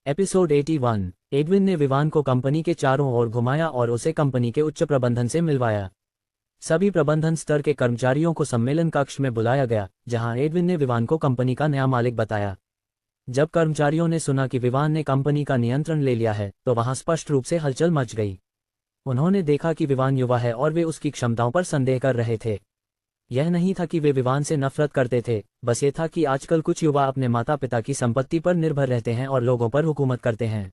Episode 81। Edwin ने विवान को company के चारों ओर घुमाया और उसे कंपनी के उच्च प्रबंधन से मिलवाया। सभी प्रबंधन स्तर के कर्मचारियों को सम्मेलन कक्ष में बुलाया गया, जहां एडविन ने विवान को कंपनी का नया मालिक बताया। जब कर्मचारियों ने सुना कि विवान ने कंपनी का नियंत्रण ले लिया है, तो वहां स्पष्ट रूप से हलचल मच गई। उन्होंने देखा कि विवान युवा है और वे उसकी क्षमताओं पर संदेह कर रहे थे। यह नहीं था कि वे विवान से नफरत करते थे, बस ये था कि आजकल कुछ युवा अपने माता पिता की संपत्ति पर निर्भर रहते हैं और लोगों पर हुकूमत करते हैं।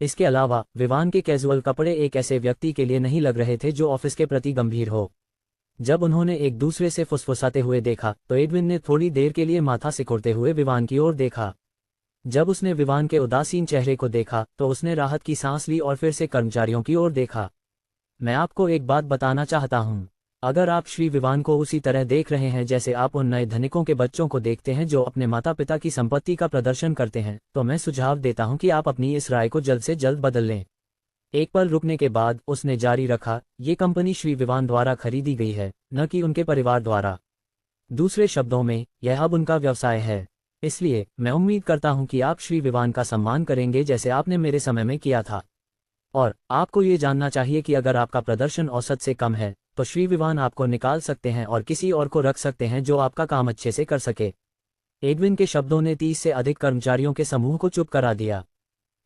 इसके अलावा विवान के कैजुअल कपड़े एक ऐसे व्यक्ति के लिए नहीं लग रहे थे जो ऑफिस के प्रति गंभीर हो। जब उन्होंने एक दूसरे से फुसफुसाते हुए देखा, तो एडविन ने थोड़ी देर के लिए माथा सिकुड़ते हुए विवान की ओर देखा। जब उसने विवान के उदासीन चेहरे को देखा, तो उसने राहत की सांस ली और फिर से कर्मचारियों की ओर देखा। मैं आपको एक बात बताना चाहता हूं। अगर आप श्री विवान को उसी तरह देख रहे हैं जैसे आप उन नए धनिकों के बच्चों को देखते हैं जो अपने माता पिता की संपत्ति का प्रदर्शन करते हैं, तो मैं सुझाव देता हूं कि आप अपनी इस राय को जल्द से जल्द बदल लें। एक पल रुकने के बाद उसने जारी रखा, ये कंपनी श्री विवान द्वारा खरीदी गई है, न कि उनके परिवार द्वारा। दूसरे शब्दों में, यह अब उनका व्यवसाय है। इसलिए मैं उम्मीद करता हूं कि आप श्री विवान का सम्मान करेंगे जैसे आपने मेरे समय में किया था। और आपको ये जानना चाहिए कि अगर आपका प्रदर्शन औसत से कम है, तो श्री विवान आपको निकाल सकते हैं और किसी और को रख सकते हैं जो आपका काम अच्छे से कर सके। एडविन के शब्दों ने 30 से अधिक कर्मचारियों के समूह को चुप करा दिया।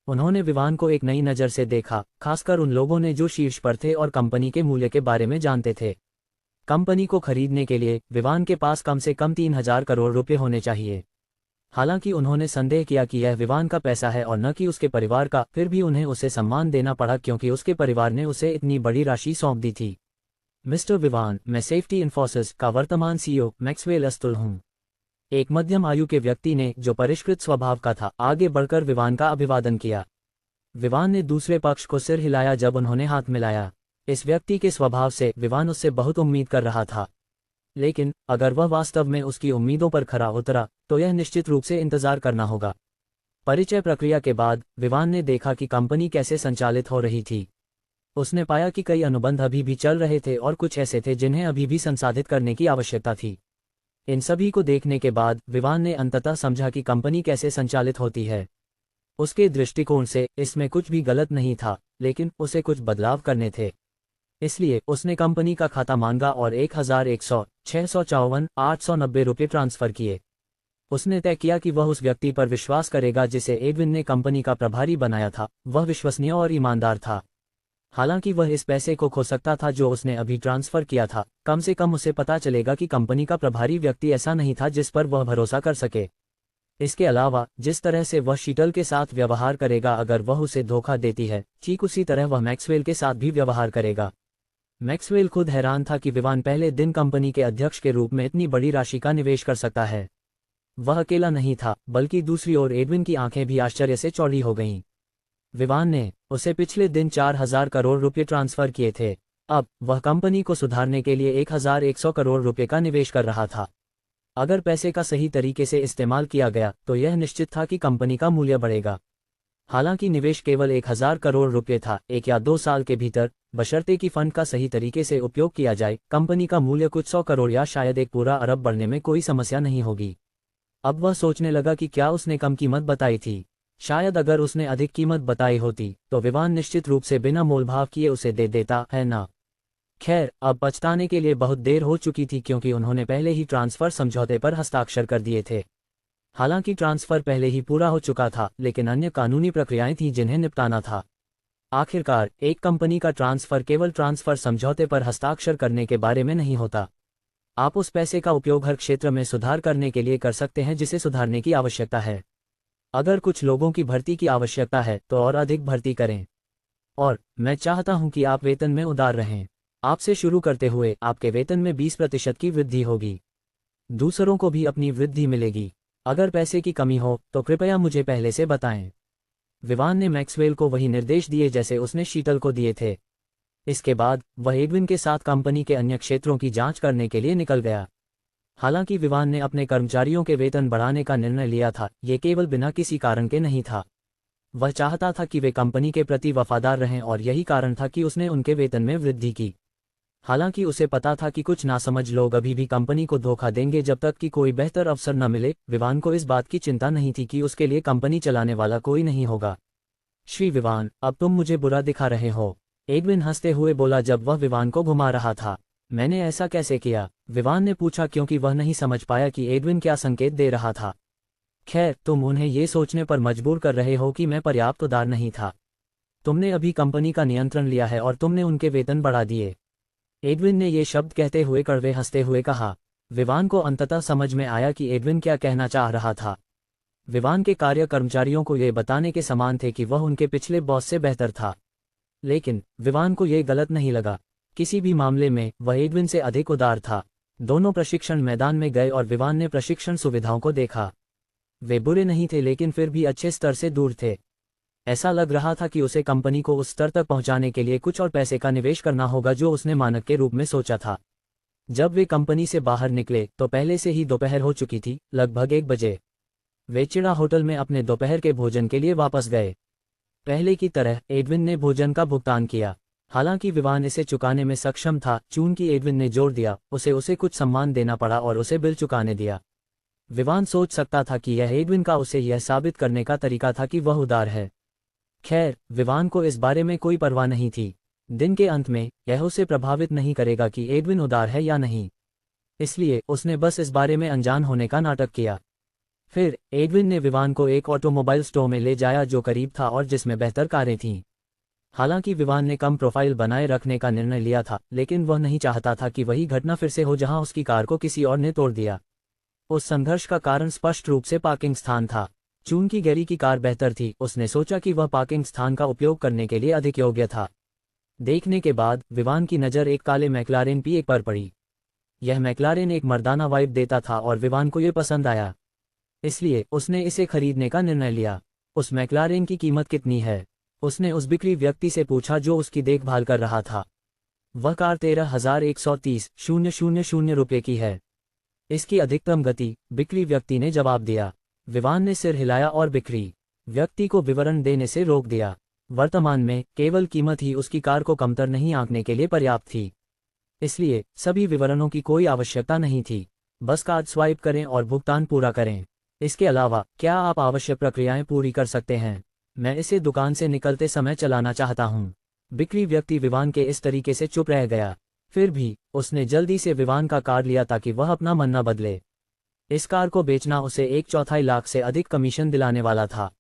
उन्होंने विवान को एक नई नज़र से देखा, खासकर उन लोगों ने जो शीर्ष पर थे और कंपनी के मूल्य के बारे में जानते थे। कंपनी को खरीदने के लिए विवान के पास कम से कम 3000 करोड़ रुपए होने चाहिए। हालांकि उन्होंने संदेह किया कि यह विवान का पैसा है और न कि उसके परिवार का, फिर भी उन्हें उसे सम्मान देना पड़ा क्योंकि उसके परिवार ने उसे इतनी बड़ी राशि सौंप दी थी। मिस्टर विवान, मैं सेफ्टी इन्फोसिस का वर्तमान सीईओ मैक्सवेल अस्तुल हूं। एक मध्यम आयु के व्यक्ति ने, जो परिष्कृत स्वभाव का था, आगे बढ़कर विवान का अभिवादन किया। विवान ने दूसरे पक्ष को सिर हिलाया जब उन्होंने हाथ मिलाया। इस व्यक्ति के स्वभाव से विवान उससे बहुत उम्मीद कर रहा था, लेकिन अगर वह वास्तव में उसकी उम्मीदों पर खरा उतरा, तो यह निश्चित रूप से इंतजार करना होगा। परिचय प्रक्रिया के बाद विवान ने देखा कि कंपनी कैसे संचालित हो रही थी। उसने पाया कि कई अनुबंध अभी भी चल रहे थे और कुछ ऐसे थे जिन्हें अभी भी संसाधित करने की आवश्यकता थी। इन सभी को देखने के बाद विवान ने अंततः समझा कि कंपनी कैसे संचालित होती है। उसके दृष्टिकोण से इसमें कुछ भी गलत नहीं था, लेकिन उसे कुछ बदलाव करने थे। इसलिए उसने कंपनी का खाता मांगा और 1100-654-890 रुपये ट्रांसफर किए। उसने तय किया कि वह उस व्यक्ति पर विश्वास करेगा जिसे एडविन ने कंपनी का प्रभारी बनाया था। वह विश्वसनीय और ईमानदार था। हालांकि वह इस पैसे को खो सकता था जो उसने अभी ट्रांसफर किया था, कम से कम उसे पता चलेगा कि कंपनी का प्रभारी व्यक्ति ऐसा नहीं था जिस पर वह भरोसा कर सके। इसके अलावा जिस तरह से वह शीतल के साथ व्यवहार करेगा अगर वह उसे धोखा देती है, ठीक उसी तरह वह मैक्सवेल के साथ भी व्यवहार करेगा। मैक्सवेल खुद हैरान था कि विवान पहले दिन कंपनी के अध्यक्ष के रूप में इतनी बड़ी राशि का निवेश कर सकता है। वह अकेला नहीं था, बल्कि दूसरी ओर एडविन की आंखें भी आश्चर्य से चौड़ी हो गईं। विवान ने उसे पिछले दिन 4000 करोड़ रुपये ट्रांसफर किए थे। अब वह कंपनी को सुधारने के लिए 1100 करोड़ रुपये का निवेश कर रहा था। अगर पैसे का सही तरीके से इस्तेमाल किया गया, तो यह निश्चित था कि कंपनी का मूल्य बढ़ेगा। हालांकि निवेश केवल 1000 करोड़ रुपये था। 1 या 2 साल के भीतर, बशर्ते कि फंड का सही तरीके से उपयोग किया जाए, कंपनी का मूल्य कुछ 100 करोड़ या शायद 1 पूरा अरब बढ़ने में कोई समस्या नहीं होगी। अब वह सोचने लगा कि क्या उसने कम कीमत बताई थी। शायद अगर उसने अधिक कीमत बताई होती, तो विवान निश्चित रूप से बिना मोलभाव किए उसे दे देता, है ना? खैर, अब पछताने के लिए बहुत देर हो चुकी थी क्योंकि उन्होंने पहले ही ट्रांसफर समझौते पर हस्ताक्षर कर दिए थे। हालांकि ट्रांसफर पहले ही पूरा हो चुका था, लेकिन अन्य कानूनी प्रक्रियाएं थीं जिन्हें निपटाना था। आखिरकार, एक कंपनी का ट्रांसफर केवल ट्रांसफर समझौते पर हस्ताक्षर करने के बारे में नहीं होता। आप उस पैसे का उपयोग हर क्षेत्र में सुधार करने के लिए कर सकते हैं जिसे सुधारने की आवश्यकता है। अगर कुछ लोगों की भर्ती की आवश्यकता है, तो और अधिक भर्ती करें। और मैं चाहता हूं कि आप वेतन में उदार रहें। आपसे शुरू करते हुए आपके वेतन में 20% की वृद्धि होगी। दूसरों को भी अपनी वृद्धि मिलेगी। अगर पैसे की कमी हो, तो कृपया मुझे पहले से बताएं। विवान ने मैक्सवेल को वही निर्देश दिए जैसे उसने शीतल को दिए थे। इसके बाद वह एडविन के साथ कंपनी के अन्य क्षेत्रों की जांच करने के लिए निकल गया। हालांकि विवान ने अपने कर्मचारियों के वेतन बढ़ाने का निर्णय लिया था, ये केवल बिना किसी कारण के नहीं था। वह चाहता था कि वे कंपनी के प्रति वफादार रहें और यही कारण था कि उसने उनके वेतन में वृद्धि की। हालांकि उसे पता था कि कुछ नासमझ लोग अभी भी कंपनी को धोखा देंगे जब तक कि कोई बेहतर अवसर न मिले। विवान को इस बात की चिंता नहीं थी कि उसके लिए कंपनी चलाने वाला कोई नहीं होगा। श्री विवान, अब तुम मुझे बुरा दिखा रहे हो, एडविन हंसते हुए बोला जब वह विवान को घुमा रहा था। मैंने ऐसा कैसे किया? विवान ने पूछा, क्योंकि वह नहीं समझ पाया कि एडविन क्या संकेत दे रहा था। खैर, तुम उन्हें ये सोचने पर मजबूर कर रहे हो कि मैं पर्याप्त उदार नहीं था। तुमने अभी कंपनी का नियंत्रण लिया है और तुमने उनके वेतन बढ़ा दिए। एडविन ने ये शब्द कहते हुए कड़वे हंसते हुए कहा। विवान को अंततः समझ में आया कि एडविन क्या कहना चाह रहा था। विवान के कार्य कर्मचारियों को ये बताने के समान थे कि वह उनके पिछले बॉस से बेहतर था, लेकिन विवान को ये गलत नहीं लगा। किसी भी मामले में वह एडविन से अधिक उदार था। दोनों प्रशिक्षण मैदान में गए और विवान ने प्रशिक्षण सुविधाओं को देखा। वे बुरे नहीं थे, लेकिन फिर भी अच्छे स्तर से दूर थे। ऐसा लग रहा था कि उसे कंपनी को उस स्तर तक पहुंचाने के लिए कुछ और पैसे का निवेश करना होगा जो उसने मानक के रूप में सोचा था। जब वे कंपनी से बाहर निकले तो पहले से ही दोपहर हो चुकी थी, लगभग 1 बजे। वे चिड़ा होटल में अपने दोपहर के भोजन के लिए वापस गए। पहले की तरह एडविन ने भोजन का भुगतान किया। हालांकि विवान इसे चुकाने में सक्षम था, चूंकि एडविन ने जोर दिया, उसे कुछ सम्मान देना पड़ा और उसे बिल चुकाने दिया। विवान सोच सकता था कि यह एडविन का उसे यह साबित करने का तरीका था कि वह उदार है। खैर, विवान को इस बारे में कोई परवाह नहीं थी। दिन के अंत में यह उसे प्रभावित नहीं करेगा कि एडविन उदार है या नहीं, इसलिए उसने बस इस बारे में अनजान होने का नाटक किया। फिर एडविन ने विवान को एक ऑटोमोबाइल स्टोर में ले जाया जो करीब था और जिसमें बेहतर कारें थीं। हालांकि विवान ने कम प्रोफाइल बनाए रखने का निर्णय लिया था, लेकिन वह नहीं चाहता था कि वही घटना फिर से हो जहां उसकी कार को किसी और ने तोड़ दिया। उस संघर्ष का कारण स्पष्ट रूप से पार्किंग स्थान था। चूंकि गैरी की कार बेहतर थी, उसने सोचा कि वह पार्किंग स्थान का उपयोग करने के लिए अधिक योग्य था। देखने के बाद विवान की नज़र एक काले मैक्लारेन P1 पर पड़ी। यह मैक्लारेन एक मर्दाना वाइब देता था और विवान को यह पसंद आया, इसलिए उसने इसे खरीदने का निर्णय लिया। उस मैक्लारेन की कीमत कितनी है? उसने उस बिक्री व्यक्ति से पूछा जो उसकी देखभाल कर रहा था। वह कार 13,130,000 रुपये की है। इसकी अधिकतम गति? बिक्री व्यक्ति ने जवाब दिया। विवान ने सिर हिलाया और बिक्री व्यक्ति को विवरण देने से रोक दिया। वर्तमान में केवल कीमत ही उसकी कार को कमतर नहीं आंकने के लिए पर्याप्त थी, इसलिए सभी विवरणों की कोई आवश्यकता नहीं थी। बस कार्ड स्वाइप करें और भुगतान पूरा करें। इसके अलावा क्या आप आवश्यक प्रक्रियाएं पूरी कर सकते हैं? मैं इसे दुकान से निकलते समय चलाना चाहता हूँ। बिक्री व्यक्ति विवान के इस तरीके से चुप रह गया। फिर भी उसने जल्दी से विवान का कार्ड लिया ताकि वह अपना मन न बदले। इस कार को बेचना उसे 1/4 लाख से अधिक कमीशन दिलाने वाला था।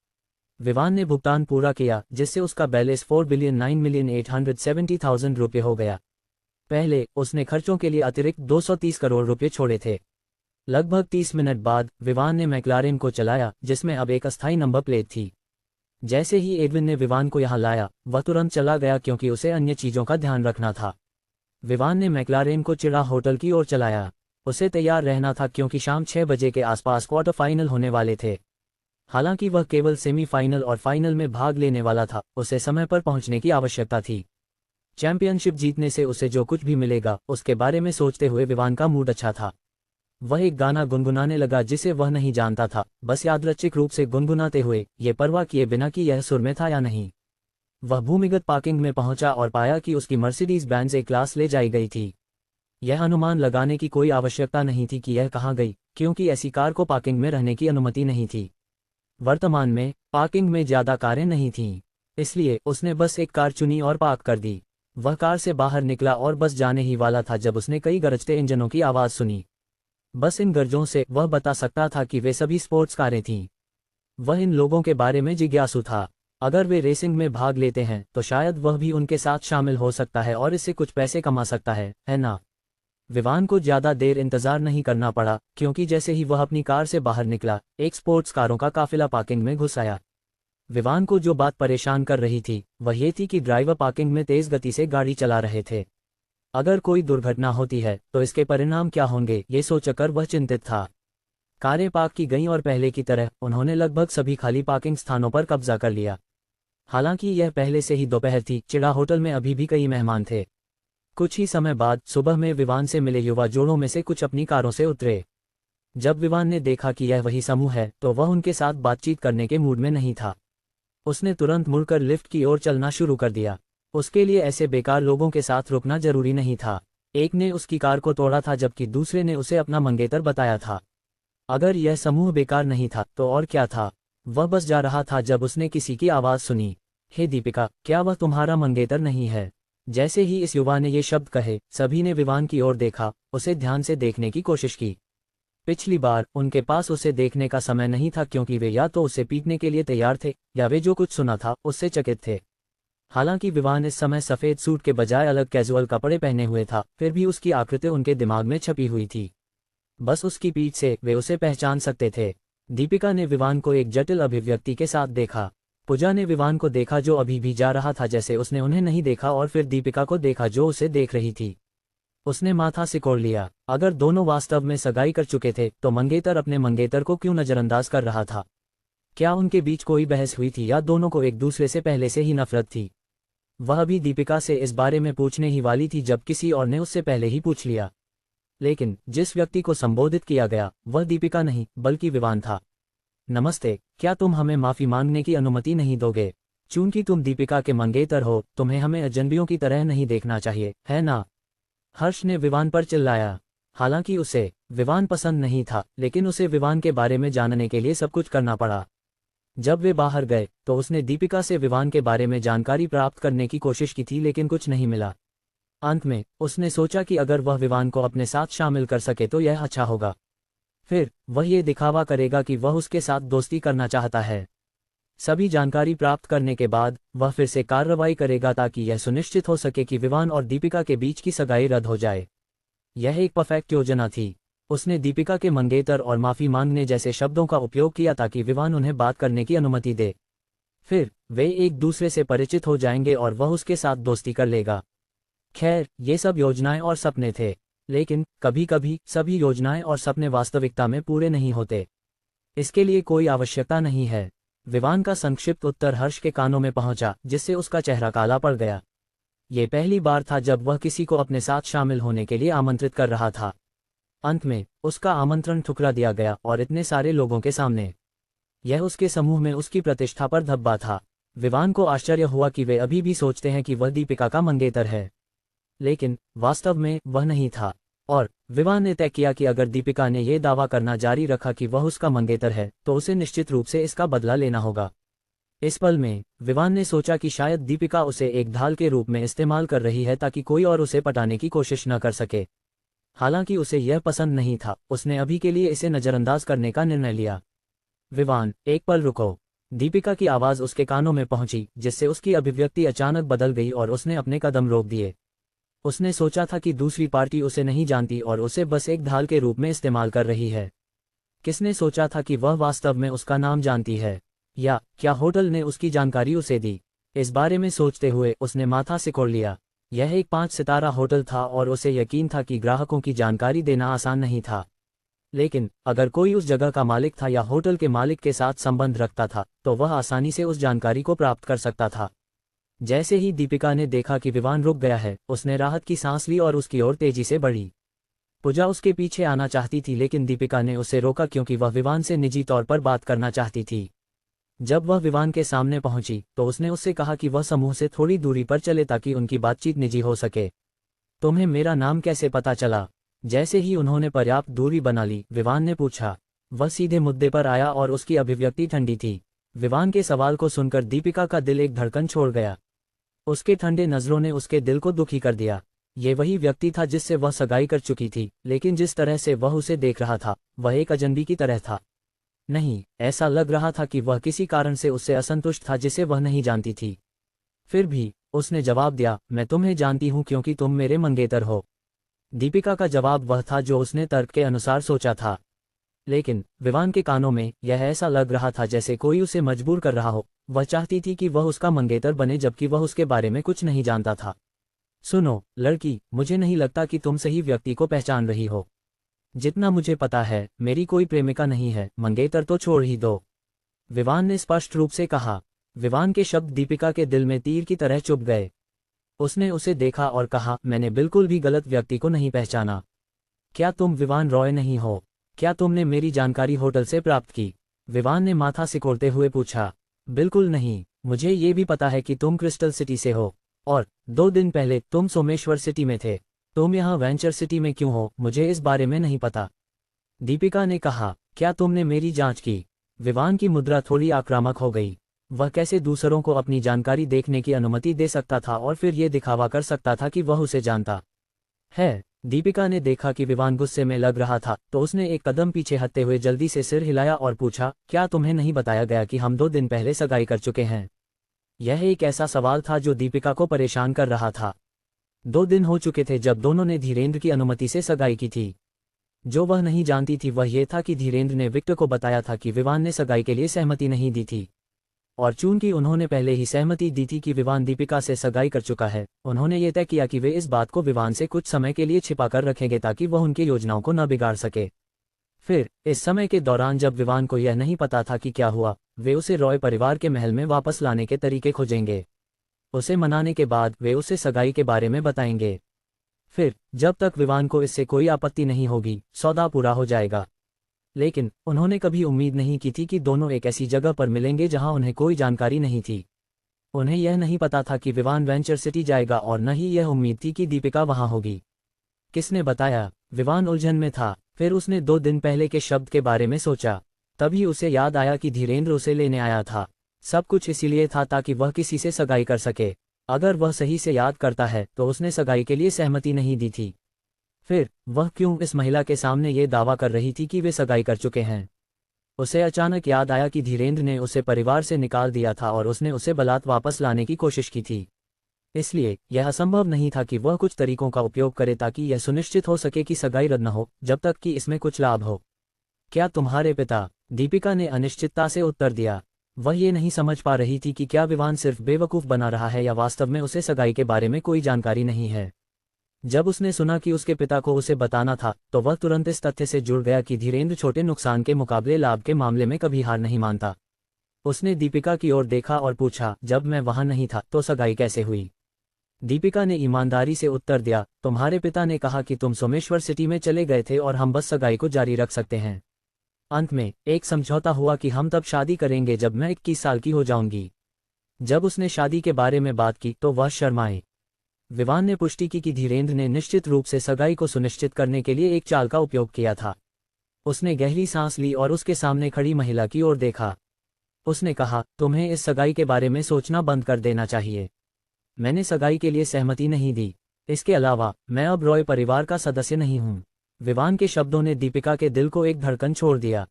विवान ने भुगतान पूरा किया, जिससे उसका बैलेंस 4,09,870,000 रुपये हो गया। पहले उसने खर्चों के लिए अतिरिक्त 230 करोड़ रुपये छोड़े थे। लगभग 30 मिनट बाद विवान ने मैक्लारेन को चलाया, जिसमें अब एक अस्थायी नंबर प्लेट थी। जैसे ही एडविन ने विवान को यहां लाया, वह तुरंत चला गया क्योंकि उसे अन्य चीजों का ध्यान रखना था। विवान ने मैक्लारेन को चिड़ा होटल की ओर चलाया। उसे तैयार रहना था क्योंकि शाम 6 बजे के आसपास क्वार्टर फाइनल होने वाले थे। हालांकि वह केवल सेमीफाइनल और फाइनल में भाग लेने वाला था, उसे समय पर पहुंचने की आवश्यकता थी। चैंपियनशिप जीतने से उसे जो कुछ भी मिलेगा उसके बारे में सोचते हुए विवान का मूड अच्छा था। वह एक गाना गुनगुनाने लगा जिसे वह नहीं जानता था, बस यादृच्छिक रूप से गुनगुनाते हुए, ये परवाह किए बिना कि यह सुर में था या नहीं। वह भूमिगत पार्किंग में पहुंचा और पाया कि उसकी मर्सिडीज बेंज ए क्लास ले जाई गई थी। यह अनुमान लगाने की कोई आवश्यकता नहीं थी कि यह कहाँ गई, क्योंकि ऐसी कार को पार्किंग में रहने की अनुमति नहीं थी। वर्तमान में पार्किंग में ज्यादा कारें नहीं थीं, इसलिए उसने बस एक कार चुनी और पार्क कर दी। वह कार से बाहर निकला और बस जाने ही वाला था जब उसने कई गरजते इंजनों की आवाज सुनी। बस इन गरजों से वह बता सकता था कि वे सभी स्पोर्ट्स कारें थीं। वह इन लोगों के बारे में जिज्ञासु था। अगर वे रेसिंग में भाग लेते हैं तो शायद वह भी उनके साथ शामिल हो सकता है और इससे कुछ पैसे कमा सकता है ना? विवान को ज्यादा देर इंतजार नहीं करना पड़ा, क्योंकि जैसे ही वह अपनी कार से बाहर निकला, एक स्पोर्ट्स कारों का काफिला पार्किंग में घुस आया। विवान को जो बात परेशान कर रही थी वह ये थी कि ड्राइवर पार्किंग में तेज गति से गाड़ी चला रहे थे। अगर कोई दुर्घटना होती है तो इसके परिणाम क्या होंगे, ये सोचकर वह चिंतित था। कारें पार्क की गईं और पहले की तरह उन्होंने लगभग सभी खाली पार्किंग स्थानों पर कब्जा कर लिया। हालांकि यह पहले से ही दोपहर थी, चिड़ा होटल में अभी भी कई मेहमान थे। कुछ ही समय बाद सुबह में विवान से मिले युवा जोड़ों में से कुछ अपनी कारों से उतरे। जब विवान ने देखा कि यह वही समूह है तो वह उनके साथ बातचीत करने के मूड में नहीं था। उसने तुरंत मुड़कर लिफ्ट की ओर चलना शुरू कर दिया। उसके लिए ऐसे बेकार लोगों के साथ रुकना जरूरी नहीं था। एक ने उसकी कार को तोड़ा था जबकि दूसरे ने उसे अपना मंगेतर बताया था। अगर यह समूह बेकार नहीं था तो और क्या था? वह बस जा रहा था जब उसने किसी की आवाज़ सुनी। हे दीपिका, क्या वह तुम्हारा मंगेतर नहीं है? जैसे ही इस युवा ने ये शब्द कहे, सभी ने विवान की ओर देखा, उसे ध्यान से देखने की कोशिश की। पिछली बार उनके पास उसे देखने का समय नहीं था क्योंकि वे या तो उसे पीटने के लिए तैयार थे या वे जो कुछ सुना था उससे चकित थे। हालांकि विवान इस समय सफ़ेद सूट के बजाय अलग कैजुअल कपड़े पहने हुए था, फिर भी उसकी आकृति उनके दिमाग में छपी हुई थी। बस उसकी पीठ से वे उसे पहचान सकते थे। दीपिका ने विवान को एक जटिल अभिव्यक्ति के साथ देखा। पूजा ने विवान को देखा जो अभी भी जा रहा था जैसे उसने उन्हें नहीं देखा, और फिर दीपिका को देखा जो उसे देख रही थी। उसने माथा सिकोड़ लिया। अगर दोनों वास्तव में सगाई कर चुके थे तो मंगेतर अपने मंगेतर को क्यों नजरअंदाज कर रहा था? क्या उनके बीच कोई बहस हुई थी या दोनों को एक दूसरे से पहले से ही नफरत थी? वह भी दीपिका से इस बारे में पूछने ही वाली थी जब किसी और ने उससे पहले ही पूछ लिया। लेकिन जिस व्यक्ति को संबोधित किया गया वह दीपिका नहीं बल्कि विवान था। नमस्ते, क्या तुम हमें माफी मांगने की अनुमति नहीं दोगे? चूंकि तुम दीपिका के मंगेतर हो, तुम्हें हमें अजनबियों की तरह नहीं देखना चाहिए, है ना? हर्ष ने विवान पर चिल्लाया। हालांकि उसे विवान पसंद नहीं था, लेकिन उसे विवान के बारे में जानने के लिए सब कुछ करना पड़ा। जब वे बाहर गए तो उसने दीपिका से विवान के बारे में जानकारी प्राप्त करने की कोशिश की थी, लेकिन कुछ नहीं मिला। अंत में उसने सोचा कि अगर वह विवान को अपने साथ शामिल कर सके तो यह अच्छा होगा। फिर वह ये दिखावा करेगा कि वह उसके साथ दोस्ती करना चाहता है। सभी जानकारी प्राप्त करने के बाद वह फिर से कार्रवाई करेगा ताकि यह सुनिश्चित हो सके कि विवान और दीपिका के बीच की सगाई रद्द हो जाए। यह एक परफेक्ट योजना थी। उसने दीपिका के मंगेतर और माफी मांगने जैसे शब्दों का उपयोग किया ताकि विवान उन्हें बात करने की अनुमति दे। फिर वे एक दूसरे से परिचित हो जाएंगे और वह उसके साथ दोस्ती कर लेगा। खैर, ये सब योजनाएं और सपने थे, लेकिन कभी कभी सभी योजनाएं और सपने वास्तविकता में पूरे नहीं होते। इसके लिए कोई आवश्यकता नहीं है। विवान का संक्षिप्त उत्तर हर्ष के कानों में पहुंचा, जिससे उसका चेहरा काला पड़ गया। ये पहली बार था जब वह किसी को अपने साथ शामिल होने के लिए आमंत्रित कर रहा था। अंत में उसका आमंत्रण ठुकरा दिया गया, और इतने सारे लोगों के सामने। यह उसके समूह में उसकी प्रतिष्ठा पर धब्बा था। विवान को आश्चर्य हुआ कि वे अभी भी सोचते हैं कि वह दीपिका का मंगेतर है, लेकिन वास्तव में वह नहीं था। और विवान ने तय किया कि अगर दीपिका ने यह दावा करना जारी रखा कि वह उसका मंगेतर है तो उसे निश्चित रूप से इसका बदला लेना होगा। इस पल में विवान ने सोचा कि शायद दीपिका उसे एक ढाल के रूप में इस्तेमाल कर रही है ताकि कोई और उसे पटाने की कोशिश न कर सके। हालांकि उसे यह पसंद नहीं था, उसने अभी के लिए इसे नजरअंदाज करने का निर्णय लिया। विवान, एक पल रुको। दीपिका की आवाज़ उसके कानों में पहुंची, जिससे उसकी अभिव्यक्ति अचानक बदल गई और उसने अपने कदम रोक दिए। उसने सोचा था कि दूसरी पार्टी उसे नहीं जानती और उसे बस एक ढाल के रूप में इस्तेमाल कर रही है। किसने सोचा था कि वह वास्तव में उसका नाम जानती है? या क्या होटल ने उसकी जानकारी उसे दी? इस बारे में सोचते हुए उसने माथा सिकोड़ लिया। यह एक 5 सितारा होटल था और उसे यकीन था कि ग्राहकों की जानकारी देना आसान नहीं था। लेकिन अगर कोई उस जगह का मालिक था या होटल के मालिक के साथ संबंध रखता था तो वह आसानी से उस जानकारी को प्राप्त कर सकता था। जैसे ही दीपिका ने देखा कि विवान रुक गया है, उसने राहत की सांस ली और उसकी ओर तेजी से बढ़ी। पूजा उसके पीछे आना चाहती थी, लेकिन दीपिका ने उसे रोका क्योंकि वह विवान से निजी तौर पर बात करना चाहती थी। जब वह विवान के सामने पहुंची तो उसने उससे कहा कि वह समूह से थोड़ी दूरी पर चले ताकि उनकी बातचीत निजी हो सके। तुम्हें मेरा नाम कैसे पता चला? जैसे ही उन्होंने पर्याप्त दूरी बना ली, विवान ने पूछा। वह सीधे मुद्दे पर आया और उसकी अभिव्यक्ति ठंडी थी। विवान के सवाल को सुनकर दीपिका का दिल एक धड़कन छोड़ गया। उसके ठंडे नजरों ने उसके दिल को दुखी कर दिया। ये वही व्यक्ति था जिससे वह सगाई कर चुकी थी, लेकिन जिस तरह से वह उसे देख रहा था वह एक अजनबी की तरह था। नहीं, ऐसा लग रहा था कि वह किसी कारण से उससे असंतुष्ट था जिसे वह नहीं जानती थी। फिर भी उसने जवाब दिया, मैं तुम्हें जानती हूं क्योंकि तुम मेरे मंगेतर हो। दीपिका का जवाब वह था जो उसने तर्क के अनुसार सोचा था, लेकिन विवान के कानों में यह ऐसा लग रहा था जैसे कोई उसे मजबूर कर रहा हो। वह चाहती थी कि वह उसका मंगेतर बने जबकि वह उसके बारे में कुछ नहीं जानता था। सुनो लड़की, मुझे नहीं लगता कि तुम सही व्यक्ति को पहचान रही हो। जितना मुझे पता है मेरी कोई प्रेमिका नहीं है, मंगेतर तो छोड़ ही दो, विवान ने स्पष्ट रूप से कहा। विवान के शब्द दीपिका के दिल में तीर की तरह चुभ गए। उसने उसे देखा और कहा, मैंने बिल्कुल भी गलत व्यक्ति को नहीं पहचाना। क्या तुम विवान रॉय नहीं हो? क्या तुमने मेरी जानकारी होटल से प्राप्त की? विवान ने माथा सिकोड़ते हुए पूछा। बिल्कुल नहीं, मुझे ये भी पता है कि तुम क्रिस्टल सिटी से हो और 2 दिन पहले तुम सोमेश्वर सिटी में थे। तुम यहाँ वेंचर सिटी में क्यों हो, मुझे इस बारे में नहीं पता। दीपिका ने कहा, क्या तुमने मेरी जांच की? विवान की मुद्रा थोड़ी आक्रामक हो गई। वह कैसे दूसरों को अपनी जानकारी देखने की अनुमति दे सकता था और फिर ये दिखावा कर सकता था कि वह उसे जानता है। दीपिका ने देखा कि विवान गुस्से में लग रहा था, तो उसने एक कदम पीछे हटते हुए जल्दी से सिर हिलाया और पूछा, क्या तुम्हें नहीं बताया गया कि हम 2 दिन पहले सगाई कर चुके हैं? यह एक ऐसा सवाल था जो दीपिका को परेशान कर रहा था। 2 दिन हो चुके थे जब दोनों ने धीरेन्द्र की अनुमति से सगाई की थी। जो वह नहीं जानती थी वह यह था कि धीरेन्द्र ने विक्टर को बताया था कि विवान ने सगाई के लिए सहमति नहीं दी थी, और चूंकि उन्होंने पहले ही सहमति दी थी कि विवान दीपिका से सगाई कर चुका है, उन्होंने ये तय किया कि वे इस बात को विवान से कुछ समय के लिए छिपा कर रखेंगे ताकि वह उनकी योजनाओं को न बिगाड़ सके। फिर इस समय के दौरान जब विवान को यह नहीं पता था कि क्या हुआ, वे उसे रॉय परिवार के महल में वापस लाने के तरीके खोजेंगे। उसे मनाने के बाद वे उसे सगाई के बारे में बताएंगे। फिर जब तक विवान को इससे कोई आपत्ति नहीं होगी, सौदा पूरा हो जाएगा। लेकिन उन्होंने कभी उम्मीद नहीं की थी कि दोनों एक ऐसी जगह पर मिलेंगे जहां उन्हें कोई जानकारी नहीं थी। उन्हें यह नहीं पता था कि विवान वेंचर सिटी जाएगा और न ही यह उम्मीद थी कि दीपिका वहां होगी। किसने बताया? विवान उलझन में था। फिर उसने 2 दिन पहले के शब्द के बारे में सोचा। तभी उसे याद आया कि धीरेन्द्र उसे लेने आया था। सब कुछ इसीलिए था ताकि वह किसी से सगाई कर सके। अगर वह सही से याद करता है तो उसने सगाई के लिए सहमति नहीं दी थी। फिर वह क्यों इस महिला के सामने ये दावा कर रही थी कि वे सगाई कर चुके हैं? उसे अचानक याद आया कि धीरेन्द्र ने उसे परिवार से निकाल दिया था और उसने उसे बलात् वापस लाने की कोशिश की थी। इसलिए यह असंभव नहीं था कि वह कुछ तरीकों का उपयोग करे ताकि यह सुनिश्चित हो सके कि सगाई रद्द न हो जब तक कि इसमें कुछ लाभ हो। क्या तुम्हारे पिता? दीपिका ने अनिश्चितता से उत्तर दिया। वह ये नहीं समझ पा रही थी कि क्या विवान सिर्फ बेवकूफ़ बना रहा है या वास्तव में उसे सगाई के बारे में कोई जानकारी नहीं है। जब उसने सुना कि उसके पिता को उसे बताना था तो वह तुरंत इस तथ्य से जुड़ गया कि धीरेन्द्र छोटे नुकसान के मुकाबले लाभ के मामले में कभी हार नहीं मानता। उसने दीपिका की ओर देखा और पूछा, जब मैं वहां नहीं था तो सगाई कैसे हुई? दीपिका ने ईमानदारी से उत्तर दिया, तुम्हारे पिता ने कहा कि तुम सोमेश्वर सिटी में चले गए थे और हम बस सगाई को जारी रख सकते हैं। अंत में एक समझौता हुआ कि हम तब शादी करेंगे जब मैं 21 साल की हो जाऊंगी। जब उसने शादी के बारे में बात की तो वह शर्माए। विवान ने पुष्टि की कि धीरेन्द्र ने निश्चित रूप से सगाई को सुनिश्चित करने के लिए एक चाल का उपयोग किया था। उसने गहरी सांस ली और उसके सामने खड़ी महिला की ओर देखा। उसने कहा, तुम्हें इस सगाई के बारे में सोचना बंद कर देना चाहिए। मैंने सगाई के लिए सहमति नहीं दी। इसके अलावा मैं अब रॉय परिवार का सदस्य नहीं हूं। विवान के शब्दों ने दीपिका के दिल को एक धड़कन छोड़ दिया।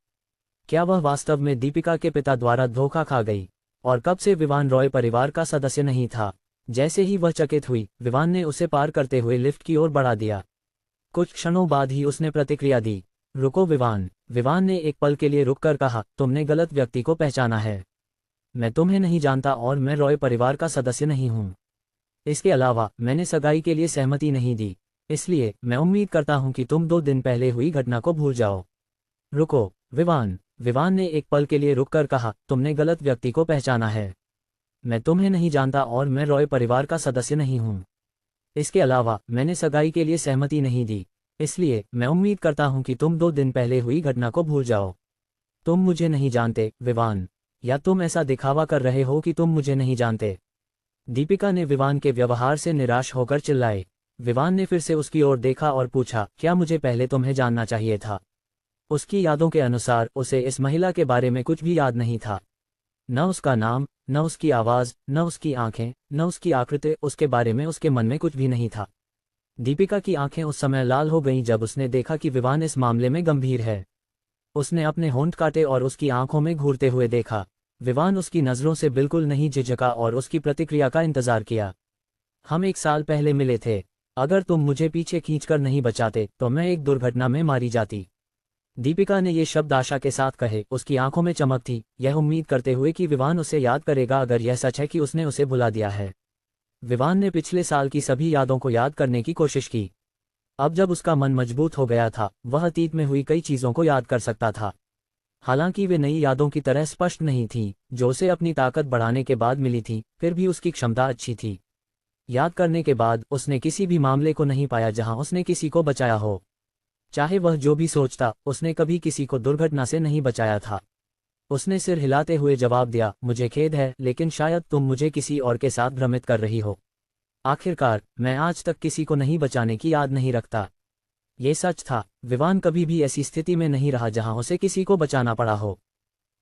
क्या वह वास्तव में दीपिका के पिता द्वारा धोखा खा गई? और कब से विवान रॉय परिवार का सदस्य नहीं था? जैसे ही वह चकित हुई, विवान ने उसे पार करते हुए लिफ्ट की ओर बढ़ा दिया। कुछ क्षणों बाद ही उसने प्रतिक्रिया दी, रुको विवान। विवान ने एक पल के लिए रुककर कहा, तुमने गलत व्यक्ति को पहचाना है। मैं तुम्हें नहीं जानता और मैं रॉय परिवार का सदस्य नहीं हूं। इसके अलावा मैंने सगाई के लिए सहमति नहीं दी, इसलिए मैं उम्मीद करता हूं कि तुम 2 दिन पहले हुई घटना को भूल जाओ। रुको विवान। विवान ने एक पल के लिए रुककर कहा, तुमने गलत व्यक्ति को पहचाना है। मैं तुम्हें नहीं जानता और मैं रॉय परिवार का सदस्य नहीं हूं। इसके अलावा मैंने सगाई के लिए सहमति नहीं दी, इसलिए मैं उम्मीद करता हूं कि तुम 2 दिन पहले हुई घटना को भूल जाओ। तुम मुझे नहीं जानते विवान, या तुम ऐसा दिखावा कर रहे हो कि तुम मुझे नहीं जानते? दीपिका ने विवान के व्यवहार से निराश होकर चिल्लाई। विवान ने फिर से उसकी ओर देखा और पूछा, क्या मुझे पहले तुम्हें जानना चाहिए था? उसकी यादों के अनुसार उसे इस महिला के बारे में कुछ भी याद नहीं था। न उसका नाम, न उसकी आवाज, न उसकी आंखें, न उसकी आकृति। उसके बारे में उसके मन में कुछ भी नहीं था। दीपिका की आंखें उस समय लाल हो गईं जब उसने देखा कि विवान इस मामले में गंभीर है। उसने अपने होंठ काटे और उसकी आंखों में घूरते हुए देखा। विवान उसकी नज़रों से बिल्कुल नहीं झिझका और उसकी प्रतिक्रिया का इंतजार किया। हम 1 साल पहले मिले थे। अगर तुम मुझे पीछे खींचकर नहीं बचाते तो मैं एक दुर्घटना में मारी जाती। दीपिका ने ये शब्द आशा के साथ कहे। उसकी आंखों में चमक थी, यह उम्मीद करते हुए कि विवान उसे याद करेगा अगर यह सच है कि उसने उसे भुला दिया है। विवान ने पिछले साल की सभी यादों को याद करने की कोशिश की। अब जब उसका मन मजबूत हो गया था, वह अतीत में हुई कई चीज़ों को याद कर सकता था। हालांकि वे नई यादों की तरह स्पष्ट नहीं थीं, जो उसे अपनी ताकत बढ़ाने के बाद मिली थी, फिर भी उसकी क्षमता अच्छी थी। याद करने के बाद उसने किसी भी मामले को नहीं पाया जहां उसने किसी को बचाया हो। चाहे वह जो भी सोचता, उसने कभी किसी को दुर्घटना से नहीं बचाया था। उसने सिर हिलाते हुए जवाब दिया, मुझे खेद है, लेकिन शायद तुम मुझे किसी और के साथ भ्रमित कर रही हो। आखिरकार मैं आज तक किसी को नहीं बचाने की याद नहीं रखता। ये सच था, विवान कभी भी ऐसी स्थिति में नहीं रहा जहां उसे किसी को बचाना पड़ा हो।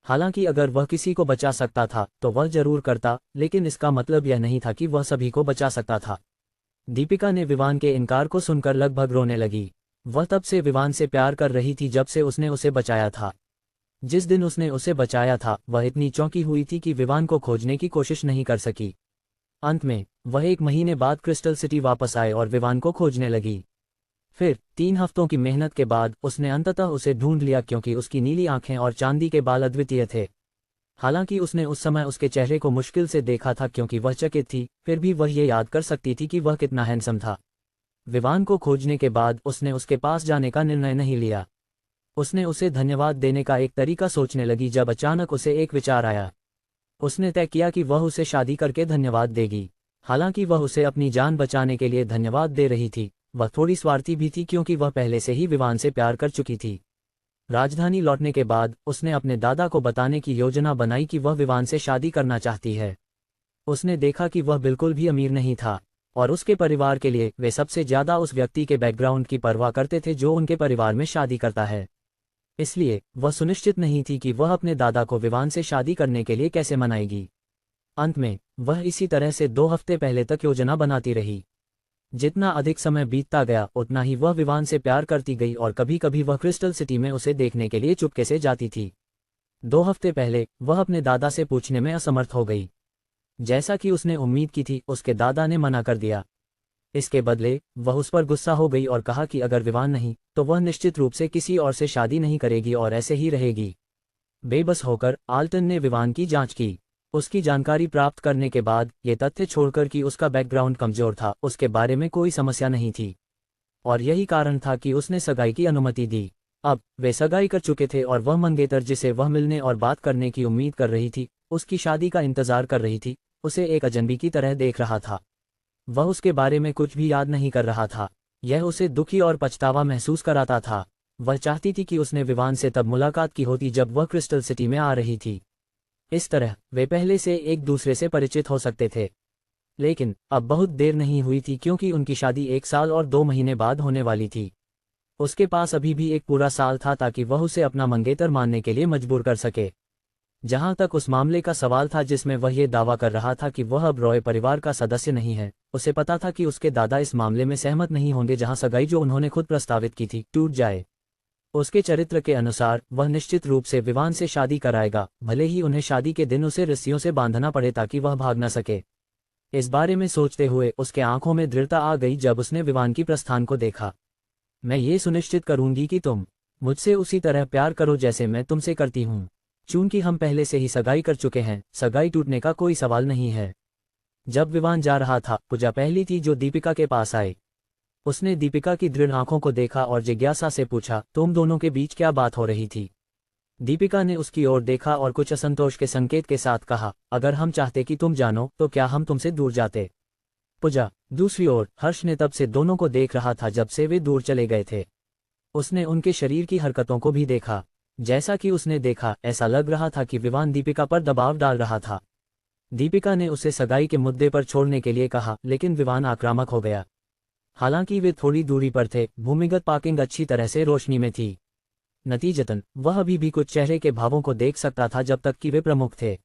हालांकि अगर वह किसी को बचा सकता था तो वह जरूर करता, लेकिन इसका मतलब यह नहीं था कि वह सभी को बचा सकता था। दीपिका ने विवान के इनकार को सुनकर लगभग रोने लगी। वह तब से विवान से प्यार कर रही थी जब से उसने उसे बचाया था। जिस दिन उसने उसे बचाया था वह इतनी चौंकी हुई थी कि विवान को खोजने की कोशिश नहीं कर सकी। अंत में वह 1 महीने बाद क्रिस्टल सिटी वापस आए और विवान को खोजने लगी। फिर 3 हफ्तों की मेहनत के बाद उसने अंततः उसे ढूंढ लिया, क्योंकि उसकी नीली आंखें और चांदी के बाल अद्वितीय थे। हालांकि उसने उस समय उसके चेहरे को मुश्किल से देखा था क्योंकि वह चकित थी, फिर भी वह ये याद कर सकती थी कि वह कितना हैंडसम था। विवान को खोजने के बाद उसने उसके पास जाने का निर्णय नहीं लिया। उसने उसे धन्यवाद देने का एक तरीका सोचने लगी जब अचानक उसे एक विचार आया। उसने तय किया कि वह उसे शादी करके धन्यवाद देगी। हालांकि वह उसे अपनी जान बचाने के लिए धन्यवाद दे रही थी, वह थोड़ी स्वार्थी भी थी क्योंकि वह पहले से ही विवान से प्यार कर चुकी थी। राजधानी लौटने के बाद उसने अपने दादा को बताने की योजना बनाई कि वह विवान से शादी करना चाहती है। उसने देखा कि वह बिल्कुल भी अमीर नहीं था और उसके परिवार के लिए वे सबसे ज्यादा उस व्यक्ति के बैकग्राउंड की परवाह करते थे जो उनके परिवार में शादी करता है। इसलिए वह सुनिश्चित नहीं थी कि वह अपने दादा को विवान से शादी करने के लिए कैसे मनाएगी। अंत में वह इसी तरह से 2 हफ्ते पहले तक योजना बनाती रही। जितना अधिक समय बीतता गया उतना ही वह विवान से प्यार करती गई और कभी कभी वह क्रिस्टल सिटी में उसे देखने के लिए चुपके से जाती थी। 2 हफ्ते पहले वह अपने दादा से पूछने में असमर्थ हो गई। जैसा कि उसने उम्मीद की थी, उसके दादा ने मना कर दिया। इसके बदले वह उस पर गुस्सा हो गई और कहा कि अगर विवान नहीं तो वह निश्चित रूप से किसी और से शादी नहीं करेगी और ऐसे ही रहेगी। बेबस होकर आल्टन ने विवान की जांच की। उसकी जानकारी प्राप्त करने के बाद ये तथ्य छोड़कर कि उसका बैकग्राउंड कमजोर था, उसके बारे में कोई समस्या नहीं थी और यही कारण था कि उसने सगाई की अनुमति दी। अब वे सगाई कर चुके थे और वह मंगेतर जिसे वह मिलने और बात करने की उम्मीद कर रही थी, उसकी शादी का इंतजार कर रही थी, उसे एक अजनबी की तरह देख रहा था। वह उसके बारे में कुछ भी याद नहीं कर रहा था। यह उसे दुखी और पछतावा महसूस कराता था। वह चाहती थी कि उसने विवान से तब मुलाकात की होती जब वह क्रिस्टल सिटी में आ रही थी। इस तरह वे पहले से एक दूसरे से परिचित हो सकते थे। लेकिन अब बहुत देर नहीं हुई थी क्योंकि उनकी शादी 1 साल और 2 महीने बाद होने वाली थी। उसके पास अभी भी एक पूरा साल था ताकि वह उसे अपना मंगेतर मानने के लिए मजबूर कर सके। जहां तक उस मामले का सवाल था जिसमें वह ये दावा कर रहा था कि वह अब रॉय परिवार का सदस्य नहीं है, उसे पता था कि उसके दादा इस मामले में सहमत नहीं होंगे जहां सगाई जो उन्होंने खुद प्रस्तावित की थी टूट जाए। उसके चरित्र के अनुसार वह निश्चित रूप से विवान से शादी कराएगा, भले ही उन्हें शादी के दिन उसे रस्सियों से बांधना पड़े ताकि वह भाग न सके। इस बारे में सोचते हुए उसके आंखों में दृढ़ता आ गई जब उसने विवान की प्रस्थान को देखा। मैं ये सुनिश्चित करूंगी कि तुम मुझसे उसी तरह प्यार करो जैसे मैं तुमसे करती हूँ। चूंकि हम पहले से ही सगाई कर चुके हैं, सगाई टूटने का कोई सवाल नहीं है। जब विवान जा रहा था, पूजा पहली थी जो दीपिका के पास आई। उसने दीपिका की दृढ़ आंखों को देखा और जिज्ञासा से पूछा, तुम दोनों के बीच क्या बात हो रही थी? दीपिका ने उसकी ओर देखा और कुछ असंतोष के संकेत के साथ कहा, अगर हम चाहते कि तुम जानो तो क्या हम तुमसे दूर जाते? पूजा दूसरी ओर हर्ष ने तब से दोनों को देख रहा था जब से वे दूर चले गए थे। उसने उनके शरीर की हरकतों को भी देखा। जैसा कि उसने देखा, ऐसा लग रहा था कि विवान दीपिका पर दबाव डाल रहा था। दीपिका ने उसे सगाई के मुद्दे पर छोड़ने के लिए कहा, लेकिन विवान आक्रामक हो गया। हालांकि वे थोड़ी दूरी पर थे, भूमिगत पार्किंग अच्छी तरह से रोशनी में थी। नतीजतन वह अभी भी कुछ चेहरे के भावों को देख सकता था जब तक कि वे प्रमुख थे।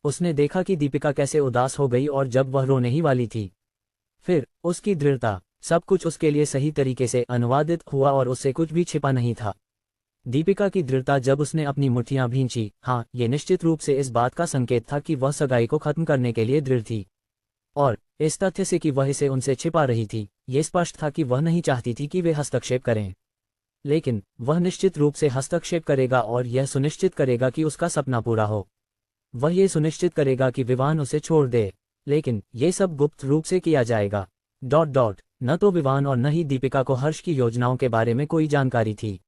उसने देखा कि दीपिका कैसे उदास हो गई और जब वह रोने ही वाली थी। फिर उसकी दृढ़ता, सब कुछ उसके लिए सही तरीके से अनुवादित हुआ और उससे कुछ भी छिपा नहीं था। दीपिका की दृढ़ता जब उसने अपनी मुट्ठियां भींची, हाँ, ये निश्चित रूप से इस बात का संकेत था कि वह सगाई को खत्म करने के लिए दृढ़ थी। और इस तथ्य से कि वह इसे उनसे छिपा रही थी, ये स्पष्ट था कि वह नहीं चाहती थी कि वे हस्तक्षेप करें। लेकिन वह निश्चित रूप से हस्तक्षेप करेगा और यह सुनिश्चित करेगा कि उसका सपना पूरा हो। वह ये सुनिश्चित करेगा कि विवान उसे छोड़ दे, लेकिन ये सब गुप्त रूप से किया जाएगा। ... न तो विवान और न ही दीपिका को हर्ष की योजनाओं के बारे में कोई जानकारी थी।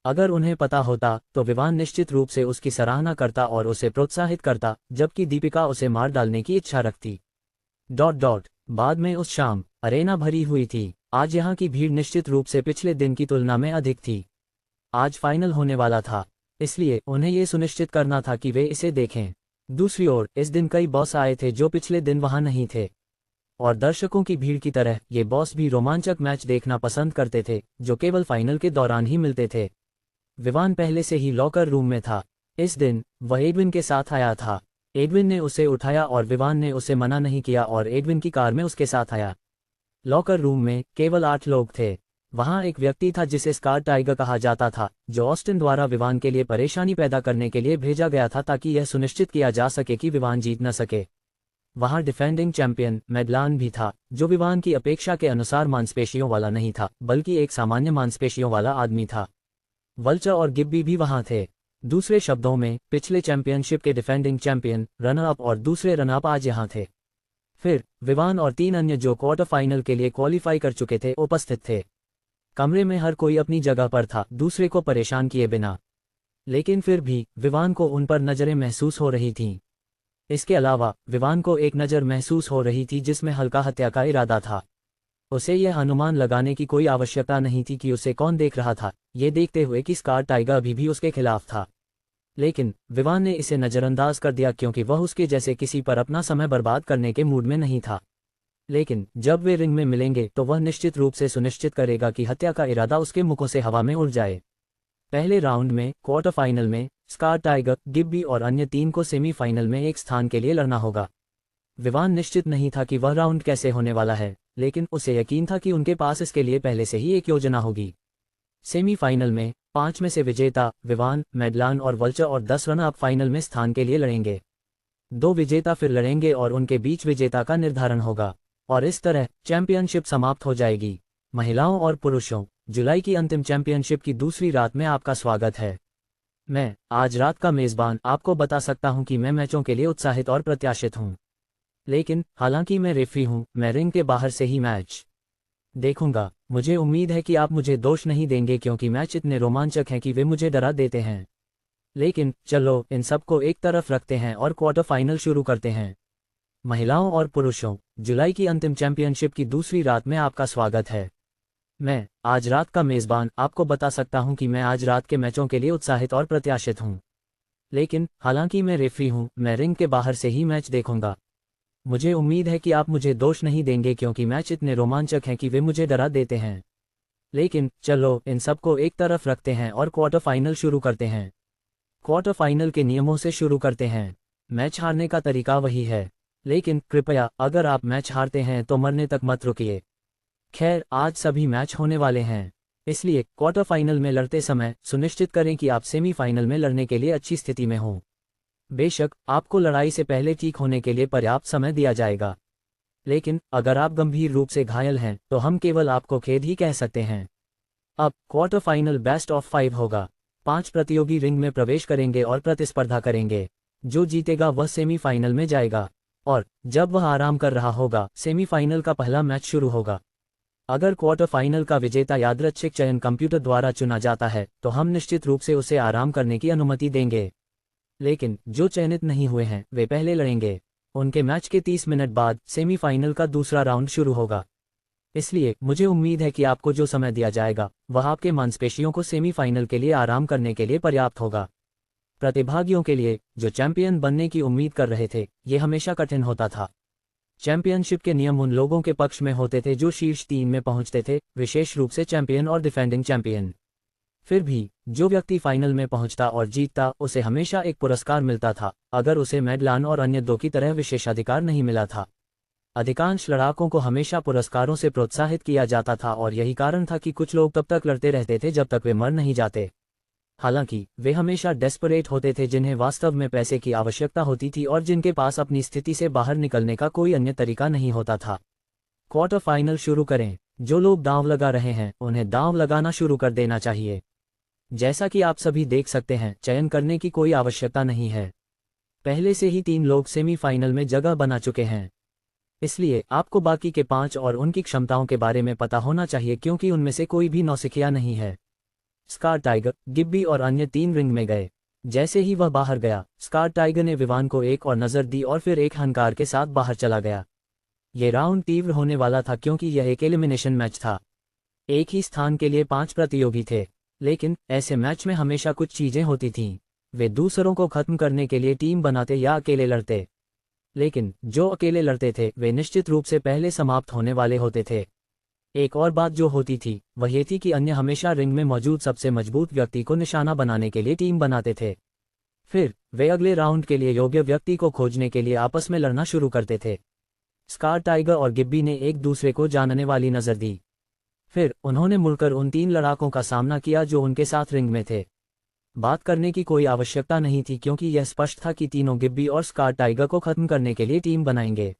अगर उन्हें पता होता तो विवान निश्चित रूप से उसकी सराहना करता और उसे प्रोत्साहित करता, जबकि दीपिका उसे मार डालने की इच्छा रखती। ... बाद में उस शाम अरेना भरी हुई थी। आज यहाँ की भीड़ निश्चित रूप से पिछले दिन की तुलना में अधिक थी। आज फाइनल होने वाला था, इसलिए उन्हें ये सुनिश्चित करना था कि वे इसे देखें। दूसरी ओर इस दिन कई बॉस आए थे जो पिछले दिन वहां नहीं थे। और दर्शकों की भीड़ की तरह ये बॉस भी रोमांचक मैच देखना पसंद करते थे, जो केवल फाइनल के दौरान ही मिलते थे। विवान पहले से ही लॉकर रूम में था। इस दिन वह एडविन के साथ आया था। एडविन ने उसे उठाया और विवान ने उसे मना नहीं किया और एडविन की कार में उसके साथ आया। लॉकर रूम में केवल 8 लोग थे। वहां एक व्यक्ति था जिसे स्कार टाइगर कहा जाता था, जो ऑस्टिन द्वारा विवान के लिए परेशानी पैदा करने के लिए भेजा गया था ताकि यह सुनिश्चित किया जा सके कि विवान जीत न सके। वहां डिफेंडिंग चैंपियन मेडलान भी था, जो विवान की अपेक्षा के अनुसार मांसपेशियों वाला नहीं था, बल्कि एक सामान्य मांसपेशियों वाला आदमी था। वल्चर और गिब्बी भी वहां थे। दूसरे शब्दों में, पिछले चैंपियनशिप के डिफेंडिंग चैंपियन, रनर अप और दूसरे रनर अप आज यहां थे। फिर विवान और 3 अन्य जो क्वार्टर फाइनल के लिए क्वालिफाई कर चुके थे उपस्थित थे। कमरे में हर कोई अपनी जगह पर था, दूसरे को परेशान किए बिना। लेकिन फिर भी विवान को उन पर नजरें महसूस हो रही थीं। इसके अलावा विवान को एक नज़र महसूस हो रही थी जिसमें हल्का हत्या का इरादा था। उसे यह अनुमान लगाने की कोई आवश्यकता नहीं थी कि उसे कौन देख रहा था, ये देखते हुए कि स्कार टाइगर अभी भी उसके खिलाफ था। लेकिन विवान ने इसे नज़रअंदाज कर दिया क्योंकि वह उसके जैसे किसी पर अपना समय बर्बाद करने के मूड में नहीं था। लेकिन जब वे रिंग में मिलेंगे तो वह निश्चित रूप से सुनिश्चित करेगा कि हत्या का इरादा उसके मुखों से हवा में उड़ जाए। पहले राउंड में क्वार्टर फाइनल में स्कार टाइगर, गिब्बी और अन्य 3 को सेमीफाइनल में एक स्थान के लिए लड़ना होगा। विवान निश्चित नहीं था कि वह राउंड कैसे होने वाला है, लेकिन उसे यकीन था कि उनके पास इसके लिए पहले से ही एक योजना होगी। सेमीफाइनल में 5 में से विजेता विवान, मेडलान और वल्चर और 10 रनर अप फाइनल में स्थान के लिए लड़ेंगे। 2 विजेता फिर लड़ेंगे और उनके बीच विजेता का निर्धारण होगा, और इस तरह चैंपियनशिप समाप्त हो जाएगी। महिलाओं और पुरुषों, जुलाई की अंतिम चैंपियनशिप की दूसरी रात में आपका स्वागत है। मैं आज रात का मेजबान आपको बता सकता हूं कि मैं मैचों के लिए उत्साहित और प्रत्याशित हूं। लेकिन हालांकि मैं रेफरी हूं, मैं रिंग के बाहर से ही मैच देखूंगा। मुझे उम्मीद है कि आप मुझे दोष नहीं देंगे क्योंकि मैच इतने रोमांचक हैं कि वे मुझे डरा देते हैं। लेकिन चलो इन सबको एक तरफ रखते हैं और क्वार्टर फाइनल शुरू करते हैं। महिलाओं और पुरुषों, जुलाई की अंतिम चैंपियनशिप की दूसरी रात में आपका स्वागत है। मैं आज रात का मेजबान आपको बता सकता हूं कि मैं आज रात के मैचों के लिए उत्साहित और प्रत्याशित हूं। लेकिन हालांकि मैं रेफरी हूं, मैं रिंग के बाहर से ही मैच देखूंगा। मुझे उम्मीद है कि आप मुझे दोष नहीं देंगे क्योंकि मैच इतने रोमांचक हैं कि वे मुझे डरा देते हैं। लेकिन चलो इन सबको एक तरफ रखते हैं और क्वार्टर फाइनल शुरू करते हैं। क्वार्टर फाइनल के नियमों से शुरू करते हैं। मैच हारने का तरीका वही है, लेकिन कृपया अगर आप मैच हारते हैं तो मरने तक मत रुकिए। खैर, आज सभी मैच होने वाले हैं, इसलिए क्वार्टर फाइनल में लड़ते समय सुनिश्चित करें कि आप सेमीफाइनल में लड़ने के लिए अच्छी स्थिति में हों। बेशक आपको लड़ाई से पहले ठीक होने के लिए पर्याप्त समय दिया जाएगा, लेकिन अगर आप गंभीर रूप से घायल हैं तो हम केवल आपको खेद ही कह सकते हैं। अब क्वार्टर फाइनल बेस्ट ऑफ 5 होगा। 5 प्रतियोगी रिंग में प्रवेश करेंगे और प्रतिस्पर्धा करेंगे। जो जीतेगा वह सेमीफाइनल में जाएगा, और जब वह आराम कर रहा होगा सेमीफाइनल का पहला मैच शुरू होगा। अगर क्वार्टर फाइनल का विजेता यादृच्छिक चयन कंप्यूटर द्वारा चुना जाता है तो हम निश्चित रूप से उसे आराम करने की अनुमति देंगे। लेकिन जो चयनित नहीं हुए हैं वे पहले लड़ेंगे। उनके मैच के 30 मिनट बाद सेमीफाइनल का दूसरा राउंड शुरू होगा। इसलिए मुझे उम्मीद है कि आपको जो समय दिया जाएगा वह आपके मांसपेशियों को सेमीफाइनल के लिए आराम करने के लिए पर्याप्त होगा। प्रतिभागियों के लिए जो चैंपियन बनने की उम्मीद कर रहे थे, ये हमेशा कठिन होता था। चैंपियनशिप के नियम उन लोगों के पक्ष में होते थे जो शीर्ष 3 में पहुंचते थे, विशेष रूप से चैंपियन और डिफेंडिंग चैंपियन। फिर भी जो व्यक्ति फाइनल में पहुंचता और जीतता उसे हमेशा एक पुरस्कार मिलता था, अगर उसे मेडलान और अन्य 2 की तरह विशेषाधिकार नहीं मिला था। अधिकांश लड़ाकों को हमेशा पुरस्कारों से प्रोत्साहित किया जाता था और यही कारण था कि कुछ लोग तब तक लड़ते रहते थे जब तक वे मर नहीं जाते। हालांकि वे हमेशा डेस्परेट होते थे, जिन्हें वास्तव में पैसे की आवश्यकता होती थी और जिनके पास अपनी स्थिति से बाहर निकलने का कोई अन्य तरीका नहीं होता था। क्वार्टर फाइनल शुरू करें। जो लोग दांव लगा रहे हैं उन्हें दांव लगाना शुरू कर देना चाहिए। जैसा कि आप सभी देख सकते हैं, चयन करने की कोई आवश्यकता नहीं है। पहले से ही 3 लोग सेमीफाइनल में जगह बना चुके हैं, इसलिए आपको बाकी के 5 और उनकी क्षमताओं के बारे में पता होना चाहिए क्योंकि उनमें से कोई भी नौसिखिया नहीं है। स्कार टाइगर, गिब्बी और अन्य 3 रिंग में गए। जैसे ही वह बाहर गया, स्कार टाइगर ने विवान को एक और नज़र दी और फिर एक हंकार के साथ बाहर चला गया। ये राउंड तीव्र होने वाला था क्योंकि यह एक एलिमिनेशन मैच था। एक ही स्थान के लिए 5 प्रतियोगी थे, लेकिन ऐसे मैच में हमेशा कुछ चीजें होती थीं। वे दूसरों को खत्म करने के लिए टीम बनाते या अकेले लड़ते। लेकिन जो अकेले लड़ते थे वे निश्चित रूप से पहले समाप्त होने वाले होते थे। एक और बात जो होती थी वह ये थी कि अन्य हमेशा रिंग में मौजूद सबसे मजबूत व्यक्ति को निशाना बनाने के लिए टीम बनाते थे। फिर वे अगले राउंड के लिए योग्य व्यक्ति को खोजने के लिए आपस में लड़ना शुरू करते थे। स्कार टाइगर और गिब्बी ने एक दूसरे को जानने वाली नजर दी। फिर उन्होंने मुड़कर उन 3 लड़ाकों का सामना किया जो उनके साथ रिंग में थे। बात करने की कोई आवश्यकता नहीं थी क्योंकि यह स्पष्ट था कि तीनों गिब्बी और स्कार टाइगर को खत्म करने के लिए टीम बनाएंगे।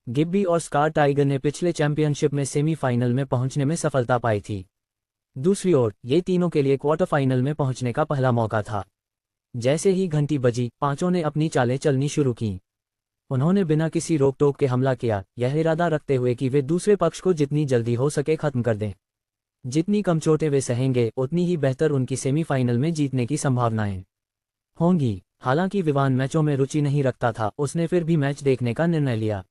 गिब्बी और स्कार टाइगर ने पिछले चैंपियनशिप में सेमीफाइनल में पहुंचने में सफलता पाई थी। दूसरी ओर ये तीनों के लिए क्वार्टर फाइनल में पहुंचने का पहला मौका था। जैसे ही घंटी बजी, पांचों ने अपनी चालें चलनी शुरू की। उन्होंने बिना किसी रोक टोक के हमला किया, यह इरादा रखते हुए कि वे दूसरे पक्ष को जितनी जल्दी हो सके खत्म कर दें। जितनी कम चोटें वे सहेंगे उतनी ही बेहतर उनकी सेमीफाइनल में जीतने की संभावनाएं होंगी। हालांकि विवान मैचों में रुचि नहीं रखता था, उसने फिर भी मैच देखने का निर्णय लिया।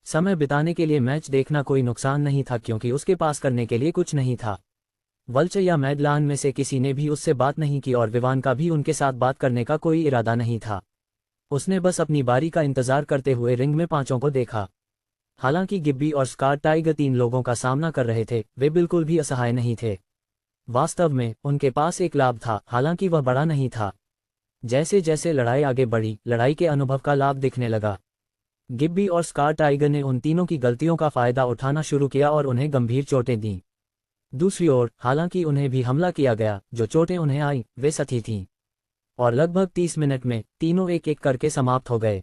समय बिताने के लिए मैच देखना कोई नुकसान नहीं था क्योंकि उसके पास करने के लिए कुछ नहीं था। वल्च या मैडलान में से किसी ने भी उससे बात नहीं की और विवान का भी उनके साथ बात करने का कोई इरादा नहीं था। उसने बस अपनी बारी का इंतजार करते हुए रिंग में पांचों को देखा। हालांकि गिब्बी और स्कार टाइगर 3 लोगों का सामना कर रहे थे, वे बिल्कुल भी असहाय नहीं थे। वास्तव में उनके पास एक लाभ था, हालांकि वह बड़ा नहीं था। जैसे जैसे लड़ाई आगे बढ़ी, लड़ाई के अनुभव का लाभ दिखने लगा। गिब्बी और स्कार टाइगर ने उन तीनों की गलतियों का फायदा उठाना शुरू किया और उन्हें गंभीर चोटें दीं। दूसरी ओर हालांकि उन्हें भी हमला किया गया, जो चोटें उन्हें आई वे सही थीं। और लगभग 30 मिनट में तीनों एक एक करके समाप्त हो गए।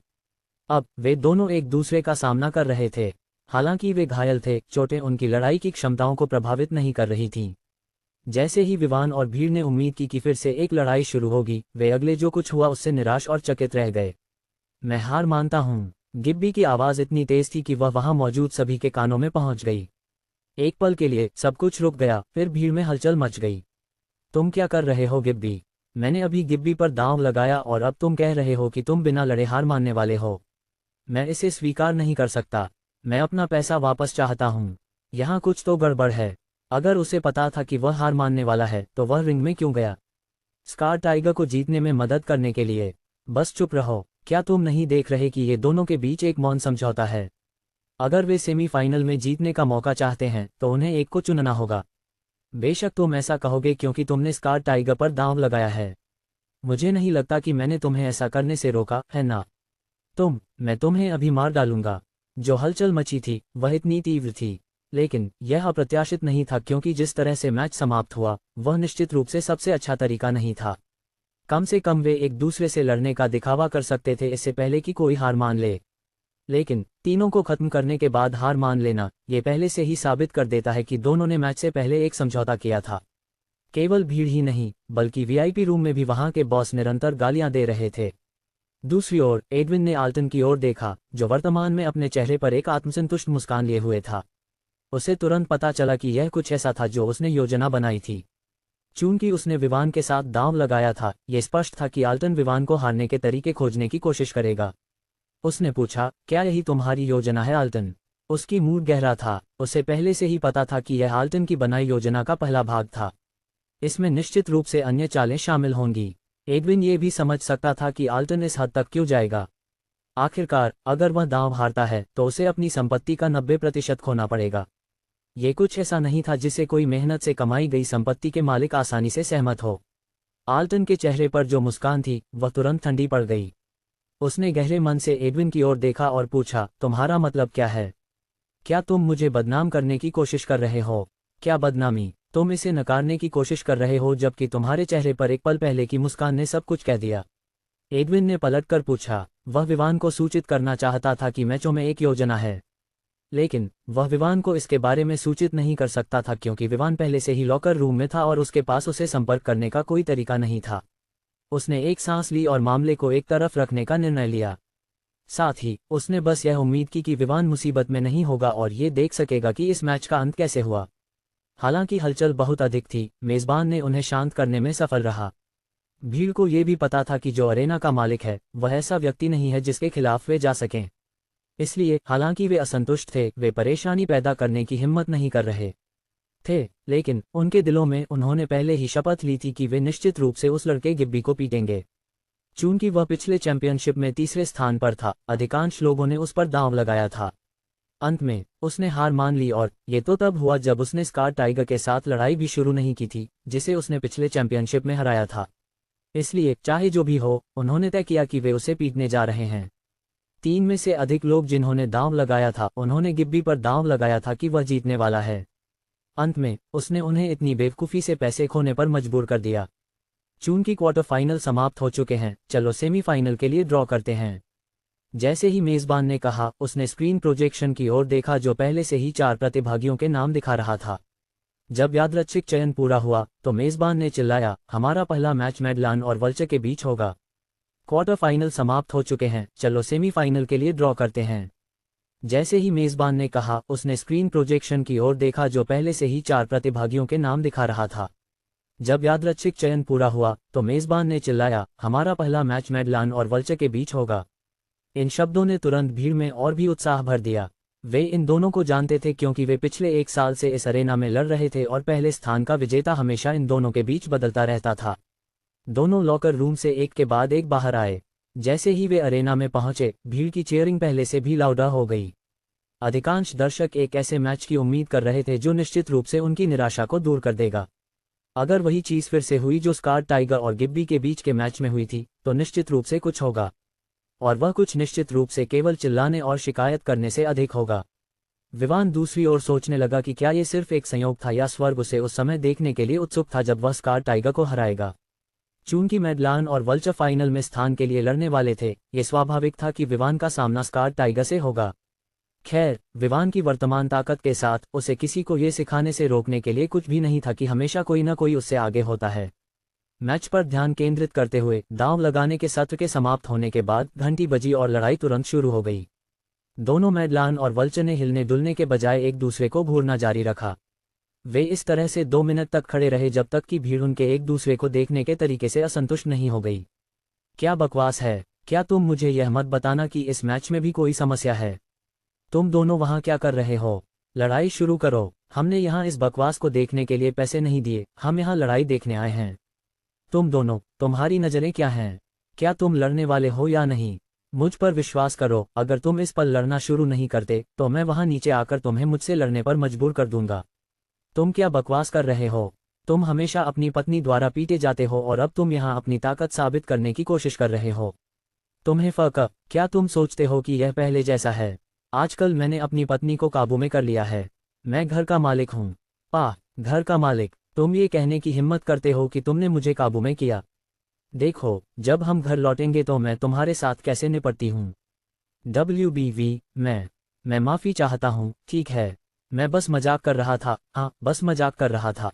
अब वे दोनों एक दूसरे का सामना कर रहे थे। हालांकि वे घायल थे, चोटें उनकी लड़ाई की क्षमताओं को प्रभावित नहीं कर रही थीं। जैसे ही विवान और भीड़ ने उम्मीद की कि फिर से एक लड़ाई शुरू होगी, वे अगले जो कुछ हुआ उससे निराश और चकित रह गए। मैं हार मानता हूँ। गिब्बी की आवाज़ इतनी तेज थी कि वह वहां मौजूद सभी के कानों में पहुंच गई। एक पल के लिए सब कुछ रुक गया, फिर भीड़ में हलचल मच गई। तुम क्या कर रहे हो गिब्बी? मैंने अभी गिब्बी पर दांव लगाया और अब तुम कह रहे हो कि तुम बिना लड़े हार मानने वाले हो। मैं इसे स्वीकार नहीं कर सकता। मैं अपना पैसा वापस चाहता हूँ। यहाँ कुछ तो गड़बड़ है। अगर उसे पता था कि वह हार मानने वाला है तो वह रिंग में क्यों गया? स्कार टाइगर को जीतने में मदद करने के लिए। बस चुप रहो। क्या तुम नहीं देख रहे कि ये दोनों के बीच एक मौन समझौता है? अगर वे सेमीफाइनल में जीतने का मौका चाहते हैं तो उन्हें एक को चुनना होगा। बेशक तुम ऐसा कहोगे क्योंकि तुमने स्कार टाइगर पर दांव लगाया है। मुझे नहीं लगता कि मैंने तुम्हें ऐसा करने से रोका है ना? मैं तुम्हें अभी मार डालूंगा। जो हलचल मची थी वह इतनी तीव्र थी, लेकिन यह अप्रत्याशित नहीं था क्योंकि जिस तरह से मैच समाप्त हुआ वह निश्चित रूप से सबसे अच्छा तरीका नहीं था। कम से कम वे एक दूसरे से लड़ने का दिखावा कर सकते थे इससे पहले कि कोई हार मान ले। लेकिन तीनों को खत्म करने के बाद हार मान लेना ये पहले से ही साबित कर देता है कि दोनों ने मैच से पहले एक समझौता किया था। केवल भीड़ ही नहीं बल्कि वीआईपी रूम में भी वहां के बॉस निरंतर गालियां दे रहे थे। दूसरी ओर एडविन ने आल्टन की ओर देखा, जो वर्तमान में अपने चेहरे पर एक आत्मसंतुष्ट मुस्कान लिए हुए था। उसे तुरंत पता चला कि यह कुछ ऐसा था जो उसने योजना बनाई थी। चूंकि उसने विवान के साथ दांव लगाया था, यह स्पष्ट था कि आल्टन विवान को हारने के तरीके खोजने की कोशिश करेगा। उसने पूछा, क्या यही तुम्हारी योजना है आल्टन? उसकी मूड गहरा था। उसे पहले से ही पता था कि यह आल्टन की बनाई योजना का पहला भाग था। इसमें निश्चित रूप से अन्य चालें शामिल होंगी। एडविन ये भी समझ सकता था कि आल्टन इस हद तक क्यों जाएगा। आखिरकार अगर वह दांव हारता है तो उसे अपनी संपत्ति का 90% खोना पड़ेगा। ये कुछ ऐसा नहीं था जिसे कोई मेहनत से कमाई गई संपत्ति के मालिक आसानी से सहमत हो। आल्टन के चेहरे पर जो मुस्कान थी वह तुरंत ठंडी पड़ गई। उसने गहरे मन से एडविन की ओर देखा और पूछा, तुम्हारा मतलब क्या है? क्या तुम मुझे बदनाम करने की कोशिश कर रहे हो? क्या बदनामी? तुम इसे नकारने की कोशिश कर रहे हो जबकि तुम्हारे चेहरे पर एक पल पहले की मुस्कान ने सब कुछ कह दिया। एडविन ने पलटकर पूछा। वह विवान को सूचित करना चाहता था कि मैचों में एक योजना है, लेकिन वह विवान को इसके बारे में सूचित नहीं कर सकता था क्योंकि विवान पहले से ही लॉकर रूम में था और उसके पास उसे संपर्क करने का कोई तरीका नहीं था। उसने एक सांस ली और मामले को एक तरफ रखने का निर्णय लिया। साथ ही उसने बस यह उम्मीद की कि विवान मुसीबत में नहीं होगा और ये देख सकेगा कि इस मैच का अंत कैसे हुआ। हालांकि हलचल बहुत अधिक थी, मेजबान ने उन्हें शांत करने में सफल रहा। भीड़ को यह भी पता था कि जो अरेना का मालिक है वह ऐसा व्यक्ति नहीं है जिसके खिलाफ वे जा सकें। इसलिए हालांकि वे असंतुष्ट थे, वे परेशानी पैदा करने की हिम्मत नहीं कर रहे थे, लेकिन उनके दिलों में उन्होंने पहले ही शपथ ली थी कि वे निश्चित रूप से उस लड़के गिब्बी को पीटेंगे। चूंकि वह पिछले चैंपियनशिप में तीसरे स्थान पर था, अधिकांश लोगों ने उस पर दांव लगाया था। अंत में उसने हार मान ली और ये तो तब हुआ जब उसने स्कार टाइगर के साथ लड़ाई भी शुरू नहीं की थी, जिसे उसने पिछले चैंपियनशिप में हराया था। इसलिए चाहे जो भी हो, उन्होंने तय किया कि वे उसे पीटने जा रहे हैं। 3 में से अधिक लोग जिन्होंने दांव लगाया था, उन्होंने गिब्बी पर दांव लगाया था कि वह जीतने वाला है। अंत में उसने उन्हें इतनी बेवकूफ़ी से पैसे खोने पर मजबूर कर दिया। चूंकि क्वार्टर फाइनल समाप्त हो चुके हैं, चलो सेमीफाइनल के लिए ड्रॉ करते हैं। जैसे ही मेज़बान ने कहा, उसने स्क्रीन प्रोजेक्शन की ओर देखा जो पहले से ही 4 प्रतिभागियों के नाम दिखा रहा था। जब यादृच्छिक चयन पूरा हुआ तो मेज़बान ने चिल्लाया, हमारा पहला मैच मैडलान और वल्चर के बीच होगा। क्वार्टर फाइनल समाप्त हो चुके हैं, चलो सेमीफाइनल के लिए ड्रॉ करते हैं। जैसे ही मेज़बान ने कहा, उसने स्क्रीन प्रोजेक्शन की ओर देखा जो पहले से ही 4 प्रतिभागियों के नाम दिखा रहा था। जब यादृच्छिक चयन पूरा हुआ तो मेज़बान ने चिल्लाया, हमारा पहला मैच मैडलान और वल्चर के बीच होगा। इन शब्दों ने तुरंत भीड़ में और भी उत्साह भर दिया। वे इन दोनों को जानते थे क्योंकि वे पिछले 1 साल से इस अरेना में लड़ रहे थे और पहले स्थान का विजेता हमेशा इन दोनों के बीच बदलता रहता था। दोनों लॉकर रूम से एक के बाद एक बाहर आए। जैसे ही वे अरेना में पहुंचे, भीड़ की चीयरिंग पहले से भी लाउडर हो गई। अधिकांश दर्शक एक ऐसे मैच की उम्मीद कर रहे थे जो निश्चित रूप से उनकी निराशा को दूर कर देगा। अगर वही चीज़ फिर से हुई जो स्कार टाइगर और गिब्बी के बीच के मैच में हुई थी, तो निश्चित रूप से कुछ होगा। और वह कुछ निश्चित रूप से केवल चिल्लाने और शिकायत करने से अधिक होगा। विवान दूसरी ओर सोचने लगा कि क्या ये सिर्फ एक संयोग था या स्वर्ग उसे उस समय देखने के लिए उत्सुक था जब वह स्कार टाइगर को हराएगा। चूंकि मैडलान और वल्चर फाइनल में स्थान के लिए लड़ने वाले थे, ये स्वाभाविक था कि विवान का सामना स्कार टाइगर से होगा। खैर, विवान की वर्तमान ताकत के साथ उसे किसी को ये सिखाने से रोकने के लिए कुछ भी नहीं था कि हमेशा कोई न कोई उससे आगे होता है। मैच पर ध्यान केंद्रित करते हुए दांव लगाने के सत्र के समाप्त होने के बाद घंटी बजी और लड़ाई तुरंत शुरू हो गई। दोनों मैडलान और वल्चर ने हिलने डुलने के बजाय एक दूसरे को घूरना जारी रखा। वे इस तरह से 2 मिनट तक खड़े रहे जब तक कि भीड़ उनके एक दूसरे को देखने के तरीके से असंतुष्ट नहीं हो गई। क्या बकवास है? क्या तुम मुझे यह मत बताना कि इस मैच में भी कोई समस्या है? तुम दोनों वहां क्या कर रहे हो? लड़ाई शुरू करो। हमने यहाँ इस बकवास को देखने के लिए पैसे नहीं दिए, हम यहाँ लड़ाई देखने आए हैं। तुम दोनों, तुम्हारी नज़रें क्या हैं? क्या तुम लड़ने वाले हो या नहीं? मुझ पर विश्वास करो, अगर तुम इस पर लड़ना शुरू नहीं करते तो मैं वहां नीचे आकर तुम्हें मुझसे लड़ने पर मजबूर कर दूंगा। तुम क्या बकवास कर रहे हो? तुम हमेशा अपनी पत्नी द्वारा पीटे जाते हो और अब तुम यहाँ अपनी ताकत साबित करने की कोशिश कर रहे हो। तुम्हें फर्क? क्या तुम सोचते हो कि यह पहले जैसा है? आजकल मैंने अपनी पत्नी को काबू में कर लिया है। मैं घर का मालिक हूँ। घर का मालिक? तुम ये कहने की हिम्मत करते हो कि तुमने मुझे काबू में किया? देखो, जब हम घर लौटेंगे तो मैं तुम्हारे साथ कैसे निपटती हूँ। WBV, मैं माफ़ी चाहता हूँ। ठीक है, मैं बस मजाक कर रहा था। हाँ, बस मजाक कर रहा था।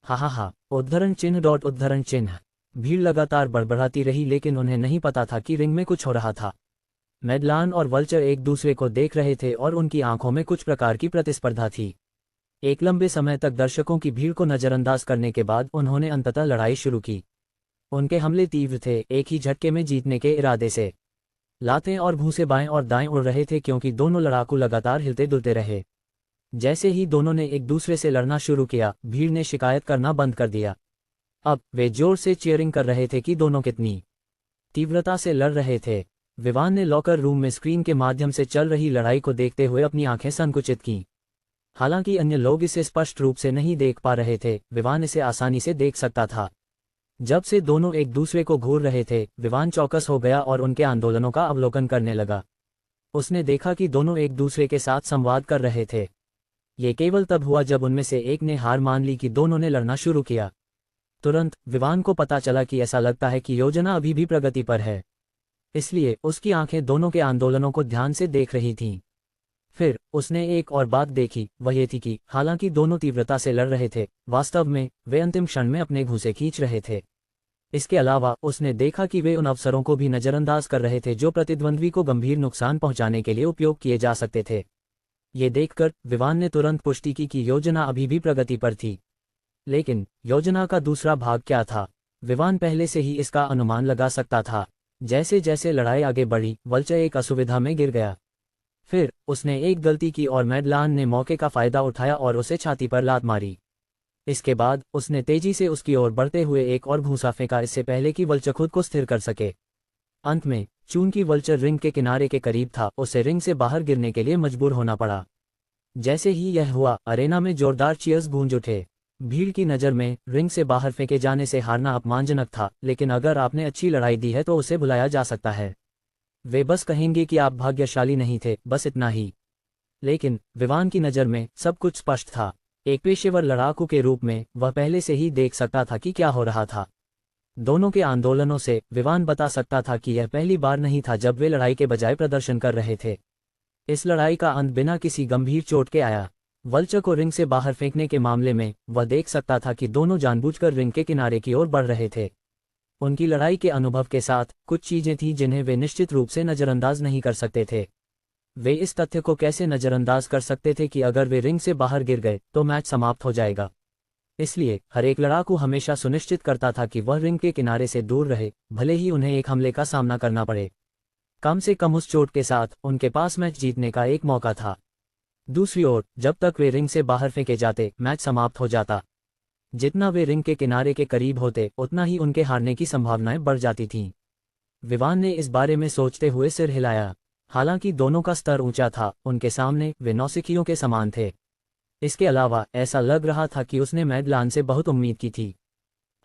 हा, उद्धरण चिन्ह। भीड़ लगातार बड़बड़ाती रही लेकिन उन्हें नहीं पता था कि रिंग में कुछ हो रहा था। मैडलान और वल्चर एक दूसरे को देख रहे थे और उनकी आंखों में कुछ प्रकार की प्रतिस्पर्धा थी। एक लंबे समय तक दर्शकों की भीड़ को नज़रअंदाज करने के बाद उन्होंने अंततः लड़ाई शुरू की। उनके हमले तीव्र थे, एक ही झटके में जीतने के इरादे से। लातें और भूसे बाएं और दाएं उड़ रहे थे क्योंकि दोनों लड़ाकू लगातार हिलते डुलते रहे। जैसे ही दोनों ने एक दूसरे से लड़ना शुरू किया, भीड़ ने शिकायत करना बंद कर दिया। अब वे जोर से चीयरिंग कर रहे थे कि दोनों कितनी तीव्रता से लड़ रहे थे। विवान ने लॉकर रूम में स्क्रीन के माध्यम से चल रही लड़ाई को देखते हुए अपनी आंखें संकुचित कीं। हालांकि अन्य लोग इसे स्पष्ट रूप से नहीं देख पा रहे थे, विवान इसे आसानी से देख सकता था। जब से दोनों एक दूसरे को घूर रहे थे, विवान चौकस हो गया और उनके आंदोलनों का अवलोकन करने लगा। उसने देखा कि दोनों एक दूसरे के साथ संवाद कर रहे थे। ये केवल तब हुआ जब उनमें से एक ने हार मान ली कि दोनों ने लड़ना शुरू किया। तुरंत विवान को पता चला कि ऐसा लगता है कि योजना अभी भी प्रगति पर है। इसलिए उसकी आंखें दोनों के आंदोलनों को ध्यान से देख रही थीं। फिर उसने एक और बात देखी, वह ये थी कि हालांकि दोनों तीव्रता से लड़ रहे थे, वास्तव में वे अंतिम क्षण में अपने घूंसे खींच रहे थे। इसके अलावा उसने देखा कि वे उन अवसरों को भी नज़रअंदाज कर रहे थे जो प्रतिद्वंद्वी को गंभीर नुकसान पहुंचाने के लिए उपयोग किए जा सकते थे। ये देखकर विवान ने तुरंत पुष्टि की कि योजना अभी भी प्रगति पर थी। लेकिन योजना का दूसरा भाग क्या था? विवान पहले से ही इसका अनुमान लगा सकता था। जैसे जैसे लड़ाई आगे बढ़ी, वल्चर एक असुविधा में गिर गया। फिर उसने एक गलती की और मैडलान ने मौके का फायदा उठाया और उसे छाती पर लात मारी। इसके बाद उसने तेजी से उसकी ओर बढ़ते हुए एक और घूंसा फेंका, इससे पहले कि वल्चर खुद को स्थिर कर सके। अंत में चूंकि वल्चर रिंग के किनारे के करीब था, उसे रिंग से बाहर गिरने के लिए मजबूर होना पड़ा। जैसे ही यह हुआ, अरेना में जोरदार चीयर्स गूंज उठे। भीड़ की नज़र में रिंग से बाहर फेंके जाने से हारना अपमानजनक था, लेकिन अगर आपने अच्छी लड़ाई दी है तो उसे बुलाया जा सकता है। वे बस कहेंगे कि आप भाग्यशाली नहीं थे, बस इतना ही। लेकिन विवान की नज़र में सब कुछ स्पष्ट था। एक पेशेवर लड़ाकू के रूप में वह पहले से ही देख सकता था कि क्या हो रहा था। दोनों के आंदोलनों से विवान बता सकता था कि यह पहली बार नहीं था जब वे लड़ाई के बजाय प्रदर्शन कर रहे थे। इस लड़ाई का अंत बिना किसी गंभीर चोट के आया। वल्चर को रिंग से बाहर फेंकने के मामले में वह देख सकता था कि दोनों जानबूझकर रिंग के किनारे की ओर बढ़ रहे थे। उनकी लड़ाई के अनुभव के साथ कुछ चीजें थीं जिन्हें वे निश्चित रूप से नज़रअंदाज नहीं कर सकते थे। वे इस तथ्य को कैसे नज़रअंदाज कर सकते थे कि अगर वे रिंग से बाहर गिर गए तो मैच समाप्त हो जाएगा। इसलिए हर एक लड़ाकू हमेशा सुनिश्चित करता था कि वह रिंग के किनारे से दूर रहे, भले ही उन्हें एक हमले का सामना करना पड़े। कम से कम उस चोट के साथ उनके पास मैच जीतने का एक मौका था। दूसरी ओर जब तक वे रिंग से बाहर फेंके जाते, मैच समाप्त हो जाता। जितना वे रिंग के किनारे के करीब होते, उतना ही उनके हारने की संभावनाएं बढ़ जाती थीं। विवान ने इस बारे में सोचते हुए सिर हिलाया। हालांकि दोनों का स्तर ऊंचा था, उनके सामने वे नौसिखियों के समान थे। इसके अलावा ऐसा लग रहा था कि उसने मैडलान से बहुत उम्मीद की थी।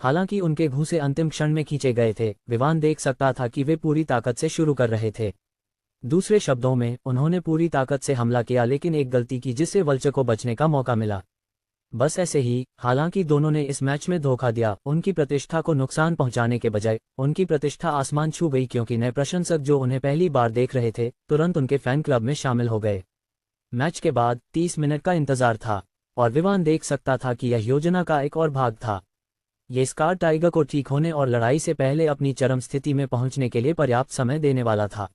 हालांकि उनके घूंसे अंतिम क्षण में खींचे गए थे, विवान देख सकता था कि वे पूरी ताकत से शुरू कर रहे थे। दूसरे शब्दों में, उन्होंने पूरी ताकत से हमला किया, लेकिन एक गलती की जिससे वल्चर को बचने का मौका मिला। बस ऐसे ही, हालांकि दोनों ने इस मैच में धोखा दिया, उनकी प्रतिष्ठा को नुकसान पहुंचाने के बजाय उनकी प्रतिष्ठा आसमान छू गई, क्योंकि नए प्रशंसक जो उन्हें पहली बार देख रहे थे तुरंत उनके फैन क्लब में शामिल हो गए। मैच के बाद 30 मिनट का इंतजार था और विवान देख सकता था कि यह योजना का एक और भाग था। ये स्कार टाइगर को ठीक होने और लड़ाई से पहले अपनी चरम स्थिति में पहुंचने के लिए पर्याप्त समय देने वाला था।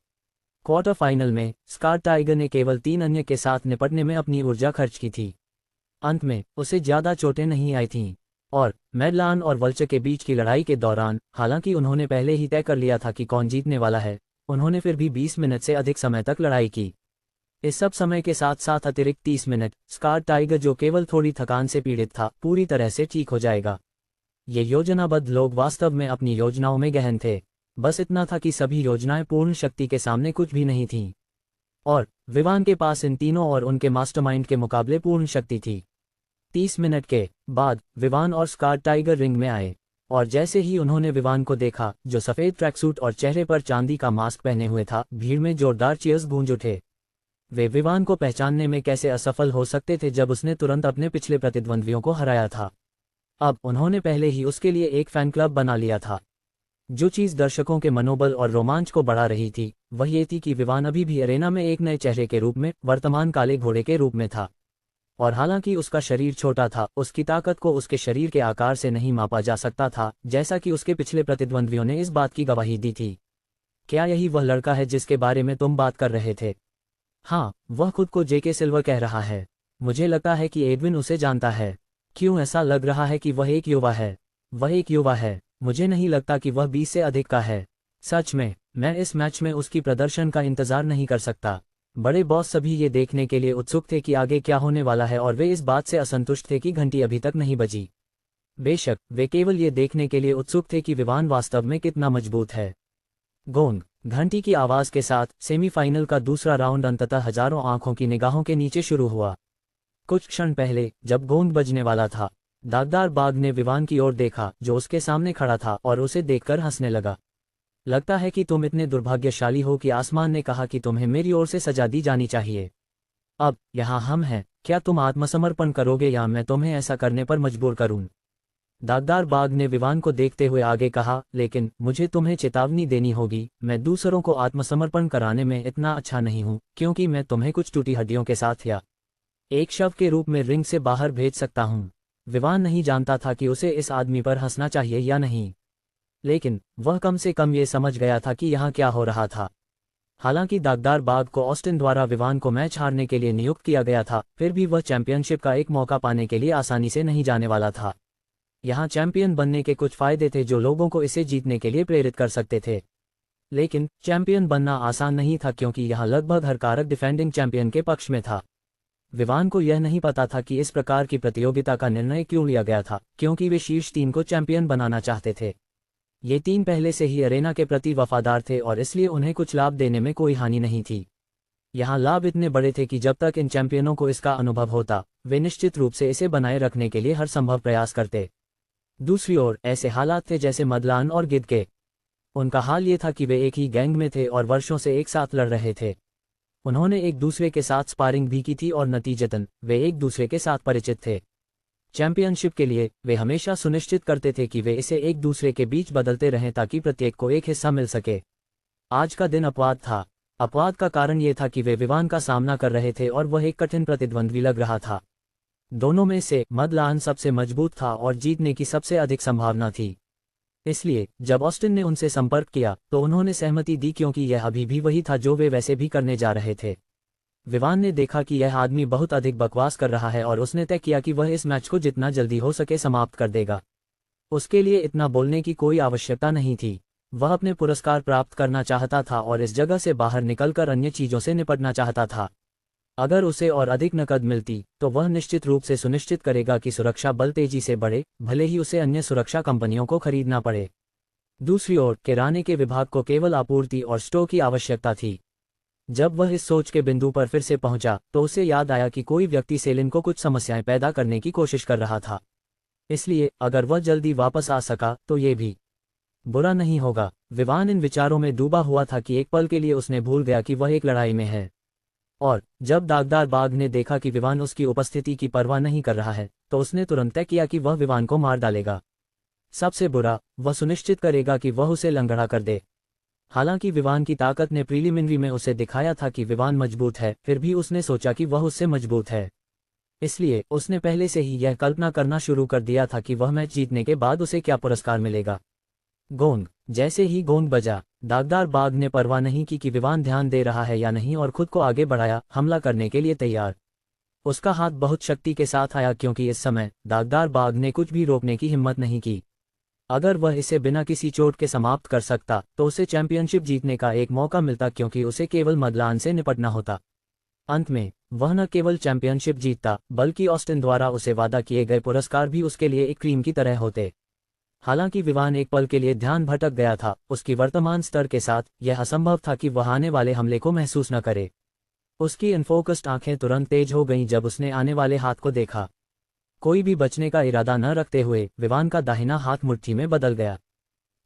क्वार्टर फाइनल में स्कार टाइगर ने केवल 3 अन्य के साथ निपटने में अपनी ऊर्जा खर्च की थी। अंत में उसे ज्यादा चोटें नहीं आई थीं और मैडलान और वल्चर के बीच की लड़ाई के दौरान, हालांकि उन्होंने पहले ही तय कर लिया था कि कौन जीतने वाला है, उन्होंने फिर भी 20 मिनट से अधिक समय तक लड़ाई की। इस सब समय के साथ साथ अतिरिक्त 30 मिनट, स्कार टाइगर जो केवल थोड़ी थकान से पीड़ित था, पूरी तरह से ठीक हो जाएगा। ये योजनाबद्ध लोग वास्तव में अपनी योजनाओं में गहन थे। बस इतना था कि सभी योजनाएं पूर्ण शक्ति के सामने कुछ भी नहीं थीं। और विवान के पास इन तीनों और उनके मास्टरमाइंड के मुकाबले पूर्ण शक्ति थी। 30 मिनट के बाद विवान और स्कार टाइगर रिंग में आए और जैसे ही उन्होंने विवान को देखा, जो सफ़ेद ट्रैकसूट और चेहरे पर चांदी का मास्क पहने हुए था, भीड़ में जोरदार चीयर्स गूंज उठे। वे विवान को पहचानने में कैसे असफल हो सकते थे जब उसने तुरंत अपने पिछले प्रतिद्वंद्वियों को हराया था। अब उन्होंने पहले ही उसके लिए एक फैन क्लब बना लिया था। जो चीज़ दर्शकों के मनोबल और रोमांच को बढ़ा रही थी वह ये थी कि विवान अभी भी अरेना में एक नए चेहरे के रूप में, वर्तमान काले घोड़े के रूप में था। और हालांकि उसका शरीर छोटा था, उसकी ताकत को उसके शरीर के आकार से नहीं मापा जा सकता था, जैसा कि उसके पिछले प्रतिद्वंद्वियों ने इस बात की गवाही दी थी। क्या यही वह लड़का है जिसके बारे में तुम बात कर रहे थे? हाँ, वह खुद को जेके सिल्वर कह रहा है। मुझे लगता है कि एडविन उसे जानता है। क्यों ऐसा लग रहा है कि वह एक युवा है? वह एक युवा है। मुझे नहीं लगता कि वह 20 से अधिक का है। सच में, मैं इस मैच में उसकी प्रदर्शन का इंतजार नहीं कर सकता। बड़े बॉस सभी ये देखने के लिए उत्सुक थे कि आगे क्या होने वाला है और वे इस बात से असंतुष्ट थे कि घंटी अभी तक नहीं बजी। बेशक वे केवल ये देखने के लिए उत्सुक थे कि विवान वास्तव में कितना मजबूत है। गोंग घंटी की आवाज के साथ सेमीफाइनल का दूसरा राउंड अंततः हजारों आंखों की निगाहों के नीचे शुरू हुआ। कुछ क्षण पहले जब गोंग बजने वाला था, दागदार बाघ ने विवान की ओर देखा जो उसके सामने खड़ा था और उसे देखकर हंसने लगा। लगता है कि तुम इतने दुर्भाग्यशाली हो कि आसमान ने कहा कि तुम्हें मेरी ओर से सजा दी जानी चाहिए। अब यहाँ हम हैं, क्या तुम आत्मसमर्पण करोगे या मैं तुम्हें ऐसा करने पर मजबूर करूं? दागदार बाघ ने विवान को देखते हुए आगे कहा, लेकिन मुझे तुम्हें चेतावनी देनी होगी, मैं दूसरों को आत्मसमर्पण कराने में इतना अच्छा नहीं हूं, क्योंकि मैं तुम्हें कुछ टूटी हड्डियों के साथ या एक शव के रूप में रिंग से बाहर भेज सकता हूं। विवान नहीं जानता था कि उसे इस आदमी पर हंसना चाहिए या नहीं, लेकिन वह कम से कम ये समझ गया था कि यहाँ क्या हो रहा था। हालांकि दागदार बाघ को ऑस्टिन द्वारा विवान को मैच हारने के लिए नियुक्त किया गया था, फिर भी वह चैंपियनशिप का एक मौका पाने के लिए आसानी से नहीं जाने वाला था। यहाँ चैंपियन बनने के कुछ फायदे थे जो लोगों को इसे जीतने के लिए प्रेरित कर सकते थे, लेकिन चैंपियन बनना आसान नहीं था क्योंकि यहाँ लगभग हर कारक डिफेंडिंग चैंपियन के पक्ष में था। विवान को यह नहीं पता था कि इस प्रकार की प्रतियोगिता का निर्णय क्यों लिया गया था, क्योंकि वे शीर्ष 3 को चैंपियन बनाना चाहते थे। ये 3 पहले से ही अरेना के प्रति वफादार थे और इसलिए उन्हें कुछ लाभ देने में कोई हानि नहीं थी। यहाँ लाभ इतने बड़े थे कि जब तक इन चैंपियनों को इसका अनुभव होता, वे निश्चित रूप से इसे बनाए रखने के लिए हर संभव प्रयास करते। दूसरी ओर ऐसे हालात थे जैसे मदलान और गिद के। उनका हाल ये था कि वे एक ही गैंग में थे और वर्षों से एक साथ लड़ रहे थे। उन्होंने एक दूसरे के साथ स्पारिंग भी की थी और नतीजतन वे एक दूसरे के साथ परिचित थे। चैंपियनशिप के लिए वे हमेशा सुनिश्चित करते थे कि वे इसे एक दूसरे के बीच बदलते रहें ताकि प्रत्येक को एक हिस्सा मिल सके। आज का दिन अपवाद था। अपवाद का कारण ये था कि वे विवान का सामना कर रहे थे और वह एक कठिन प्रतिद्वंद्वी लग रहा था। दोनों में से मदलान सबसे मजबूत था और जीतने की सबसे अधिक संभावना थी। इसलिए जब ऑस्टिन ने उनसे संपर्क किया तो उन्होंने सहमति दी, क्योंकि यह अभी भी वही था जो वे वैसे भी करने जा रहे थे। विवान ने देखा कि यह आदमी बहुत अधिक बकवास कर रहा है और उसने तय किया कि वह इस मैच को जितना जल्दी हो सके समाप्त कर देगा। उसके लिए इतना बोलने की कोई आवश्यकता नहीं थी। वह अपने पुरस्कार प्राप्त करना चाहता था और इस जगह से बाहर निकलकर अन्य चीजों से निपटना चाहता था। अगर उसे और अधिक नकद मिलती तो वह निश्चित रूप से सुनिश्चित करेगा कि सुरक्षा बल तेजी से बढ़े, भले ही उसे अन्य सुरक्षा कंपनियों को खरीदना पड़े। दूसरी ओर किराने के विभाग को केवल आपूर्ति और स्टोर की आवश्यकता थी। जब वह इस सोच के बिंदु पर फिर से पहुंचा तो उसे याद आया कि कोई व्यक्ति सेलिन को कुछ समस्याएं पैदा करने की कोशिश कर रहा था। इसलिए अगर वह जल्दी वापस आ सका तो ये भी बुरा नहीं होगा। विवान इन विचारों में डूबा हुआ था कि एक पल के लिए उसने भूल गया कि वह एक लड़ाई में है। और जब दागदार बाघ ने देखा कि विवान उसकी उपस्थिति की परवाह नहीं कर रहा है तो उसने तुरंत तय किया कि वह विवान को मार डालेगा। सबसे बुरा, वह सुनिश्चित करेगा कि वह उसे लंगड़ा कर दे। हालांकि विवान की ताकत ने प्रीलिमिनरी में उसे दिखाया था कि विवान मजबूत है, फिर भी उसने सोचा कि वह उससे मजबूत है। इसलिए उसने पहले से ही यह कल्पना करना शुरू कर दिया था कि वह मैच जीतने के बाद उसे क्या पुरस्कार मिलेगा। गोंग। जैसे ही गोंग बजा, दागदार बाघ ने परवाह नहीं की कि विवान ध्यान दे रहा है या नहीं और खुद को आगे बढ़ाया, हमला करने के लिए तैयार। उसका हाथ बहुत शक्ति के साथ आया, क्योंकि इस समय दागदार बाघ ने कुछ भी रोकने की हिम्मत नहीं की। अगर वह इसे बिना किसी चोट के समाप्त कर सकता तो उसे चैंपियनशिप जीतने का एक मौका मिलता, क्योंकि उसे केवल मदलान से निपटना होता। अंत में वह न केवल चैंपियनशिप जीतता बल्कि ऑस्टिन द्वारा उसे वादा किए गए पुरस्कार भी उसके लिए एक क्रीम की तरह होते। हालांकि विवान एक पल के लिए ध्यान भटक गया था। उसकी वर्तमान स्तर के साथ यह असंभव था कि वह आने वाले हमले को महसूस न करे। उसकी अनफोकस्ड आंखें तुरंत तेज हो गईं जब उसने आने वाले हाथ को देखा। कोई भी बचने का इरादा न रखते हुए विवान का दाहिना हाथ मुट्ठी में बदल गया।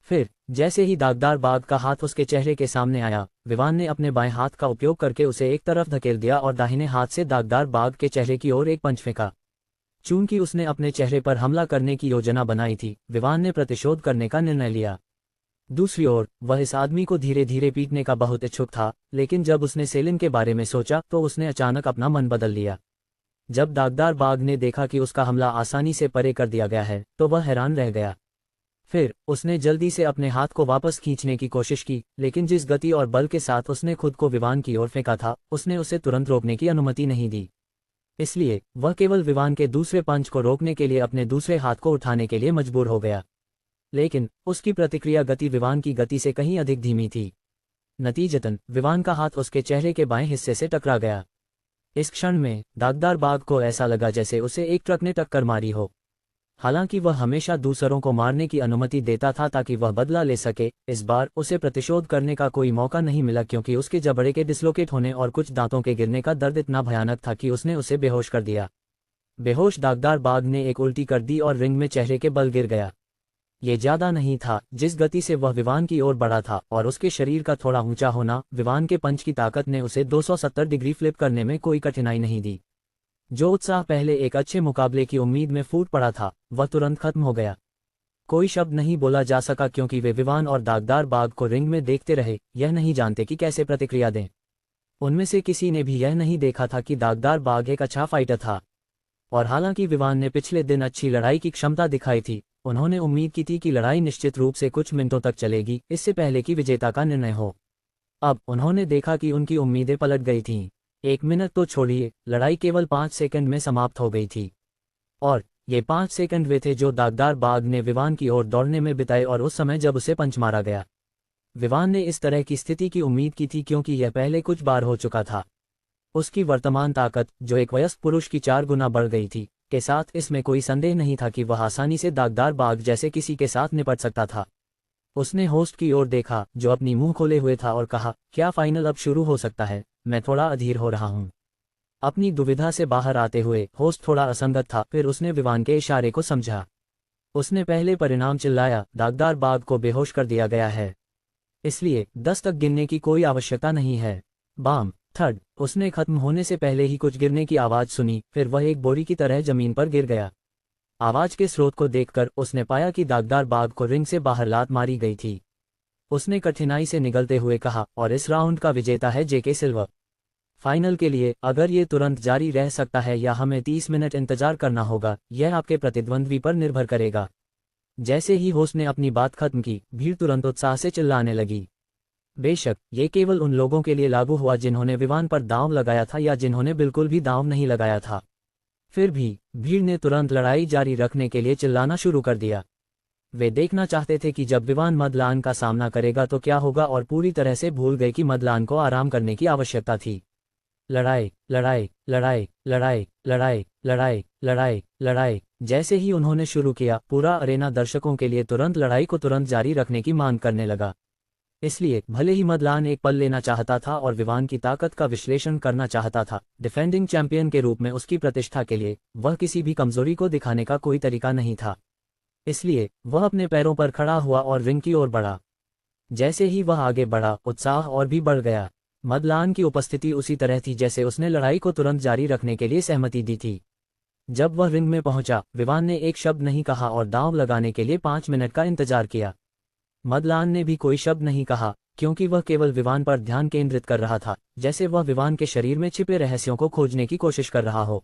फिर जैसे ही दागदार बाघ का हाथ उसके चेहरे के सामने आया, विवान ने अपने बाएं हाथ का उपयोग करके उसे एक तरफ धकेल दिया और दाहिने हाथ से दागदार बाघ के चेहरे की ओर एक पंच फेंका। चूंकि उसने अपने चेहरे पर हमला करने की योजना बनाई थी, विवान ने प्रतिशोध करने का निर्णय लिया। दूसरी ओर वह इस आदमी को धीरे धीरे पीटने का बहुत इच्छुक था, लेकिन जब उसने सेलिन के बारे में सोचा तो उसने अचानक अपना मन बदल लिया। जब दागदार बाघ ने देखा कि उसका हमला आसानी से परे कर दिया गया है तो वह हैरान रह गया। फिर उसने जल्दी से अपने हाथ को वापस खींचने की कोशिश की, लेकिन जिस गति और बल के साथ उसने खुद को विवान की ओर फेंका था, उसने उसे तुरंत रोकने की अनुमति नहीं दी। इसलिए वह केवल विवान के दूसरे पंच को रोकने के लिए अपने दूसरे हाथ को उठाने के लिए मजबूर हो गया। लेकिन उसकी प्रतिक्रिया गति विवान की गति से कहीं अधिक धीमी थी। नतीजतन विवान का हाथ उसके चेहरे के बाएं हिस्से से टकरा गया। इस क्षण में दागदार बाघ को ऐसा लगा जैसे उसे एक ट्रक ने टक्कर मारी हो। हालांकि वह हमेशा दूसरों को मारने की अनुमति देता था ताकि वह बदला ले सके, इस बार उसे प्रतिशोध करने का कोई मौका नहीं मिला, क्योंकि उसके जबड़े के डिस्लोकेट होने और कुछ दांतों के गिरने का दर्द इतना भयानक था कि उसने उसे बेहोश कर दिया। बेहोश दागदार बाघ ने एक उल्टी कर दी और रिंग में चेहरे के बल गिर गया। ये ज्यादा नहीं था जिस गति से वह विवान की ओर बढ़ा था, और उसके शरीर का थोड़ा ऊंचा होना, विवान के पंच की ताकत ने उसे 270 डिग्री फ्लिप करने में कोई कठिनाई नहीं दी। जो उत्साह पहले एक अच्छे मुकाबले की उम्मीद में फूट पड़ा था, वह तुरंत खत्म हो गया। कोई शब्द नहीं बोला जा सका, क्योंकि वे विवान और दागदार बाघ को रिंग में देखते रहे, यह नहीं जानते कि कैसे प्रतिक्रिया दें। उनमें से किसी ने भी यह नहीं देखा था कि दागदार बाघ एक अच्छा फाइटर था, और हालांकि विवान ने पिछले दिन अच्छी लड़ाई की क्षमता दिखाई थी, उन्होंने उम्मीद की थी कि लड़ाई निश्चित रूप से कुछ मिनटों तक चलेगी, इससे पहले कि विजेता का निर्णय हो। अब उन्होंने देखा कि उनकी उम्मीदें पलट गई थीं। 1 मिनट तो छोड़िए, लड़ाई केवल 5 सेकंड में समाप्त हो गई थी। और ये 5 सेकंड वे थे जो दागदार बाघ ने विवान की ओर दौड़ने में बिताए, और उस समय जब उसे पंच मारा गया। विवान ने इस तरह की स्थिति की उम्मीद की थी, क्योंकि यह पहले कुछ बार हो चुका था। उसकी वर्तमान ताकत, जो एक वयस्क पुरुष की 4 गुना बढ़ गई थी, के साथ इसमें कोई संदेह नहीं था कि वह आसानी से दागदार बाघ जैसे किसी के साथ निपट सकता था। उसने होस्ट की ओर देखा, जो अपनी मुंह खोले हुए था, और कहा, क्या फाइनल अब शुरू हो सकता है? मैं थोड़ा अधीर हो रहा हूं। अपनी दुविधा से बाहर आते हुए होस्ट थोड़ा असंगत था, फिर उसने विवान के इशारे को समझा। उसने पहले परिणाम चिल्लाया, दागदार बाघ को बेहोश कर दिया गया है, इसलिए 10 तक गिनने की कोई आवश्यकता नहीं है। बाम, थर्ड। उसने खत्म होने से पहले ही कुछ गिरने की आवाज सुनी, फिर वह एक बोरी की तरह जमीन पर गिर गया। आवाज के स्रोत को देखकर उसने पाया कि दागदार बाघ को रिंग से बाहर लात मारी गई थी। उसने कठिनाई से निगलते हुए कहा, और इस राउंड का विजेता है जेके सिल्वर। फाइनल के लिए अगर ये तुरंत जारी रह सकता है या हमें 30 मिनट इंतजार करना होगा, यह आपके प्रतिद्वंद्वी पर निर्भर करेगा। जैसे ही होस्ट ने अपनी बात खत्म की, भीड़ तुरंत उत्साह से चिल्लाने लगी। बेशक ये केवल उन लोगों के लिए लागू हुआ जिन्होंने विवान पर दांव लगाया था या जिन्होंने बिल्कुल भी दांव नहीं लगाया था। फिर भी भीड़ ने तुरंत लड़ाई जारी रखने के लिए चिल्लाना शुरू कर दिया। वे देखना चाहते थे कि जब विवान मदलान का सामना करेगा तो क्या होगा, और पूरी तरह से भूल गए कि मदलान को आराम करने की आवश्यकता थी। लड़ाई, लड़ाई, लड़ाई, लड़ाई, लड़ाई, लड़ाई, लड़ाई, लड़ाई। जैसे ही उन्होंने शुरू किया, पूरा अरेना दर्शकों के लिए तुरंत लड़ाई को तुरंत जारी रखने की मांग करने लगा। इसलिए भले ही मदलान एक पल लेना चाहता था और विवान की ताकत का विश्लेषण करना चाहता था, डिफेंडिंग चैंपियन के रूप में उसकी प्रतिष्ठा के लिए वह किसी भी कमजोरी को दिखाने का कोई तरीका नहीं था। इसलिए वह अपने पैरों पर खड़ा हुआ और रिंग की ओर बढ़ा। जैसे ही वह आगे बढ़ा, उत्साह और भी बढ़ गया। मदलान की उपस्थिति उसी तरह थी जैसे उसने लड़ाई को तुरंत जारी रखने के लिए सहमति दी थी। जब वह रिंग में पहुंचा, विवान ने एक शब्द नहीं कहा और दांव लगाने के लिए 5 मिनट का इंतजार किया। मदलान ने भी कोई शब्द नहीं कहा, क्योंकि वह केवल विवान पर ध्यान केंद्रित कर रहा था, जैसे वह विवान के शरीर में छिपे रहस्यों को खोजने की कोशिश कर रहा हो।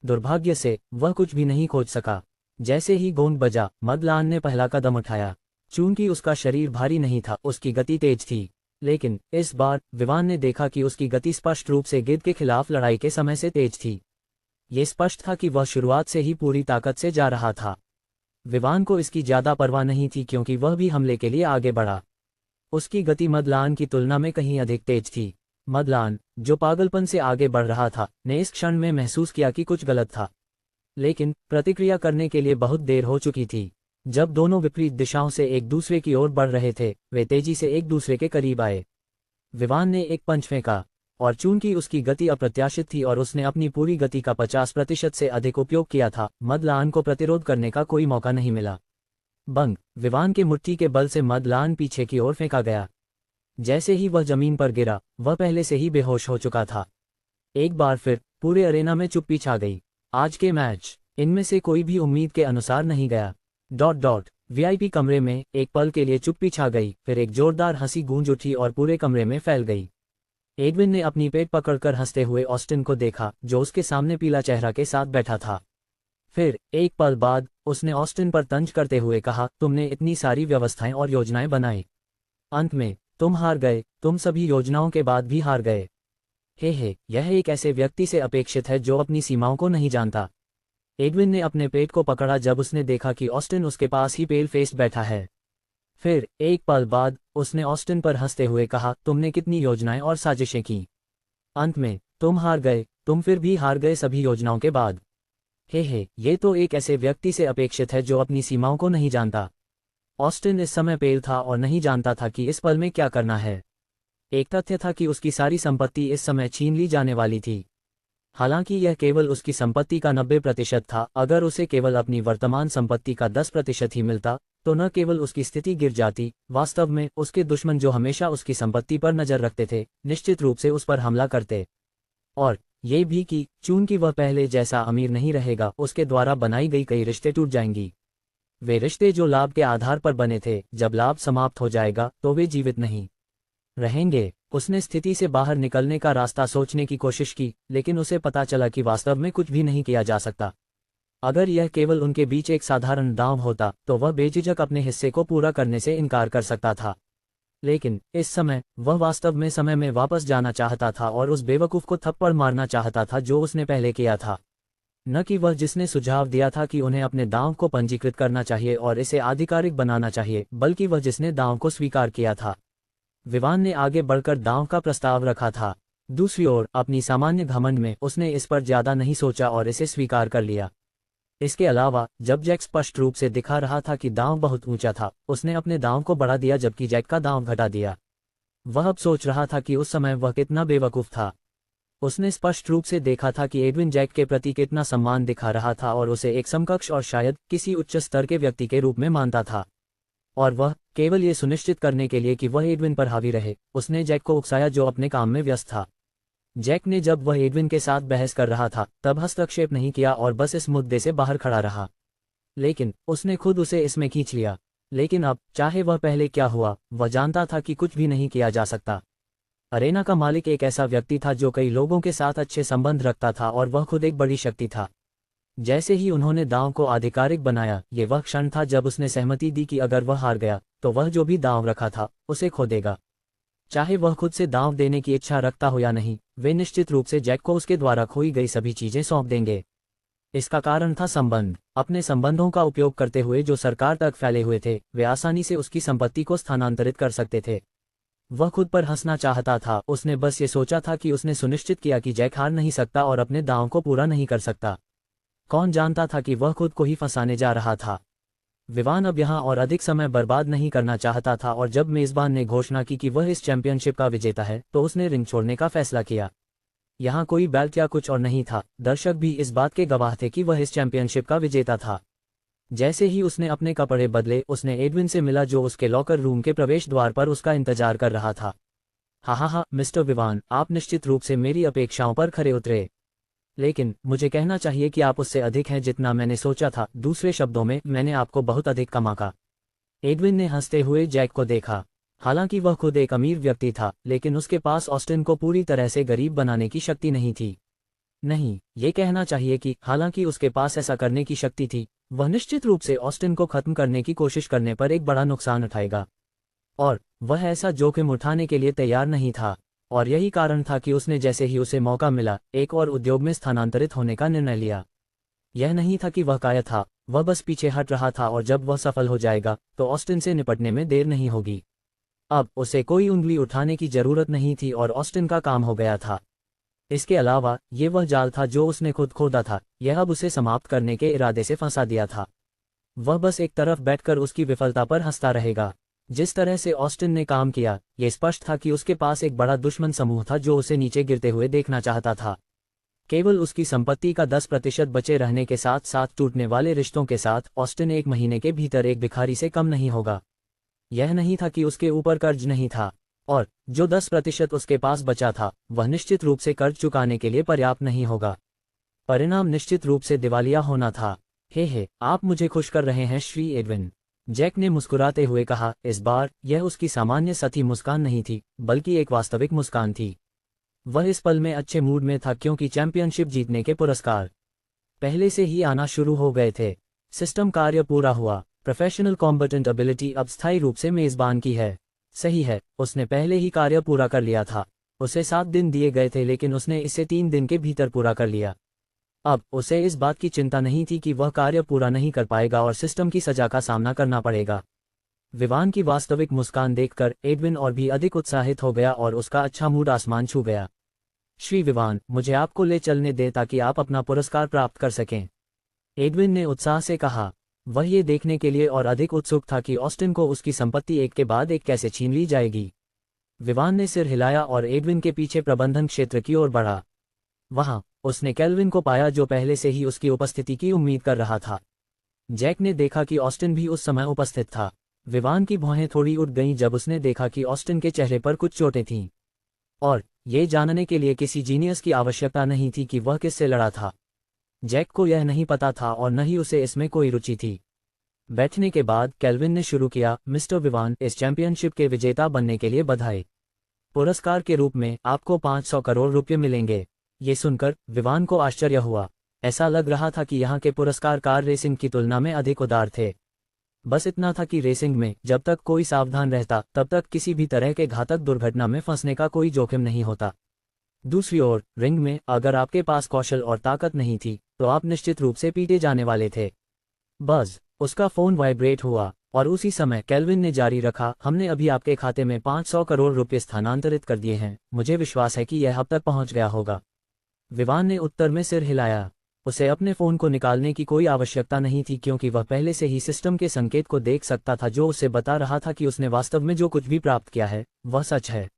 दुर्भाग्य से वह कुछ भी नहीं खोज सका। जैसे ही गोंद बजा, मदलान ने पहला कदम उठाया। चूंकि उसका शरीर भारी नहीं था, उसकी गति तेज थी। लेकिन इस बार विवान ने देखा कि उसकी गति स्पष्ट रूप से गिद्ध के खिलाफ लड़ाई के समय से तेज थी। ये स्पष्ट था कि वह शुरुआत से ही पूरी ताकत से जा रहा था। विवान को इसकी ज्यादा परवाह नहीं थी, क्योंकि वह भी हमले के लिए आगे बढ़ा। उसकी गति मदलान की तुलना में कहीं अधिक तेज थी। मदलान, जो पागलपन से आगे बढ़ रहा था, ने इस क्षण में महसूस किया कि कुछ गलत था। लेकिन प्रतिक्रिया करने के लिए बहुत देर हो चुकी थी। जब दोनों विपरीत दिशाओं से एक दूसरे की ओर बढ़ रहे थे, वे तेजी से एक दूसरे के करीब आए। विवान ने एक पंच फेंका, और चूंकि उसकी गति अप्रत्याशित थी और उसने अपनी पूरी गति का 50% से अधिक उपयोग किया था, मदलान को प्रतिरोध करने का कोई मौका नहीं मिला। बंग, विवान के मुट्ठी के बल से मदलान पीछे की ओर फेंका गया। जैसे ही वह जमीन पर गिरा, वह पहले से ही बेहोश हो चुका था। एक बार फिर पूरे अरेना में चुप्पी छा गई। आज के मैच इनमें से कोई भी उम्मीद के अनुसार नहीं गया। वीआईपी कमरे में एक पल के लिए चुप्पी छा गई, फिर एक जोरदार हंसी गूंज उठी और पूरे कमरे में फैल गई। एडविन ने अपनी पेट पकड़कर हंसते हुए ऑस्टिन को देखा, जो उसके सामने पीला चेहरा के साथ बैठा था। फिर एक पल बाद उसने ऑस्टिन पर तंज करते हुए कहा, तुमने इतनी सारी व्यवस्थाएं और योजनाएं बनाई, अंत में तुम हार गए। तुम सभी योजनाओं के बाद भी हार गए। हे, यह एक ऐसे व्यक्ति से अपेक्षित है जो अपनी सीमाओं को नहीं जानता। एडविन ने अपने पेट को पकड़ा जब उसने देखा कि ऑस्टिन उसके पास ही पेल फेस बैठा है। फिर एक पल बाद उसने ऑस्टिन पर हंसते हुए कहा, तुमने कितनी योजनाएं और साजिशें की, अंत में तुम हार गए। तुम फिर भी हार गए सभी योजनाओं के बाद। हे, ये तो एक ऐसे व्यक्ति से अपेक्षित है जो अपनी सीमाओं को नहीं जानता। ऑस्टिन इस समय पेल था और नहीं जानता था कि इस पल में क्या करना है। एक तथ्य था कि उसकी सारी संपत्ति इस समय छीन ली जाने वाली थी। हालांकि यह केवल उसकी संपत्ति का 90% था। अगर उसे केवल अपनी वर्तमान संपत्ति का 10% ही मिलता, तो न केवल उसकी स्थिति गिर जाती, वास्तव में उसके दुश्मन जो हमेशा उसकी संपत्ति पर नजर रखते थे, निश्चित रूप से उस पर हमला करते। और ये भी कि चूंकि वह पहले जैसा अमीर नहीं रहेगा, उसके द्वारा बनाई गई कई रिश्ते टूट जाएंगी। वे रिश्ते जो लाभ के आधार पर बने थे, जब लाभ समाप्त हो जाएगा तो वे जीवित नहीं रहेंगे। उसने स्थिति से बाहर निकलने का रास्ता सोचने की कोशिश की, लेकिन उसे पता चला कि वास्तव में कुछ भी नहीं किया जा सकता। अगर यह केवल उनके बीच एक साधारण दांव होता, तो वह बेझिझक अपने हिस्से को पूरा करने से इनकार कर सकता था। लेकिन इस समय वह वास्तव में समय में वापस जाना चाहता था और उस बेवकूफ को थप्पड़ मारना चाहता था जो उसने पहले किया था। न कि वह जिसने सुझाव दिया था कि उन्हें अपने दांव को पंजीकृत करना चाहिए और इसे आधिकारिक बनाना चाहिए, बल्कि वह जिसने दांव को स्वीकार किया था। विवान ने आगे बढ़कर दांव का प्रस्ताव रखा था। दूसरी ओर अपनी सामान्य घमंड में उसने इस पर ज्यादा नहीं सोचा और इसे स्वीकार कर लिया। इसके अलावा जब जैक स्पष्ट रूप से दिखा रहा था कि दांव बहुत ऊंचा था, उसने अपने दांव को बढ़ा दिया जबकि जैक का दांव घटा दिया। वह अब सोच रहा था कि उस समय वह कितना बेवकूफ था। उसने स्पष्ट रूप से देखा था कि एडविन जैक के प्रति कितना सम्मान दिखा रहा था और उसे एक समकक्ष और शायद किसी उच्च स्तर के व्यक्ति के रूप में मानता था। और वह केवल ये सुनिश्चित करने के लिए कि वह एडविन पर हावी रहे, उसने जैक को उकसाया जो अपने काम में व्यस्त था। जैक ने जब वह एडविन के साथ बहस कर रहा था तब हस्तक्षेप नहीं किया और बस इस मुद्दे से बाहर खड़ा रहा, लेकिन उसने खुद उसे इसमें खींच लिया। लेकिन अब चाहे वह पहले क्या हुआ, वह जानता था कि कुछ भी नहीं किया जा सकता। अरेना का मालिक एक ऐसा व्यक्ति था जो कई लोगों के साथ अच्छे संबंध रखता था और वह खुद एक बड़ी शक्ति था। जैसे ही उन्होंने दांव को आधिकारिक बनाया, ये वह क्षण था जब उसने सहमति दी कि अगर वह हार गया तो वह जो भी दांव रखा था उसे खो देगा। चाहे वह खुद से दांव देने की इच्छा रखता हो या नहीं, वे निश्चित रूप से जैक को उसके द्वारा खोई गई सभी चीजें सौंप देंगे। इसका कारण था संबंध। अपने संबंधों का उपयोग करते हुए जो सरकार तक फैले हुए थे, वे आसानी से उसकी संपत्ति को स्थानांतरित कर सकते थे। वह खुद पर हंसना चाहता था। उसने बस ये सोचा था कि उसने सुनिश्चित किया कि जैक हार नहीं सकता और अपने दांव को पूरा नहीं कर सकता। कौन जानता था कि वह खुद को ही फंसाने जा रहा था। विवान अब यहाँ और अधिक समय बर्बाद नहीं करना चाहता था और जब मेजबान ने घोषणा की कि वह इस चैंपियनशिप का विजेता है तो उसने रिंग छोड़ने का फैसला किया। यहाँ कोई बेल्ट या कुछ और नहीं था, दर्शक भी इस बात के गवाह थे कि वह इस चैंपियनशिप का विजेता था। जैसे ही उसने अपने कपड़े बदले, उसने एडविन से मिला जो उसके लॉकर रूम के प्रवेश द्वार पर उसका इंतजार कर रहा था। हा मिस्टर विवान, आप निश्चित रूप से मेरी अपेक्षाओं पर खरे उतरे, लेकिन मुझे कहना चाहिए कि आप उससे अधिक हैं जितना मैंने सोचा था। दूसरे शब्दों में, मैंने आपको बहुत अधिक कम आंका। एडविन ने हंसते हुए जैक को देखा। हालांकि वह खुद एक अमीर व्यक्ति था, लेकिन उसके पास ऑस्टिन को पूरी तरह से गरीब बनाने की शक्ति नहीं थी। नहीं, ये कहना चाहिए कि हालांकि उसके पास ऐसा करने की शक्ति थी, वह निश्चित रूप से ऑस्टिन को खत्म करने की कोशिश करने पर एक बड़ा नुकसान उठाएगा। और वह ऐसा जोखिम उठाने के लिए तैयार नहीं था। और यही कारण था कि उसने जैसे ही उसे मौका मिला, एक और उद्योग में स्थानांतरित होने का निर्णय लिया। यह नहीं था कि वह कायर था, वह बस पीछे हट रहा था और जब वह सफल हो जाएगा तो ऑस्टिन से निपटने में देर नहीं होगी। अब उसे कोई उंगली उठाने की जरूरत नहीं थी और ऑस्टिन का काम हो गया था। इसके अलावा ये वह जाल था जो उसने खुद खोदा था, यह अब उसे समाप्त करने के इरादे से फंसा दिया था। वह बस एक तरफ बैठकर उसकी विफलता पर हंसता रहेगा। जिस तरह से ऑस्टिन ने काम किया, ये स्पष्ट था कि उसके पास एक बड़ा दुश्मन समूह था जो उसे नीचे गिरते हुए देखना चाहता था। केवल उसकी संपत्ति का 10% बचे रहने के साथ साथ टूटने वाले रिश्तों के साथ ऑस्टिन 1 महीने के भीतर एक भिखारी से कम नहीं होगा। यह नहीं था कि उसके ऊपर कर्ज नहीं था, और जो 10% उसके पास बचा था वह निश्चित रूप से कर्ज चुकाने के लिए पर्याप्त नहीं होगा। परिणाम निश्चित रूप से दिवालिया होना था। हे, आप मुझे खुश कर रहे हैं श्री एडविन, जैक ने मुस्कुराते हुए कहा। इस बार यह उसकी सामान्य सती मुस्कान नहीं थी, बल्कि एक वास्तविक मुस्कान थी। वह इस पल में अच्छे मूड में था क्योंकि चैंपियनशिप जीतने के पुरस्कार पहले से ही आना शुरू हो गए थे। सिस्टम कार्य पूरा हुआ। प्रोफेशनल कॉम्बेटेंट एबिलिटी अब स्थायी रूप से मेजबान की है। सही है, उसने पहले ही कार्य पूरा कर लिया था। उसे 7 दिन दिए गए थे, लेकिन उसने इसे 3 दिन के भीतर पूरा कर लिया। अब उसे इस बात की चिंता नहीं थी कि वह कार्य पूरा नहीं कर पाएगा और सिस्टम की सजा का सामना करना पड़ेगा। विवान की वास्तविक मुस्कान देखकर एडविन और भी अधिक उत्साहित हो गया और उसका अच्छा मूड आसमान छू गया। श्री विवान, मुझे आपको ले चलने दें ताकि आप अपना पुरस्कार प्राप्त कर सकें, एडविन ने उत्साह से कहा। वह ये देखने के लिए और अधिक उत्सुक था कि ऑस्टिन को उसकी संपत्ति एक के बाद एक कैसे छीन ली जाएगी। विवान ने सिर हिलाया और एडविन के पीछे प्रबंधन क्षेत्र की ओर बढ़ा। वहां उसने केल्विन को पाया जो पहले से ही उसकी उपस्थिति की उम्मीद कर रहा था। जैक ने देखा कि ऑस्टिन भी उस समय उपस्थित था। विवान की भौहें थोड़ी उठ गईं जब उसने देखा कि ऑस्टिन के चेहरे पर कुछ चोटें थीं, और ये जानने के लिए किसी जीनियस की आवश्यकता नहीं थी कि वह किससे लड़ा था। जैक को यह नहीं पता था और न ही उसे इसमें कोई रुचि थी। बैठने के बाद केल्विन ने शुरू किया। मिस्टर विवान, इस चैंपियनशिप के विजेता बनने के लिए बधाई। पुरस्कार के रूप में आपको 500 करोड़ रुपये मिलेंगे। ये सुनकर विवान को आश्चर्य हुआ। ऐसा लग रहा था कि यहाँ के पुरस्कार कार रेसिंग की तुलना में अधिक उदार थे। बस इतना था कि रेसिंग में जब तक कोई सावधान रहता तब तक किसी भी तरह के घातक दुर्घटना में फंसने का कोई जोखिम नहीं होता। दूसरी ओर रिंग में अगर आपके पास कौशल और ताकत नहीं थी तो आप निश्चित रूप से पीटे जाने वाले थे। बस उसका फोन वाइब्रेट हुआ। और उसी समय केल्विन ने जारी रखा, हमने अभी आपके खाते में 500 करोड़ रुपए स्थानांतरित कर दिए हैं, मुझे विश्वास है कि यह अब तक पहुंच गया होगा। विवान ने उत्तर में सिर हिलाया। उसे अपने फोन को निकालने की कोई आवश्यकता नहीं थी क्योंकि वह पहले से ही सिस्टम के संकेत को देख सकता था जो उसे बता रहा था कि उसने वास्तव में जो कुछ भी प्राप्त किया है वह सच है।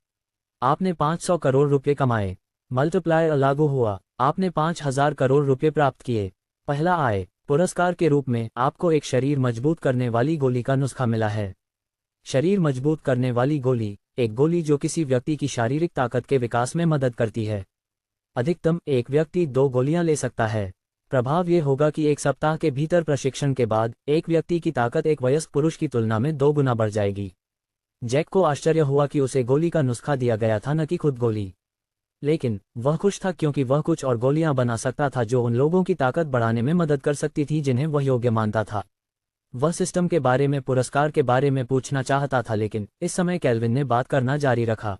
आपने 500 करोड़ रुपए कमाए। मल्टीप्लायर लागू हुआ। आपने 5,000 करोड़ रुपए प्राप्त किए। पहला आय पुरस्कार के रूप में आपको एक शरीर मजबूत करने वाली गोली का नुस्खा मिला है। शरीर मजबूत करने वाली गोली, एक गोली जो किसी व्यक्ति की शारीरिक ताकत के विकास में मदद करती है। अधिकतम एक व्यक्ति 2 गोलियां ले सकता है। प्रभाव ये होगा कि 1 सप्ताह के भीतर प्रशिक्षण के बाद एक व्यक्ति की ताकत एक वयस्क पुरुष की तुलना में 2 गुना बढ़ जाएगी। जैक को आश्चर्य हुआ कि उसे गोली का नुस्खा दिया गया था, न कि खुद गोली। लेकिन वह खुश था क्योंकि वह कुछ और गोलियां बना सकता था जो उन लोगों की ताकत बढ़ाने में मदद कर सकती थी जिन्हें वह योग्य मानता था। वह सिस्टम के बारे में, पुरस्कार के बारे में पूछना चाहता था, लेकिन इस समय केल्विन ने बात करना जारी रखा।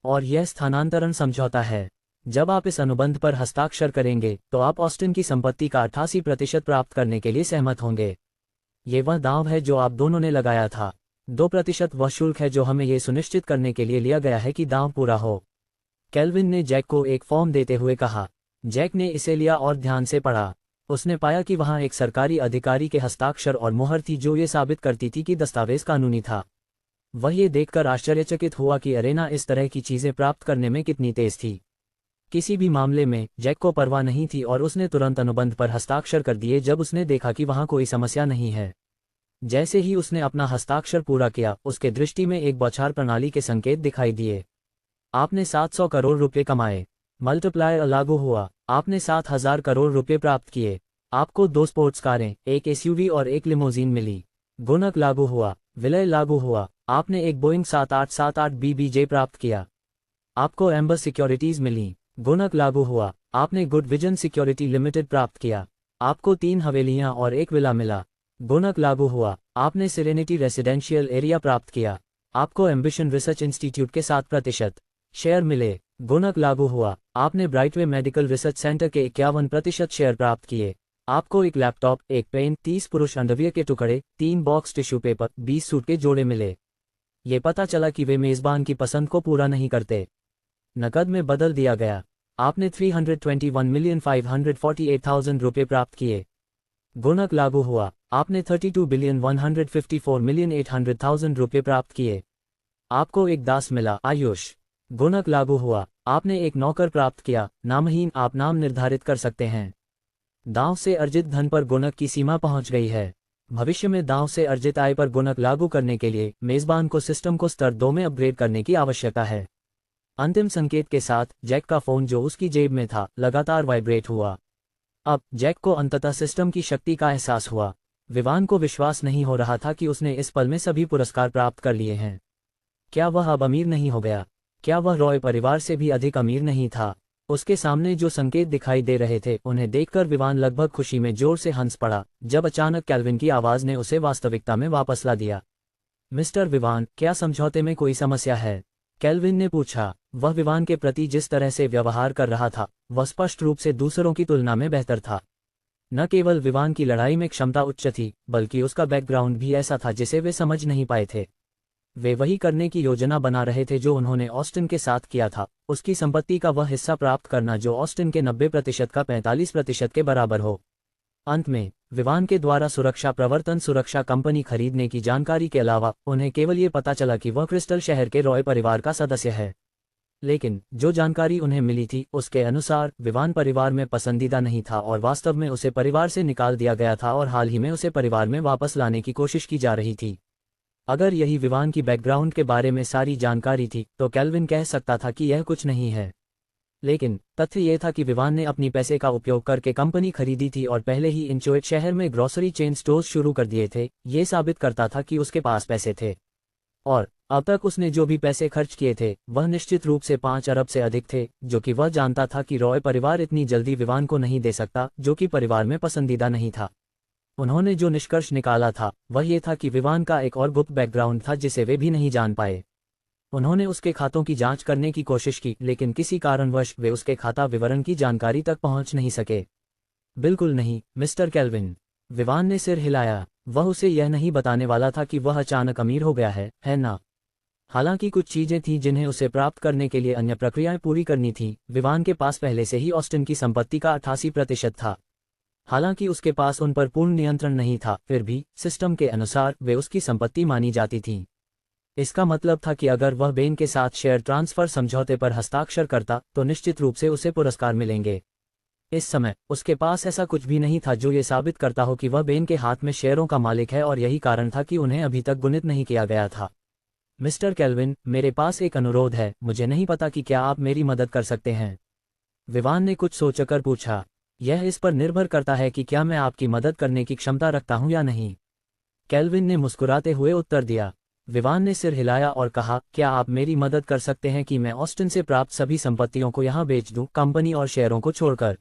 और यह स्थानांतरण समझौता है। जब आप इस अनुबंध पर हस्ताक्षर करेंगे तो आप ऑस्टिन की संपत्ति का 88% प्राप्त करने के लिए सहमत होंगे। ये वह दांव है जो आप दोनों ने लगाया था। 2% वह शुल्क है जो हमें ये सुनिश्चित करने के लिए लिया गया है कि दांव पूरा हो। केल्विन ने जैक को एक फॉर्म देते हुए कहा। जैक ने इसे लिया और ध्यान से पढ़ा। उसने पाया कि वहां एक सरकारी अधिकारी के हस्ताक्षर और मुहर थी जो ये साबित करती थी कि दस्तावेज कानूनी था। वह ये देखकर आश्चर्यचकित हुआ कि अरेना इस तरह की चीजें प्राप्त करने में कितनी तेज थी। किसी भी मामले में जैक को परवाह नहीं थी और उसने तुरंत अनुबंध पर हस्ताक्षर कर दिए जब उसने देखा कि वहां कोई समस्या नहीं है। जैसे ही उसने अपना हस्ताक्षर पूरा किया, उसके दृष्टि में एक बौछार प्रणाली के संकेत दिखाई दिए। आपने 700 करोड़ रुपए कमाए। मल्टीप्लायर लागू हुआ। आपने 7,000 करोड़ रुपए प्राप्त किए। आपको 2 स्पोर्ट्स कारें, एक एसयूवी और एक लिमोजीन मिली। गुणक लागू हुआ। विलय लागू हुआ। आपने एक बोइंग 7878 बीबीजे प्राप्त किया। आपको एम्बर सिक्योरिटीज मिली। गुणक लागू हुआ। आपने गुड विजन सिक्योरिटी लिमिटेड प्राप्त किया। आपको 3 हवेलियां और एक विला मिला। गुणक लागू हुआ। आपने सेरेनिटी रेसिडेंशियल एरिया प्राप्त किया। आपको एम्बिशन रिसर्च इंस्टीट्यूट के 7% शेयर मिले। गुणक लागू हुआ। आपने ब्राइटवे मेडिकल रिसर्च सेंटर के 51% शेयर प्राप्त किए। आपको एक लैपटॉप, एक पेन, 30 पुरुष अंडरवियर के टुकड़े, 3 बॉक्स टिश्यू पेपर, 20 सूट के जोड़े मिले। ये पता चला कि वे मेजबान की पसंद को पूरा नहीं करते। नकद में बदल दिया गया। आपने 321,548,000 रुपये प्राप्त किए। गुणक लागू हुआ। आपने 32,154,800,000 रुपये प्राप्त किए। आपको एक दास मिला, आयुष। गुणक लागू हुआ। आपने एक नौकर प्राप्त किया, नामहीन। आप नाम निर्धारित कर सकते हैं। दांव से अर्जित धन पर गुणक की सीमा पहुंच गई है। भविष्य में दांव से अर्जित आय पर गुणक लागू करने के लिए मेजबान को सिस्टम को स्तर 2 में अपग्रेड करने की आवश्यकता है। अंतिम संकेत के साथ जैक का फोन जो उसकी जेब में था लगातार वाइब्रेट हुआ। अब जैक को अंततः सिस्टम की शक्ति का एहसास हुआ। विवान को विश्वास नहीं हो रहा था कि उसने इस पल में सभी पुरस्कार प्राप्त कर लिए हैं। क्या वह अब अमीर नहीं हो गया? क्या वह रॉय परिवार से भी अधिक अमीर नहीं था? उसके सामने जो संकेत दिखाई दे रहे थे उन्हें देखकर विवान लगभग खुशी में जोर से हंस पड़ा, जब अचानक केल्विन की आवाज ने उसे वास्तविकता में वापस ला दिया। मिस्टर विवान, क्या समझौते में कोई समस्या है? केल्विन ने पूछा। वह विवान के प्रति जिस तरह से व्यवहार कर रहा था वह स्पष्ट रूप से दूसरों की तुलना में बेहतर था। न केवल विवान की लड़ाई में क्षमता उच्च थी, बल्कि उसका बैकग्राउंड भी ऐसा था जिसे वे समझ नहीं पाए थे। वे वही करने की योजना बना रहे थे जो उन्होंने ऑस्टिन के साथ किया था, उसकी संपत्ति का वह हिस्सा प्राप्त करना जो ऑस्टिन के 90% का 45% के बराबर हो। अंत में विवान के द्वारा सुरक्षा प्रवर्तन सुरक्षा कंपनी खरीदने की जानकारी के अलावा उन्हें केवल ये पता चला कि वह क्रिस्टल शहर के रॉय परिवार का सदस्य है। लेकिन जो जानकारी उन्हें मिली थी उसके अनुसार विवान परिवार में पसंदीदा नहीं था और वास्तव में उसे परिवार से निकाल दिया गया था और हाल ही में उसे परिवार में वापस लाने की कोशिश की जा रही थी। अगर यही विवान की बैकग्राउंड के बारे में सारी जानकारी थी तो केल्विन कह सकता था कि यह कुछ नहीं है। लेकिन तथ्य यह था कि विवान ने अपनी पैसे का उपयोग करके कंपनी खरीदी थी और पहले ही इंचोएट शहर में ग्रोसरी चेन स्टोर्स शुरू कर दिए थे। ये साबित करता था कि उसके पास पैसे थे और अब तक उसने जो भी पैसे खर्च किए थे वह निश्चित रूप से 5 अरब से अधिक थे, जो कि वह जानता था कि रॉय परिवार इतनी जल्दी विवान को नहीं दे सकता, जो कि परिवार में पसंदीदा नहीं था। उन्होंने जो निष्कर्ष निकाला था वह ये था कि विवान का एक और गुप्त बैकग्राउंड था जिसे वे भी नहीं जान पाए। उन्होंने उसके खातों की जांच करने की कोशिश की, लेकिन किसी कारणवश वे उसके खाता विवरण की जानकारी तक पहुंच नहीं सके। बिल्कुल नहीं, मिस्टर केल्विन। विवान ने सिर हिलाया। वह उसे यह नहीं बताने वाला था कि वह अचानक अमीर हो गया है ना। हालांकि कुछ चीजें थीं जिन्हें उसे प्राप्त करने के लिए अन्य प्रक्रियाएं पूरी करनी थीं। विवान के पास पहले से ही ऑस्टिन की संपत्ति का 88% था। हालांकि उसके पास उन पर पूर्ण नियंत्रण नहीं था, फिर भी सिस्टम के अनुसार वे उसकी संपत्ति मानी जाती थीं। इसका मतलब था कि अगर वह बेन के साथ शेयर ट्रांसफर समझौते पर हस्ताक्षर करता तो निश्चित रूप से उसे पुरस्कार मिलेंगे। इस समय उसके पास ऐसा कुछ भी नहीं था जो ये साबित करता हो कि वह बेन के हाथ में शेयरों का मालिक है, और यही कारण था कि उन्हें अभी तक गुणित नहीं किया गया था। मिस्टर केल्विन, मेरे पास एक अनुरोध है, मुझे नहीं पता कि क्या आप मेरी मदद कर सकते हैं। विवान ने कुछ सोचकर पूछा। यह इस पर निर्भर करता है कि क्या मैं आपकी मदद करने की क्षमता रखता हूं या नहीं। केल्विन ने मुस्कुराते हुए उत्तर दिया। विवान ने सिर हिलाया और कहा, क्या आप मेरी मदद कर सकते हैं कि मैं ऑस्टिन से प्राप्त सभी संपत्तियों को यहां बेच दूं, कंपनी और शेयरों को छोड़कर।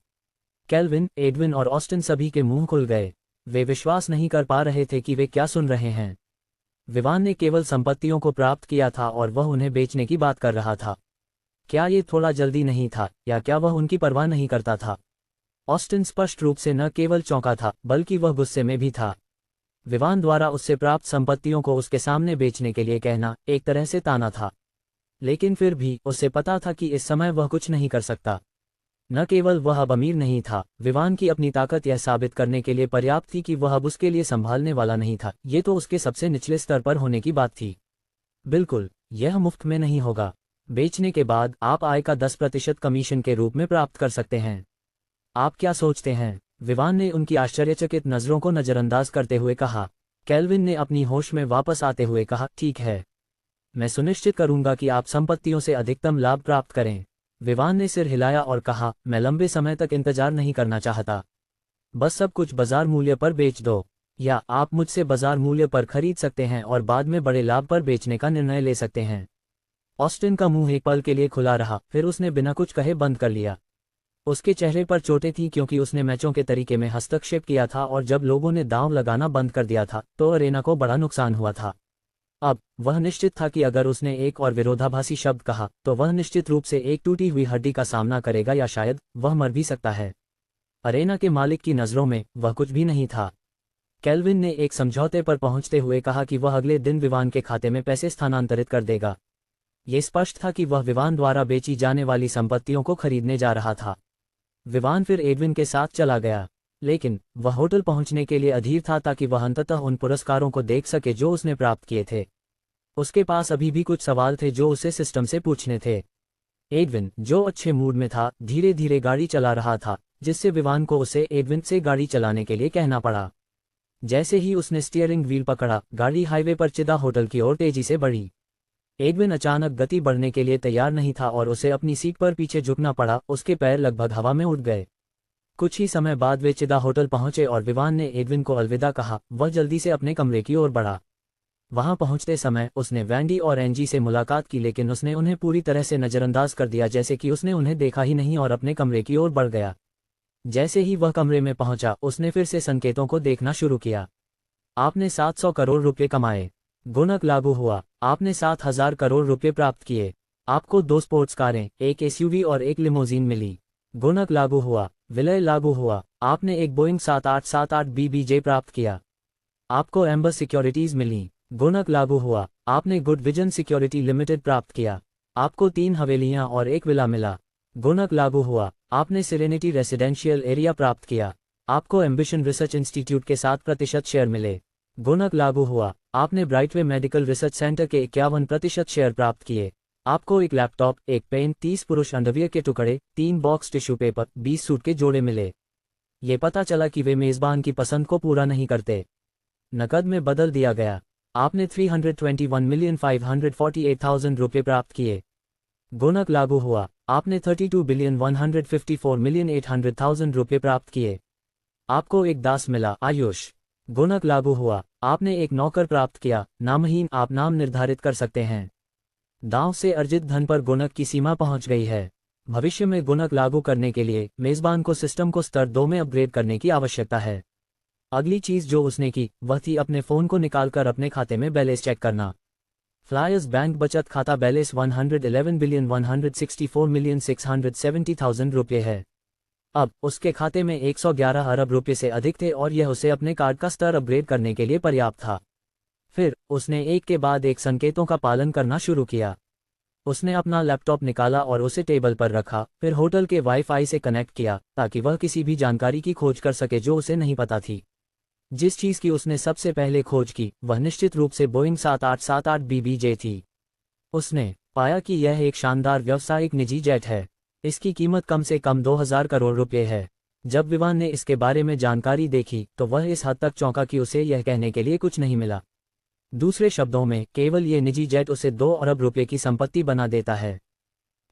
केल्विन, एडविन और ऑस्टिन सभी के मुंह खुल गए। वे विश्वास नहीं कर पा रहे थे कि वे क्या सुन रहे हैं। विवान ने केवल संपत्तियों को प्राप्त किया था और वह उन्हें बेचने की बात कर रहा था। क्या ये थोड़ा जल्दी नहीं था, या क्या वह उनकी परवाह नहीं करता था? ऑस्टिन स्पष्ट रूप से न केवल चौंका था, बल्कि वह गुस्से में भी था। विवान द्वारा उससे प्राप्त संपत्तियों को उसके सामने बेचने के लिए कहना एक तरह से ताना था, लेकिन फिर भी उसे पता था कि इस समय वह कुछ नहीं कर सकता। न केवल वह अब अमीर नहीं था, विवान की अपनी ताकत यह साबित करने के लिए पर्याप्त थी कि वह अब उसके लिए संभालने वाला नहीं था। ये तो उसके सबसे निचले स्तर पर होने की बात थी। बिल्कुल, यह मुफ्त में नहीं होगा। बेचने के बाद आप आय का 10% कमीशन के रूप में प्राप्त कर सकते हैं। आप क्या सोचते हैं? विवान ने उनकी आश्चर्यचकित नजरों को नजरअंदाज करते हुए कहा। केल्विन ने अपनी होश में वापस आते हुए कहा, ठीक है, मैं सुनिश्चित करूंगा कि आप संपत्तियों से अधिकतम लाभ प्राप्त करें। विवान ने सिर हिलाया और कहा, मैं लंबे समय तक इंतजार नहीं करना चाहता। बस सब कुछ बाजार मूल्य पर बेच दो, या आप मुझसे बाजार मूल्य पर खरीद सकते हैं और बाद में बड़े लाभ पर बेचने का निर्णय ले सकते हैं। ऑस्टिन का मुंह एक पल के लिए खुला रहा, फिर उसने बिना कुछ कहे बंद कर लिया। उसके चेहरे पर चोटें थीं क्योंकि उसने मैचों के तरीके में हस्तक्षेप किया था, और जब लोगों ने दांव लगाना बंद कर दिया था तो अरेना को बड़ा नुकसान हुआ था। अब वह निश्चित था कि अगर उसने एक और विरोधाभासी शब्द कहा तो वह निश्चित रूप से एक टूटी हुई हड्डी का सामना करेगा, या शायद वह मर भी सकता है। अरेना के मालिक की नज़रों में वह कुछ भी नहीं था। केल्विन ने एक समझौते पर पहुंचते हुए कहा कि वह अगले दिन विवान के खाते में पैसे स्थानांतरित कर देगा। ये स्पष्ट था कि वह विवान द्वारा बेची जाने वाली संपत्तियों को खरीदने जा रहा था। विवान फिर एडविन के साथ चला गया, लेकिन वह होटल पहुंचने के लिए अधीर था ताकि वह अंततः उन पुरस्कारों को देख सके जो उसने प्राप्त किए थे। उसके पास अभी भी कुछ सवाल थे जो उसे सिस्टम से पूछने थे। एडविन, जो अच्छे मूड में था, धीरे धीरे गाड़ी चला रहा था, जिससे विवान को उसे एडविन से गाड़ी चलाने के लिए कहना पड़ा। जैसे ही उसने स्टीयरिंग व्हील पकड़ा, गाड़ी हाईवे पर चिदा होटल की ओर तेजी से बढ़ी। एडविन अचानक गति बढ़ने के लिए तैयार नहीं था और उसे अपनी सीट पर पीछे झुकना पड़ा। उसके पैर लगभग हवा में उड़ गए। कुछ ही समय बाद वे चिदा होटल पहुंचे और विवान ने एडविन को अलविदा कहा। वह जल्दी से अपने कमरे की ओर बढ़ा। वहां पहुंचते समय उसने वैंडी और एंजी से मुलाकात की, लेकिन उसने उन्हें पूरी तरह से नजरअंदाज कर दिया, जैसे कि उसने उन्हें देखा ही नहीं, और अपने कमरे की ओर बढ़ गया। जैसे ही वह कमरे में पहुंचा, उसने फिर से संकेतों को देखना शुरू किया। आपने 700 करोड़ रुपये कमाए। गुणक लागू हुआ। आपने 7,000 करोड़ रुपये प्राप्त किए। आपको 2 स्पोर्ट्स कारें, एक एसयूवी और एक लिमोजीन मिली। गुणक लागू हुआ। विलय लागू हुआ। आपने एक बोइंग 7878 बीबीजे प्राप्त किया। आपको एम्बर सिक्योरिटीज मिली। गुणक लागू हुआ। आपने गुड विजन सिक्योरिटी लिमिटेड प्राप्त किया। आपको 3 हवेलियां और एक विला मिला। गुणक लागू हुआ। आपने सेरेनिटी रेसिडेंशियल एरिया प्राप्त किया। आपको एम्बिशन रिसर्च इंस्टीट्यूट के 7% शेयर मिले। गुणक लागू हुआ। आपने ब्राइटवे मेडिकल रिसर्च सेंटर के 51% शेयर प्राप्त किए। आपको एक लैपटॉप, एक पेन, 30 पुरुष अंडरवियर के टुकड़े, 3 बॉक्स टिश्यू पेपर, 20 सूट के जोड़े मिले। ये पता चला कि वे मेजबान की पसंद को पूरा नहीं करते। नकद में बदल दिया गया। आपने 321,548,000 रुपये प्राप्त किए। गुणक लागू हुआ। आपने 32,154,800,000 रुपये प्राप्त किए। आपको एक दास मिला, आयुष। गुणक लागू हुआ। आपने एक नौकर प्राप्त किया, नामहीन। आप नाम निर्धारित कर सकते हैं। दांव से अर्जित धन पर गुणक की सीमा पहुंच गई है। भविष्य में गुणक लागू करने के लिए मेजबान को सिस्टम को स्तर 2 में अपग्रेड करने की आवश्यकता है। अगली चीज जो उसने की वह थी अपने फोन को निकालकर अपने खाते में बैलेंस चेक करना। फ्लायर्स बैंक बचत खाता बैलेंस 111,164,670,000 रुपये है। अब उसके खाते में 111 अरब रुपये से अधिक थे और यह उसे अपने कार्ड का स्तर अपग्रेड करने के लिए पर्याप्त था। फिर उसने एक के बाद एक संकेतों का पालन करना शुरू किया। उसने अपना लैपटॉप निकाला और उसे टेबल पर रखा, फिर होटल के वाईफाई से कनेक्ट किया ताकि वह किसी भी जानकारी की खोज कर सके जो उसे नहीं पता थी। जिस चीज़ की उसने सबसे पहले खोज की वह निश्चित रूप से बोइंग 7878 बीबीजे थी। उसने पाया कि यह एक शानदार व्यावसायिक निजी जेट है। इसकी कीमत कम से कम 2000 करोड़ रुपये है। जब विवान ने इसके बारे में जानकारी देखी तो वह इस हद तक चौंका कि उसे यह कहने के लिए कुछ नहीं मिला। दूसरे शब्दों में, केवल ये निजी जेट उसे 2 अरब रुपये की संपत्ति बना देता है।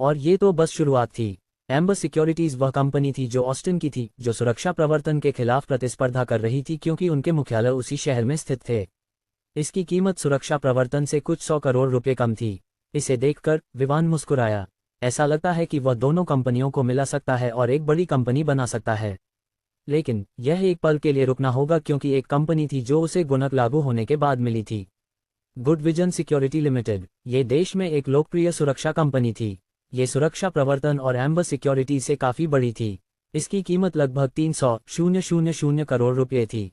और ये तो बस शुरुआत थी। एम्बर सिक्योरिटीज वह कंपनी थी जो ऑस्टिन की थी, जो सुरक्षा प्रवर्तन के खिलाफ प्रतिस्पर्धा कर रही थी क्योंकि उनके मुख्यालय उसी शहर में स्थित थे। इसकी कीमत सुरक्षा प्रवर्तन से कुछ 100 करोड़ रुपये कम थी। इसे देखकर विवान मुस्कुराया। ऐसा लगता है कि वह दोनों कंपनियों को मिला सकता है और एक बड़ी कंपनी बना सकता है। लेकिन यह एक पल के लिए रुकना होगा क्योंकि एक कंपनी थी जो उसे गुणक लागू होने के बाद मिली थी। Good vision security limited. ये देश में एक लोकप्रिय सुरक्षा कंपनी थी। ये सुरक्षा प्रवर्तन और एम्बर सिक्योरिटी से काफ़ी बड़ी थी। इसकी कीमत लगभग 300,000 करोड़ रुपये थी।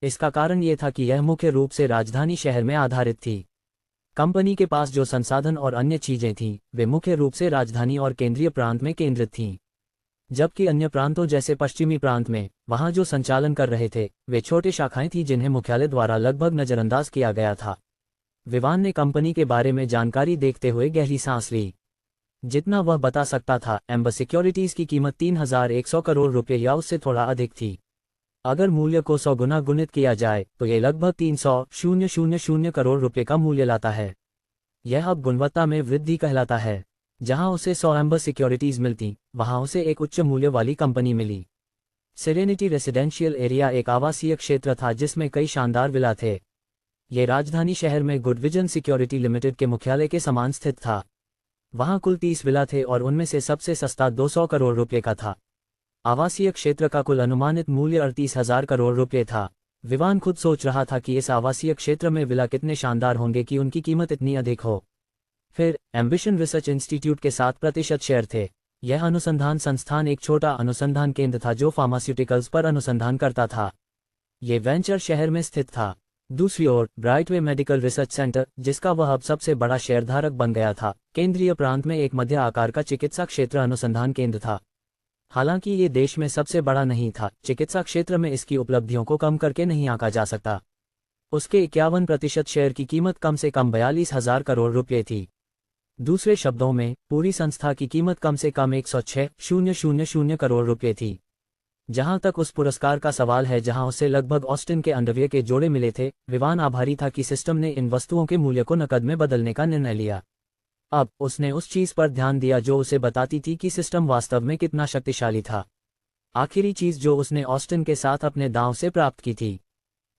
इसका कारण ये था कि यह मुख्य रूप से राजधानी शहर में आधारित थी। कंपनी के पास जो संसाधन और अन्य चीज़ें थीं वे मुख्य रूप से राजधानी और केंद्रीय प्रांत में केंद्रित थीं, जबकि अन्य प्रांतों जैसे पश्चिमी प्रांत में वहां जो संचालन कर रहे थे वे छोटे शाखाएं थीं जिन्हें मुख्यालय द्वारा लगभग नज़रअंदाज किया गया था। विवान ने कंपनी के बारे में जानकारी देखते हुए गहरी सांस ली। जितना वह बता सकता था, एम्बर सिक्योरिटीज की कीमत 3100 करोड़ रुपये या उससे थोड़ा अधिक थी। अगर मूल्य को 100 गुना गुणित किया जाए तो यह लगभग 300,000 करोड़ रुपये का मूल्य लाता है। यह अब गुणवत्ता में वृद्धि कहलाता है। जहां उसे 100 एम्बर सिक्योरिटीज मिलती वहां उसे एक उच्च मूल्य वाली कंपनी मिली। सेरेनिटी रेसिडेंशियल एरिया एक आवासीय क्षेत्र था जिसमें कई शानदार विला थे। ये राजधानी शहर में गुड विजन सिक्योरिटी लिमिटेड के मुख्यालय के समान स्थित था। वहां कुल 30 विला थे और उनमें से सबसे सस्ता 200 करोड़ रुपये का था। आवासीय क्षेत्र का कुल अनुमानित मूल्य 38,000 करोड़ रुपये था। विवान खुद सोच रहा था कि इस आवासीय क्षेत्र में विला कितने शानदार होंगे कि उनकी कीमत इतनी अधिक हो। फिर एम्बिशन रिसर्च इंस्टीट्यूट के 7% शेयर थे। यह अनुसंधान संस्थान एक छोटा अनुसंधान केंद्र था जो फार्मास्यूटिकल्स पर अनुसंधान करता था। ये वेंचर शहर में स्थित था। दूसरी ओर ब्राइटवे मेडिकल रिसर्च सेंटर, जिसका वह अब सबसे बड़ा शेयरधारक बन गया था, केंद्रीय प्रांत में एक मध्य आकार का चिकित्सा क्षेत्र अनुसंधान केंद्र था। हालांकि ये देश में सबसे बड़ा नहीं था, चिकित्सा क्षेत्र में इसकी उपलब्धियों को कम करके नहीं आंका जा सकता। उसके 51% शेयर की कीमत कम से कम 42,000 करोड़ रुपये थी। दूसरे शब्दों में, पूरी संस्था की कीमत कम से कम 106,000 करोड़ रुपये थी। जहां तक उस पुरस्कार का सवाल है जहां उसे लगभग ऑस्टिन के अंडरवियर के जोड़े मिले थे, विवान आभारी था कि सिस्टम ने इन वस्तुओं के मूल्य को नकद में बदलने का निर्णय लिया। अब उसने उस चीज पर ध्यान दिया जो उसे बताती थी कि सिस्टम वास्तव में कितना शक्तिशाली था। आखिरी चीज जो उसने ऑस्टिन के साथ अपने दांव से प्राप्त की थी।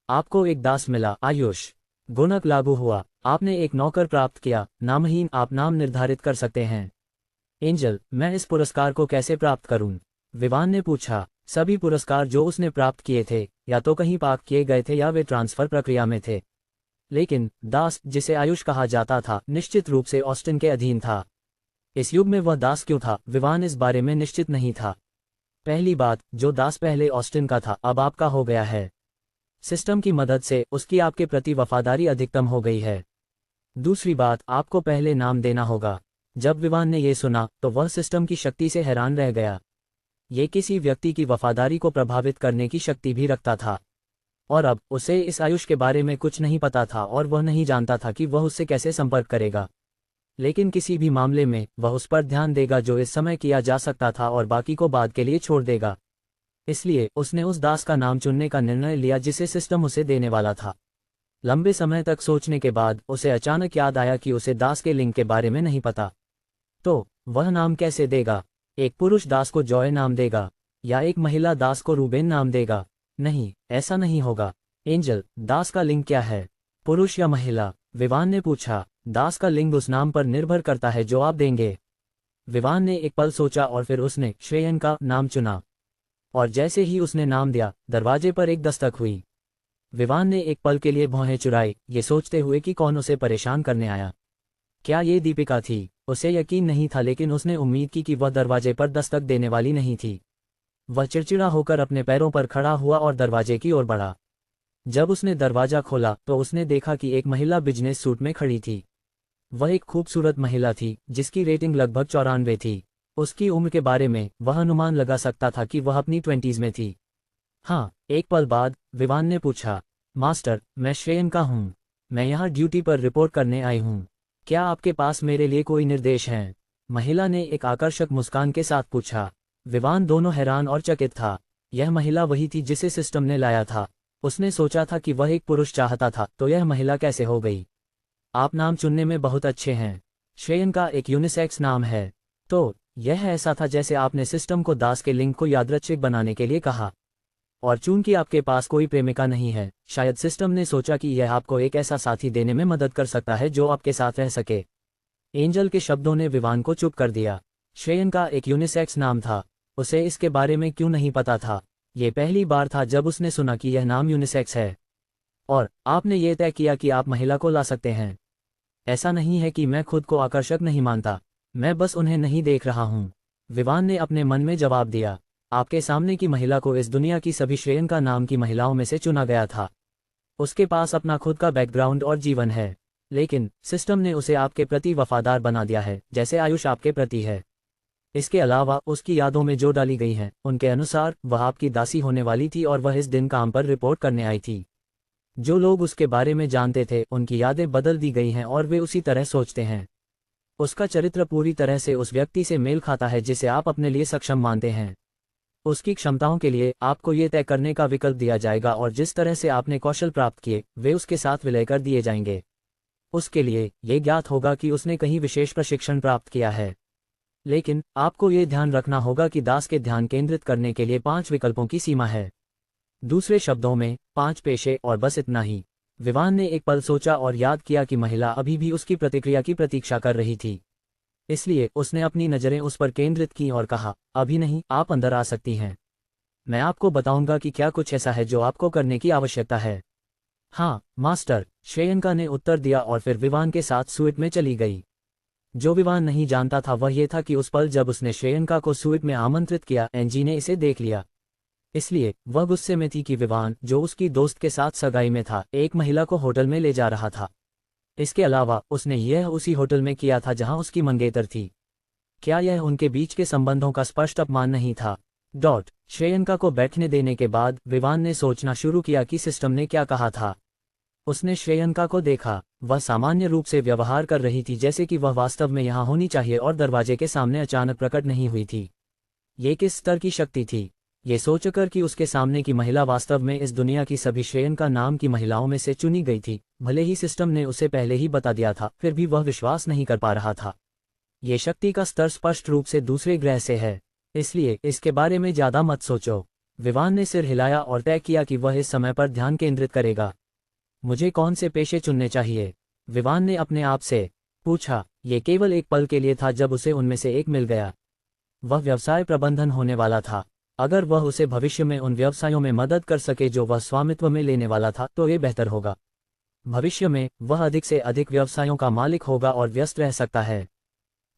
आपको एक दास मिला, आयुष। गुणक लागू हुआ। आपने एक नौकर प्राप्त किया, नामहीन। आप नाम निर्धारित कर सकते हैं। एंजल, मैं इस पुरस्कार को कैसे प्राप्त करूं? विवान ने पूछा। सभी पुरस्कार जो उसने प्राप्त किए थे या तो कहीं पार्क किए गए थे या वे ट्रांसफर प्रक्रिया में थे। लेकिन दास, जिसे आयुष कहा जाता था, निश्चित रूप से ऑस्टिन के अधीन था। इस युग में वह दास क्यों था, विवान इस बारे में निश्चित नहीं था। पहली बात, जो दास पहले ऑस्टिन का था अब आपका हो गया है। सिस्टम की मदद से उसकी आपके प्रति वफादारी अधिकतम हो गई है। दूसरी बात, आपको पहले नाम देना होगा। जब विवान ने यह सुना तो वह सिस्टम की शक्ति से हैरान रह गया। ये किसी व्यक्ति की वफादारी को प्रभावित करने की शक्ति भी रखता था। और अब उसे इस आयुष के बारे में कुछ नहीं पता था और वह नहीं जानता था कि वह उससे कैसे संपर्क करेगा। लेकिन किसी भी मामले में वह उस पर ध्यान देगा जो इस समय किया जा सकता था और बाकी को बाद के लिए छोड़ देगा। इसलिए उसने उस दास का नाम चुनने का निर्णय लिया जिसे सिस्टम उसे देने वाला था। लंबे समय तक सोचने के बाद उसे अचानक याद आया कि उसे दास के लिंग के बारे में नहीं पता। तो वह नाम कैसे देगा? एक पुरुष दास को जॉय नाम देगा या एक महिला दास को रूबेन नाम देगा? नहीं, ऐसा नहीं होगा। एंजल, दास का लिंग क्या है, पुरुष या महिला? विवान ने पूछा। दास का लिंग उस नाम पर निर्भर करता है जो आप देंगे। विवान ने एक पल सोचा और फिर उसने श्रेयन का नाम चुना। और जैसे ही उसने नाम दिया, दरवाजे पर एक दस्तक हुई। विवान ने एक पल के लिए भौहें चुराई, ये सोचते हुए कि कौन उसे परेशान करने आया। क्या ये दीपिका थी? उसे यकीन नहीं था, लेकिन उसने उम्मीद की कि वह दरवाजे पर दस्तक देने वाली नहीं थी। वह चिड़चिड़ा होकर अपने पैरों पर खड़ा हुआ और दरवाजे की ओर बढ़ा। जब उसने दरवाजा खोला तो उसने देखा कि एक महिला बिजनेस सूट में खड़ी थी। वह एक खूबसूरत महिला थी जिसकी रेटिंग लगभग 94 थी। उसकी उम्र के बारे में वह अनुमान लगा सकता था कि वह अपनी 20s में थी। हाँ, एक पल बाद विवान ने पूछा, मास्टर, मैं श्रेयंका हूँ। मैं यहाँ ड्यूटी पर रिपोर्ट करने आई हूँ। क्या आपके पास मेरे लिए कोई निर्देश हैं? महिला ने एक आकर्षक मुस्कान के साथ पूछा। विवान दोनों हैरान और चकित था। यह महिला वही थी जिसे सिस्टम ने लाया था। उसने सोचा था कि वह एक पुरुष चाहता था, तो यह महिला कैसे हो गई? आप नाम चुनने में बहुत अच्छे हैं। श्रेयंका एक यूनिसेक्स नाम है। तो यह ऐसा था जैसे आपने सिस्टम को दास के लिंक को यादृच्छिक बनाने के लिए कहा। और चूंकि आपके पास कोई प्रेमिका नहीं है, शायद सिस्टम ने सोचा कि यह आपको एक ऐसा साथी देने में मदद कर सकता है जो आपके साथ रह सके। एंजल के शब्दों ने विवान को चुप कर दिया। श्रेयंका एक यूनिसेक्स नाम था। उसे इसके बारे में क्यों नहीं पता था? ये पहली बार था जब उसने सुना कि यह नाम यूनिसेक्स है। और आपने ये तय किया कि आप महिला को ला सकते हैं। ऐसा नहीं है कि मैं खुद को आकर्षक नहीं मानता, मैं बस उन्हें नहीं देख रहा हूँ। विवान ने अपने मन में जवाब दिया। आपके सामने की महिला को इस दुनिया की सभी श्रेयंका नाम की महिलाओं में से चुना गया था। उसके पास अपना खुद का बैकग्राउंड और जीवन है, लेकिन सिस्टम ने उसे आपके प्रति वफादार बना दिया है, जैसे आयुष आपके प्रति है। इसके अलावा उसकी यादों में जो डाली गई हैं, उनके अनुसार वह आपकी दासी होने वाली थी और वह इस दिन काम पर रिपोर्ट करने आई थी। जो लोग उसके बारे में जानते थे, उनकी यादें बदल दी गई हैं और वे उसी तरह सोचते हैं। उसका चरित्र पूरी तरह से उस व्यक्ति से मेल खाता है जिसे आप अपने लिए सक्षम मानते हैं। उसकी क्षमताओं के लिए आपको ये तय करने का विकल्प दिया जाएगा और जिस तरह से आपने कौशल प्राप्त किए वे उसके साथ विलय कर दिए जाएंगे। उसके लिए ये ज्ञात होगा कि उसने कहीं विशेष प्रशिक्षण प्राप्त किया है। लेकिन आपको ये ध्यान रखना होगा कि दास के ध्यान केंद्रित करने के लिए 5 विकल्पों की सीमा है। दूसरे शब्दों में 5 पेशे, और बस इतना ही। विवान ने एक पल सोचा और याद किया कि महिला अभी भी उसकी प्रतिक्रिया की प्रतीक्षा कर रही थी। इसलिए उसने अपनी नज़रें उस पर केंद्रित की और कहा, अभी नहीं, आप अंदर आ सकती हैं। मैं आपको बताऊंगा कि क्या कुछ ऐसा है जो आपको करने की आवश्यकता है। हाँ मास्टर, श्रेयंका ने उत्तर दिया और फिर विवान के साथ स्वीट में चली गई। जो विवान नहीं जानता था वह ये था कि उस पल जब उसने श्रेयंका को स्वीट में आमंत्रित किया, एंजी ने इसे देख लिया। इसलिए वह गुस्से में थी कि विवान, जो उसकी दोस्त के साथ सगाई में था, एक महिला को होटल में ले जा रहा था। इसके अलावा उसने यह उसी होटल में किया था जहां उसकी मंगेतर थी। क्या यह उनके बीच के संबंधों का स्पष्ट अपमान नहीं था? श्रेयंका को बैठने देने के बाद विवान ने सोचना शुरू किया कि सिस्टम ने क्या कहा था। उसने श्रेयंका को देखा। वह सामान्य रूप से व्यवहार कर रही थी जैसे कि वह वास्तव में यहाँ होनी चाहिए और दरवाजे के सामने अचानक प्रकट नहीं हुई थी। ये किस स्तर की शक्ति थी? ये सोचकर कि उसके सामने की महिला वास्तव में इस दुनिया की सभी श्रेयंका नाम की महिलाओं में से चुनी गई थी। भले ही सिस्टम ने उसे पहले ही बता दिया था, फिर भी वह विश्वास नहीं कर पा रहा था। ये शक्ति का स्तर स्पष्ट रूप से दूसरे ग्रह से है, इसलिए इसके बारे में ज्यादा मत सोचो। विवान ने सिर हिलाया और तय किया कि वह इस समय पर ध्यान केंद्रित करेगा। मुझे कौन से पेशे चुनने चाहिए? विवान ने अपने आप से पूछा। ये केवल एक पल के लिए था जब उसे उनमें से एक मिल गया। वह व्यवसाय प्रबंधन होने वाला था। अगर वह उसे भविष्य में उन व्यवसायों में मदद कर सके जो वह स्वामित्व में लेने वाला था, तो ये बेहतर होगा। भविष्य में वह अधिक से अधिक व्यवसायों का मालिक होगा और व्यस्त रह सकता है।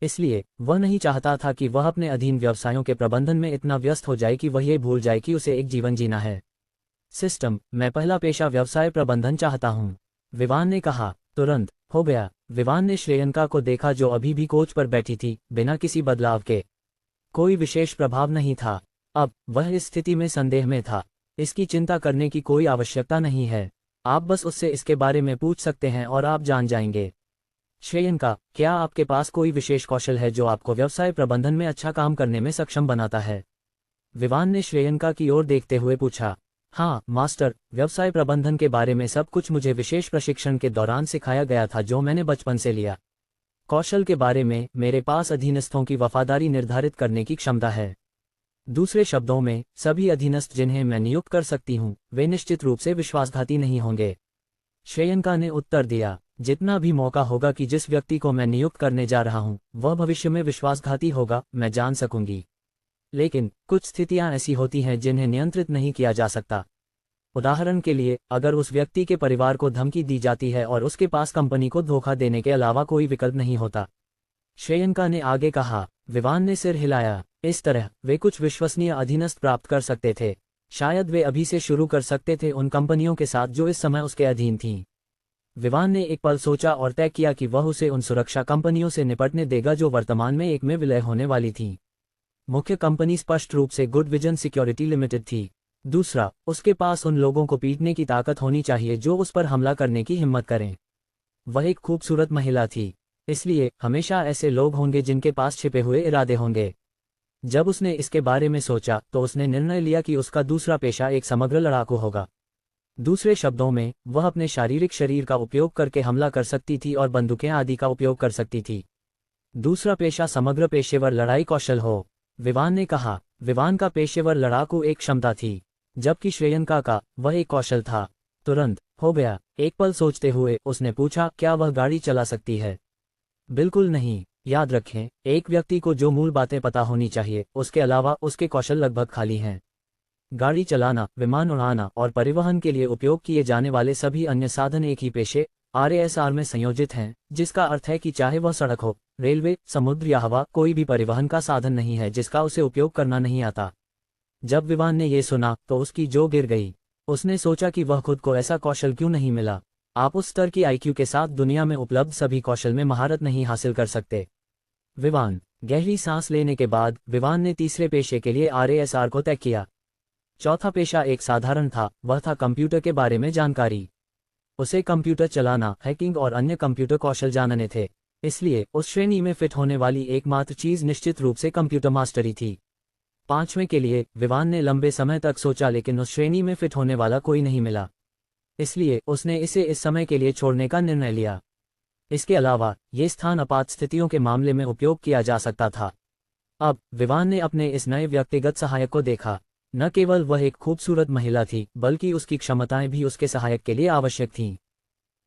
इसलिए वह नहीं चाहता था कि वह अपने अधीन व्यवसायों के प्रबंधन में इतना व्यस्त हो जाए कि वह ये भूल जाए कि उसे एक जीवन जीना है। सिस्टम, मैं पहला पेशा व्यवसाय प्रबंधन चाहता हूँ, विवान ने कहा। तुरंत हो गया। विवान ने श्रेयंका को देखा जो अभी भी कोच पर बैठी थी, बिना किसी बदलाव के। कोई विशेष प्रभाव नहीं था। अब वह इस स्थिति में संदेह में था। इसकी चिंता करने की कोई आवश्यकता नहीं है। आप बस उससे इसके बारे में पूछ सकते हैं और आप जान जाएंगे। श्रेयंका, क्या आपके पास कोई विशेष कौशल है जो आपको व्यवसाय प्रबंधन में अच्छा काम करने में सक्षम बनाता है? विवान ने श्रेयंका की ओर देखते हुए पूछा। हाँ मास्टर, व्यवसाय प्रबंधन के बारे में सब कुछ मुझे विशेष प्रशिक्षण के दौरान सिखाया गया था जो मैंने बचपन से लिया। कौशल के बारे में, मेरे पास अधीनस्थों की वफादारी निर्धारित करने की क्षमता है। दूसरे शब्दों में, सभी अधीनस्थ जिन्हें मैं नियुक्त कर सकती हूँ, वे निश्चित रूप से विश्वासघाती नहीं होंगे। श्रेयंका ने उत्तर दिया। जितना भी मौका होगा कि जिस व्यक्ति को मैं नियुक्त करने जा रहा हूँ वह भविष्य में विश्वासघाती होगा, मैं जान सकूंगी। लेकिन कुछ स्थितियां ऐसी होती हैं जिन्हें नियंत्रित नहीं किया जा सकता। उदाहरण के लिए, अगर उस व्यक्ति के परिवार को धमकी दी जाती है और उसके पास कंपनी को धोखा देने के अलावा कोई विकल्प नहीं होता। श्रेयंका ने आगे कहा। विवान ने सिर हिलाया। इस तरह वे कुछ विश्वसनीय अधीनस्थ प्राप्त कर सकते थे। शायद वे अभी से शुरू कर सकते थे उन कंपनियों के साथ जो इस समय उसके अधीन थीं। विवान ने एक पल सोचा और तय किया कि वह उसे उन सुरक्षा कंपनियों से निपटने देगा जो वर्तमान में एक में विलय होने वाली थीं। मुख्य कंपनी स्पष्ट रूप से गुड विजन सिक्योरिटी लिमिटेड थी। दूसरा, उसके पास उन लोगों को पीटने की ताकत होनी चाहिए जो उस पर हमला करने की हिम्मत करें। वह एक खूबसूरत महिला थी, इसलिए हमेशा ऐसे लोग होंगे जिनके पास छिपे हुए इरादे होंगे। जब उसने इसके बारे में सोचा तो उसने निर्णय लिया कि उसका दूसरा पेशा एक समग्र लड़ाकू होगा। दूसरे शब्दों में, वह अपने शारीरिक शरीर का उपयोग करके हमला कर सकती थी और बंदूकें आदि का उपयोग कर सकती थी। दूसरा पेशा समग्र पेशेवर लड़ाई कौशल हो, विवान ने कहा। विवान का पेशेवर लड़ाकू एक क्षमता थी, जबकि श्रेयंका का वह एक कौशल था। तुरंत हो गया। एक पल सोचते हुए उसने पूछा, क्या वह गाड़ी चला सकती है? बिल्कुल नहीं। याद रखें, एक व्यक्ति को जो मूल बातें पता होनी चाहिए, उसके अलावा उसके कौशल लगभग खाली हैं। गाड़ी चलाना, विमान उड़ाना और परिवहन के लिए उपयोग किए जाने वाले सभी अन्य साधन एक ही पेशे RASR में संयोजित हैं, जिसका अर्थ है कि चाहे वह सड़क हो, रेलवे, समुद्र या हवा, कोई भी परिवहन का साधन नहीं है जिसका उसे उपयोग करना नहीं आता। जब विवान ने ये सुना तो उसकी जो गिर गई। उसने सोचा कि वह खुद को ऐसा कौशल क्यों नहीं मिला। आप उस स्तर की IQ के साथ दुनिया में उपलब्ध सभी कौशल में महारत नहीं हासिल कर सकते। विवान। गहरी सांस लेने के बाद विवान ने तीसरे पेशे के लिए RASR को तय किया। चौथा पेशा एक साधारण था, वह था कंप्यूटर के बारे में जानकारी। उसे कंप्यूटर चलाना, हैकिंग और अन्य कंप्यूटर कौशल जानने थे। इसलिए उस श्रेणी में फिट होने वाली एकमात्र चीज निश्चित रूप से कंप्यूटर मास्टरी थी। पांचवें के लिए विवान ने लंबे समय तक सोचा, लेकिन उस श्रेणी में फिट होने वाला कोई नहीं मिला। इसलिए उसने इसे इस समय के लिए छोड़ने का निर्णय लिया। इसके अलावा ये स्थान आपात स्थितियों के मामले में उपयोग किया जा सकता था। अब विवान ने अपने इस नए व्यक्तिगत सहायक को देखा। न केवल वह एक खूबसूरत महिला थी, बल्कि उसकी क्षमताएं भी उसके सहायक के लिए आवश्यक थीं।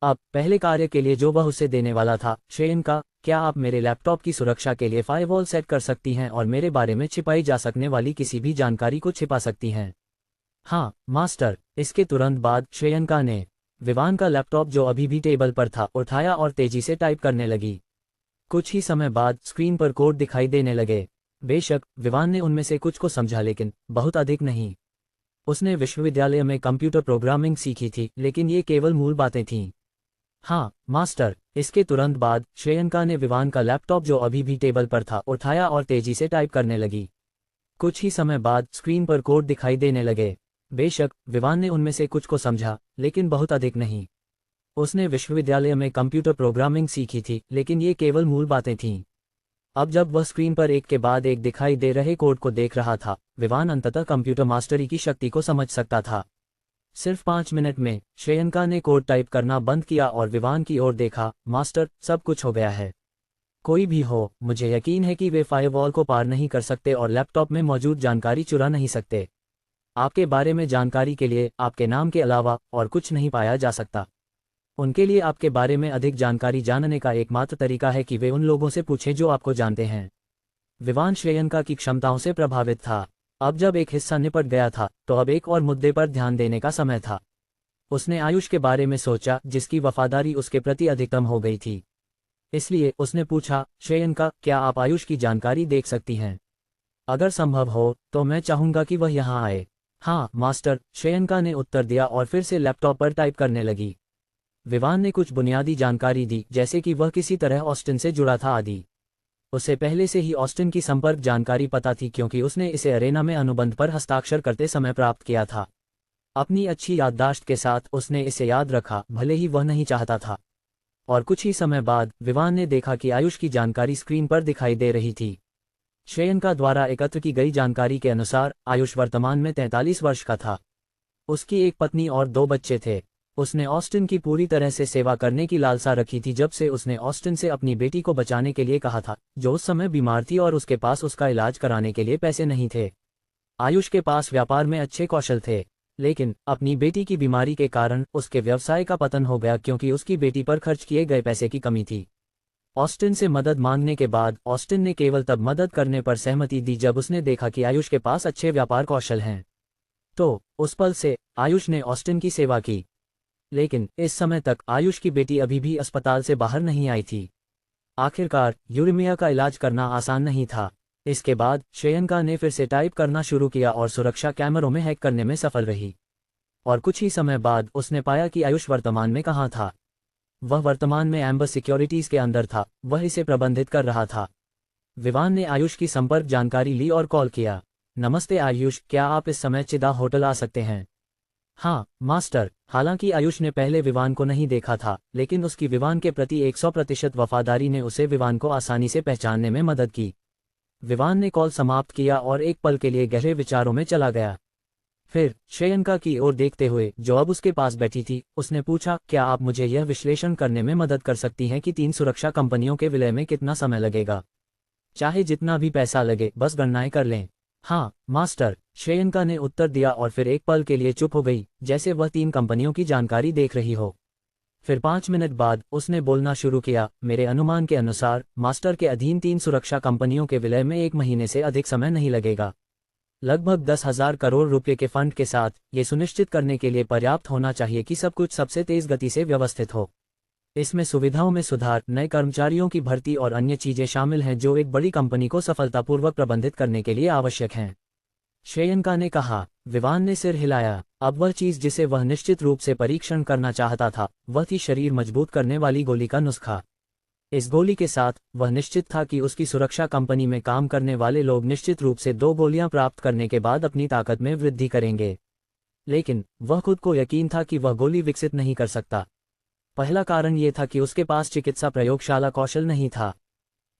अब पहले कार्य के लिए जो वह उसे देने वाला था, श्रेयंका, क्या आप मेरे लैपटॉप की सुरक्षा के लिए फायरवॉल सेट कर सकती हैं और मेरे बारे में छिपाई जा सकने वाली किसी भी जानकारी को छिपा सकती हैं? हाँ, मास्टर। इसके तुरंत बाद श्रेयंका ने विवान का लैपटॉप, जो अभी भी टेबल पर था, उठाया और तेजी से टाइप करने लगी। कुछ ही समय बाद स्क्रीन पर कोड दिखाई देने लगे। बेशक विवान ने उनमें से कुछ को समझा, लेकिन बहुत अधिक नहीं। उसने विश्वविद्यालय में कंप्यूटर प्रोग्रामिंग सीखी थी, लेकिन ये केवल मूल बातें थीं। हाँ, मास्टर। इसके तुरंत बाद श्रेयंका ने विवान का लैपटॉप, जो अभी भी टेबल पर था, उठाया और तेजी से टाइप करने लगी। कुछ ही समय बाद स्क्रीन पर कोड दिखाई देने लगे। बेशक विवान ने उनमें से कुछ को समझा, लेकिन बहुत अधिक नहीं। उसने विश्वविद्यालय में कंप्यूटर प्रोग्रामिंग सीखी थी, लेकिन ये केवल मूल बातें थीं। अब जब वह स्क्रीन पर एक के बाद एक दिखाई दे रहे कोड को देख रहा था, विवान अंततः कंप्यूटर मास्टरी की शक्ति को समझ सकता था। सिर्फ 5 मिनट में श्रेयंका ने कोड टाइप करना बंद किया और विवान की ओर देखा। मास्टर, सब कुछ हो गया है। कोई भी हो, मुझे यकीन है कि वे फायरवॉल को पार नहीं कर सकते और लैपटॉप में मौजूद जानकारी चुरा नहीं सकते। आपके बारे में जानकारी के लिए आपके नाम के अलावा और कुछ नहीं पाया जा सकता। उनके लिए आपके बारे में अधिक जानकारी जानने का एकमात्र तरीका है कि वे उन लोगों से पूछें जो आपको जानते हैं। विवान श्रेयंका की क्षमताओं से प्रभावित था। अब जब एक हिस्सा निपट गया था, तो अब एक और मुद्दे पर ध्यान देने का समय था। उसने आयुष के बारे में सोचा, जिसकी वफादारी उसके प्रति अधिकतम हो गई थी। इसलिए उसने पूछा, श्रेयंका, क्या आप आयुष की जानकारी देख सकती हैं? अगर संभव हो तो मैं चाहूंगा कि वह यहाँ आए। हाँ, मास्टर, श्रेयंका ने उत्तर दिया और फिर से लैपटॉप पर टाइप करने लगी। विवान ने कुछ बुनियादी जानकारी दी, जैसे कि वह किसी तरह ऑस्टिन से जुड़ा था आदि। उसे पहले से ही ऑस्टिन की संपर्क जानकारी पता थी, क्योंकि उसने इसे अरेना में अनुबंध पर हस्ताक्षर करते समय प्राप्त किया था। अपनी अच्छी याददाश्त के साथ उसने इसे याद रखा, भले ही वह नहीं चाहता था। और कुछ ही समय बाद विवान ने देखा कि आयुष की जानकारी स्क्रीन पर दिखाई दे रही थी। श्रेयंका द्वारा एकत्र की गई जानकारी के अनुसार आयुष वर्तमान में 43 वर्ष का था। उसकी एक पत्नी और 2 बच्चे थे। उसने ऑस्टिन की पूरी तरह से सेवा करने की लालसा रखी थी जब से उसने ऑस्टिन से अपनी बेटी को बचाने के लिए कहा था, जो उस समय बीमार थी और उसके पास उसका इलाज कराने के लिए पैसे नहीं थे। आयुष के पास व्यापार में अच्छे कौशल थे, लेकिन अपनी बेटी की बीमारी के कारण उसके व्यवसाय का पतन हो गया, क्योंकि उसकी बेटी पर खर्च किए गए पैसे की कमी थी। ऑस्टिन से मदद मांगने के बाद ऑस्टिन ने केवल तब मदद करने पर सहमति दी जब उसने देखा कि आयुष के पास अच्छे व्यापार कौशल हैं। तो उस पल से आयुष ने ऑस्टिन की सेवा की। लेकिन इस समय तक आयुष की बेटी अभी भी अस्पताल से बाहर नहीं आई थी। आखिरकार यूरेमिया का इलाज करना आसान नहीं था। इसके बाद श्रेयंका ने फिर से टाइप करना शुरू किया और सुरक्षा कैमरों में हैक करने में सफल रही। और कुछ ही समय बाद उसने पाया कि आयुष वर्तमान में कहाँ था। वह वर्तमान में एम्बर सिक्योरिटीज के अंदर था, वह इसे प्रबंधित कर रहा था। विवान ने आयुष की संपर्क जानकारी ली और कॉल किया। नमस्ते आयुष, क्या आप इस समय चिदा होटल आ सकते हैं? हाँ मास्टर। हालांकि आयुष ने पहले विवान को नहीं देखा था, लेकिन उसकी विवान के प्रति 100% वफादारी ने उसे विवान को आसानी से पहचानने में मदद की। विवान ने कॉल समाप्त किया और एक पल के लिए गहरे विचारों में चला गया। फिर श्रेयंका की ओर देखते हुए, जो अब उसके पास बैठी थी, उसने पूछा, क्या आप मुझे यह विश्लेषण करने में मदद कर सकती हैं कि 3 सुरक्षा कंपनियों के विलय में कितना समय लगेगा? चाहे जितना भी पैसा लगे, बस गणनाएं कर लें। हाँ मास्टर, श्रेयंका ने उत्तर दिया और फिर एक पल के लिए चुप हो गई, जैसे वह 3 कंपनियों की जानकारी देख रही हो। फिर 5 मिनट बाद उसने बोलना शुरू किया। मेरे अनुमान के अनुसार मास्टर के अधीन 3 सुरक्षा कंपनियों के विलय में 1 महीने से अधिक समय नहीं लगेगा। लगभग 10,000 करोड़ रुपये के फंड के साथ ये सुनिश्चित करने के लिए पर्याप्त होना चाहिए कि सब कुछ सबसे तेज गति से व्यवस्थित हो। इसमें सुविधाओं में सुधार, नए कर्मचारियों की भर्ती और अन्य चीजें शामिल हैं जो एक बड़ी कंपनी को सफलतापूर्वक प्रबंधित करने के लिए आवश्यक हैं। श्रेयंका ने कहा। विवान ने सिर हिलाया। अब वह चीज जिसे वह निश्चित रूप से परीक्षण करना चाहता था, वह थी शरीर मजबूत करने वाली गोली का नुस्खा। इस गोली के साथ वह निश्चित था कि उसकी सुरक्षा कंपनी में काम करने वाले लोग निश्चित रूप से 2 गोलियां प्राप्त करने के बाद अपनी ताकत में वृद्धि करेंगे। लेकिन वह खुद को यकीन था कि वह गोली विकसित नहीं कर सकता। पहला कारण यह था कि उसके पास चिकित्सा प्रयोगशाला कौशल नहीं था।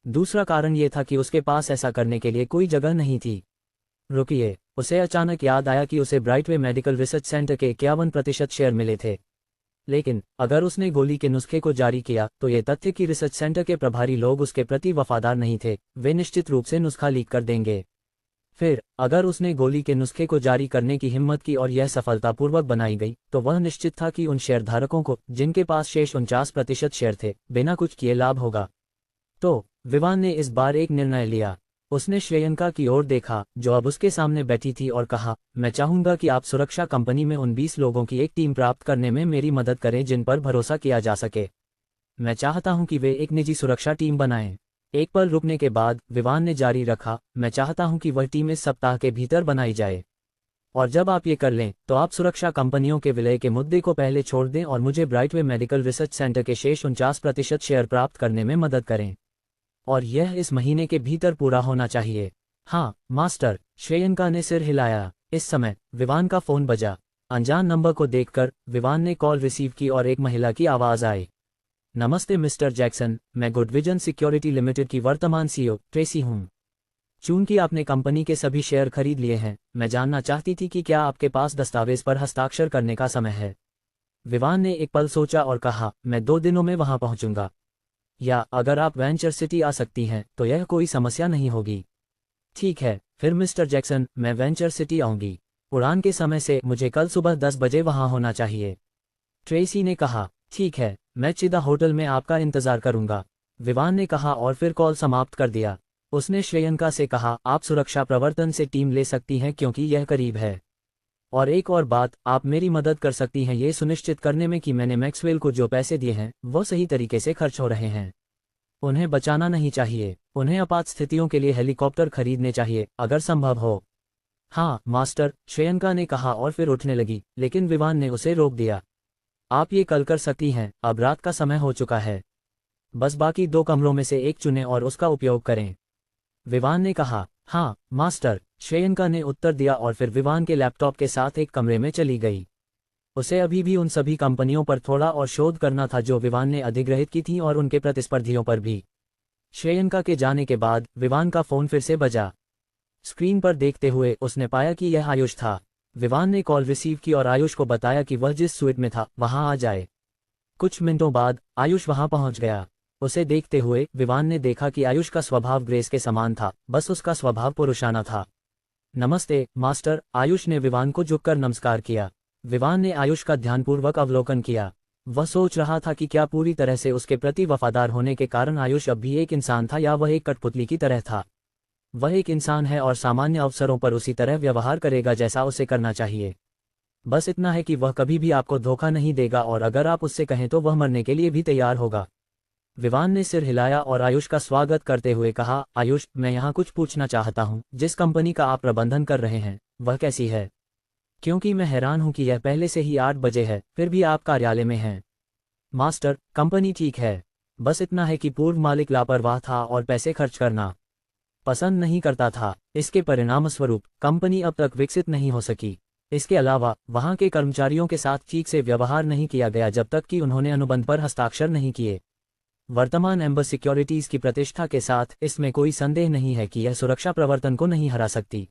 दूसरा कारण यह था कि उसके पास ऐसा करने के लिए कोई जगह नहीं थी। रुकिए, उसे अचानक याद आया कि उसे ब्राइटवे मेडिकल रिसर्च सेंटर के 51% शेयर मिले थे। लेकिन अगर उसने गोली के नुस्खे को जारी किया, तो ये तथ्य कि रिसर्च सेंटर के प्रभारी लोग उसके प्रति वफादार नहीं थे, वे निश्चित रूप से नुस्खा लीक कर देंगे। फिर अगर उसने गोली के नुस्खे को जारी करने की हिम्मत की और यह सफलतापूर्वक बनाई गई, तो वह निश्चित था कि उन शेयरधारकों को, जिनके पास शेष 49% शेयर थे, बिना कुछ किए लाभ होगा। तो विवान ने इस बार एक निर्णय लिया। उसने श्रेयंका की ओर देखा, जो अब उसके सामने बैठी थी, और कहा, मैं चाहूंगा कि आप सुरक्षा कंपनी में उन 20 लोगों की एक टीम प्राप्त करने में मेरी मदद करें जिन पर भरोसा किया जा सके। मैं चाहता हूं कि वे एक निजी सुरक्षा टीम बनाएं। एक पल रुकने के बाद विवान ने जारी रखा, मैं चाहता हूं कि वह टीम इस सप्ताह के भीतर बनाई जाए। और जब आप ये कर लें, तो आप सुरक्षा कंपनियों के विलय के मुद्दे को पहले छोड़ दें और मुझे ब्राइटवे मेडिकल रिसर्च सेंटर के शेष 49% शेयर प्राप्त करने में मदद करें। और यह इस महीने के भीतर पूरा होना चाहिए। हाँ मास्टर, श्रेयंका ने सिर हिलाया। इस समय विवान का फोन बजा। अनजान नंबर को देखकर विवान ने कॉल रिसीव की और एक महिला की आवाज आई। नमस्ते मिस्टर जैक्सन, मैं गुड विजन सिक्योरिटी लिमिटेड की वर्तमान सीईओ ट्रेसी हूँ। चूंकि आपने कंपनी के सभी शेयर खरीद लिए हैं, मैं जानना चाहती थी कि क्या आपके पास दस्तावेज पर हस्ताक्षर करने का समय है। विवान ने एक पल सोचा और कहा, मैं 2 दिनों में वहां पहुंचूंगा। या अगर आप वेंचर सिटी आ सकती हैं, तो यह कोई समस्या नहीं होगी। ठीक है, फिर मिस्टर जैक्सन, मैं वेंचर सिटी आऊंगी। उड़ान के समय से मुझे कल सुबह 10 बजे वहां होना चाहिए। ट्रेसी ने कहा, ठीक है, मैं चिदा होटल में आपका इंतजार करूंगा। विवान ने कहा और फिर कॉल समाप्त कर दिया। उसने श्रेयंका से कहा, आप सुरक्षा प्रवर्तन से टीम ले सकती हैं क्योंकि यह करीब है। और एक और बात, आप मेरी मदद कर सकती हैं ये सुनिश्चित करने में कि मैंने मैक्सवेल को जो पैसे दिए हैं, वो सही तरीके से खर्च हो रहे हैं। उन्हें बचाना नहीं चाहिए। उन्हें आपात स्थितियों के लिए हेलीकॉप्टर खरीदने चाहिए, अगर संभव हो। हाँ मास्टर, श्रेयंका ने कहा और फिर उठने लगी, लेकिन विवान ने उसे रोक दिया। आप ये कल कर सकती हैं, अब रात का समय हो चुका है। बस बाकी 2 कमरों में से एक चुनें और उसका उपयोग करें। विवान ने कहा, हाँ मास्टर, श्रेयंका ने उत्तर दिया और फिर विवान के लैपटॉप के साथ एक कमरे में चली गई। उसे अभी भी उन सभी कंपनियों पर थोड़ा और शोध करना था जो विवान ने अधिग्रहित की थी, और उनके प्रतिस्पर्धियों पर भी। श्रेयंका के जाने के बाद विवान का फोन फिर से बजा। स्क्रीन पर देखते हुए उसने पाया कि यह आयुष था। विवान ने कॉल रिसीव की और आयुष को बताया कि वह जिस स्वीट में था वहां आ जाए। कुछ मिनटों बाद आयुष वहां पहुंच गया। उसे देखते हुए विवान ने देखा कि आयुष का स्वभाव ग्रेस के समान था, बस उसका स्वभाव पुरुषाना था। नमस्ते मास्टर, आयुष ने विवान को झुककर नमस्कार किया। विवान ने आयुष का ध्यानपूर्वक अवलोकन किया। वह सोच रहा था कि क्या पूरी तरह से उसके प्रति वफादार होने के कारण आयुष अब भी एक इंसान था या वह एक कठपुतली की तरह था। वह एक इंसान है और सामान्य अवसरों पर उसी तरह व्यवहार करेगा जैसा उसे करना चाहिए। बस इतना है कि वह कभी भी आपको धोखा नहीं देगा, और अगर आप उससे कहें तो वह मरने के लिए भी तैयार होगा। विवान ने सिर हिलाया और आयुष का स्वागत करते हुए कहा, आयुष, मैं यहाँ कुछ पूछना चाहता हूँ। जिस कंपनी का आप प्रबंधन कर रहे हैं वह कैसी है? क्योंकि मैं हैरान हूँ कि यह पहले से ही 8 बजे है, फिर भी आप कार्यालय में हैं। मास्टर, कंपनी ठीक है, बस इतना है कि पूर्व मालिक लापरवाह था और पैसे खर्च करना पसंद नहीं करता था। इसके परिणामस्वरूप कंपनी अब तक विकसित नहीं हो सकी। इसके अलावा वहां के कर्मचारियों के साथ ठीक से व्यवहार नहीं किया गया जब तक कि उन्होंने अनुबंध पर हस्ताक्षर नहीं किए। वर्तमान एम्बर सिक्योरिटीज की प्रतिष्ठा के साथ इसमें कोई संदेह नहीं है कि यह सुरक्षा प्रवर्तन को नहीं हरा सकती।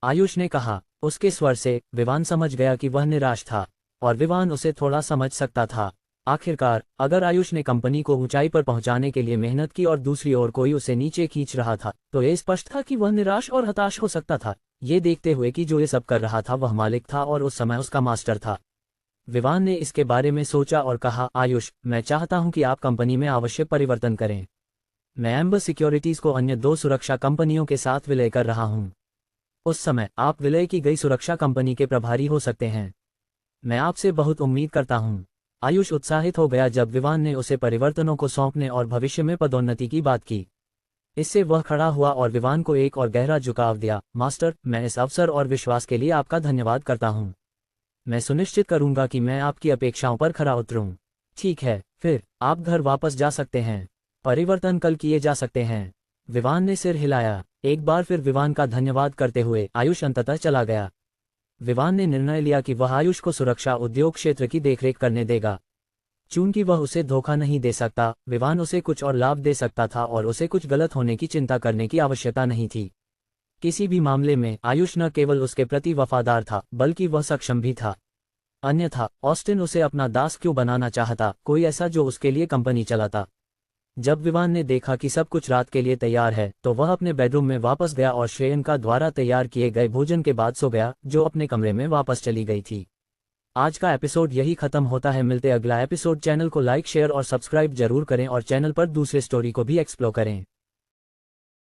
आयुष ने कहा। उसके स्वर से विवान समझ गया कि वह निराश था, और विवान उसे थोड़ा समझ सकता था। आखिरकार, अगर आयुष ने कंपनी को ऊंचाई पर पहुंचाने के लिए मेहनत की और दूसरी ओर कोई उसे नीचे खींच रहा था, तो यह स्पष्ट था कि वह निराश और हताश हो सकता था, ये देखते हुए कि जो ये सब कर रहा था वह मालिक था और उस समय उसका मास्टर था। विवान ने इसके बारे में सोचा और कहा, आयुष, मैं चाहता हूं कि आप कंपनी में आवश्यक परिवर्तन करें। मैं एम्बर सिक्योरिटीज को अन्य 2 सुरक्षा कंपनियों के साथ विलय कर रहा हूं। उस समय आप विलय की गई सुरक्षा कंपनी के प्रभारी हो सकते हैं। मैं आपसे बहुत उम्मीद करता हूं। आयुष उत्साहित हो गया जब विवान ने उसे परिवर्तनों को सौंपने और भविष्य में पदोन्नति की बात की। इससे वह खड़ा हुआ और विवान को एक और गहरा झुकाव दिया। मास्टर, मैं इस अवसर और विश्वास के लिए आपका धन्यवाद करता हूं। मैं सुनिश्चित करूंगा कि मैं आपकी अपेक्षाओं पर खरा उतरूं। ठीक है, फिर आप घर वापस जा सकते हैं। परिवर्तन कल किए जा सकते हैं। विवान ने सिर हिलाया। एक बार फिर विवान का धन्यवाद करते हुए आयुष अंततः चला गया। विवान ने निर्णय लिया कि वह आयुष को सुरक्षा उद्योग क्षेत्र की देखरेख करने देगा। चूंकि वह उसे धोखा नहीं दे सकता, विवान उसे कुछ और लाभ दे सकता था और उसे कुछ गलत होने की चिंता करने की आवश्यकता नहीं थी। किसी भी मामले में आयुष न केवल उसके प्रति वफादार था, बल्कि वह सक्षम भी था। अन्यथा ऑस्टिन उसे अपना दास क्यों बनाना चाहता, कोई ऐसा जो उसके लिए कंपनी चलाता। जब विवान ने देखा कि सब कुछ रात के लिए तैयार है, तो वह अपने बेडरूम में वापस गया और श्रेयंका द्वारा तैयार किए गए भोजन के बाद सो गया, जो अपने कमरे में वापस चली गई थी। आज का एपिसोड यही खत्म होता है। मिलते अगला एपिसोड। चैनल को लाइक, शेयर और सब्सक्राइब जरूर करें और चैनल पर दूसरे स्टोरी को भी एक्सप्लोर करें।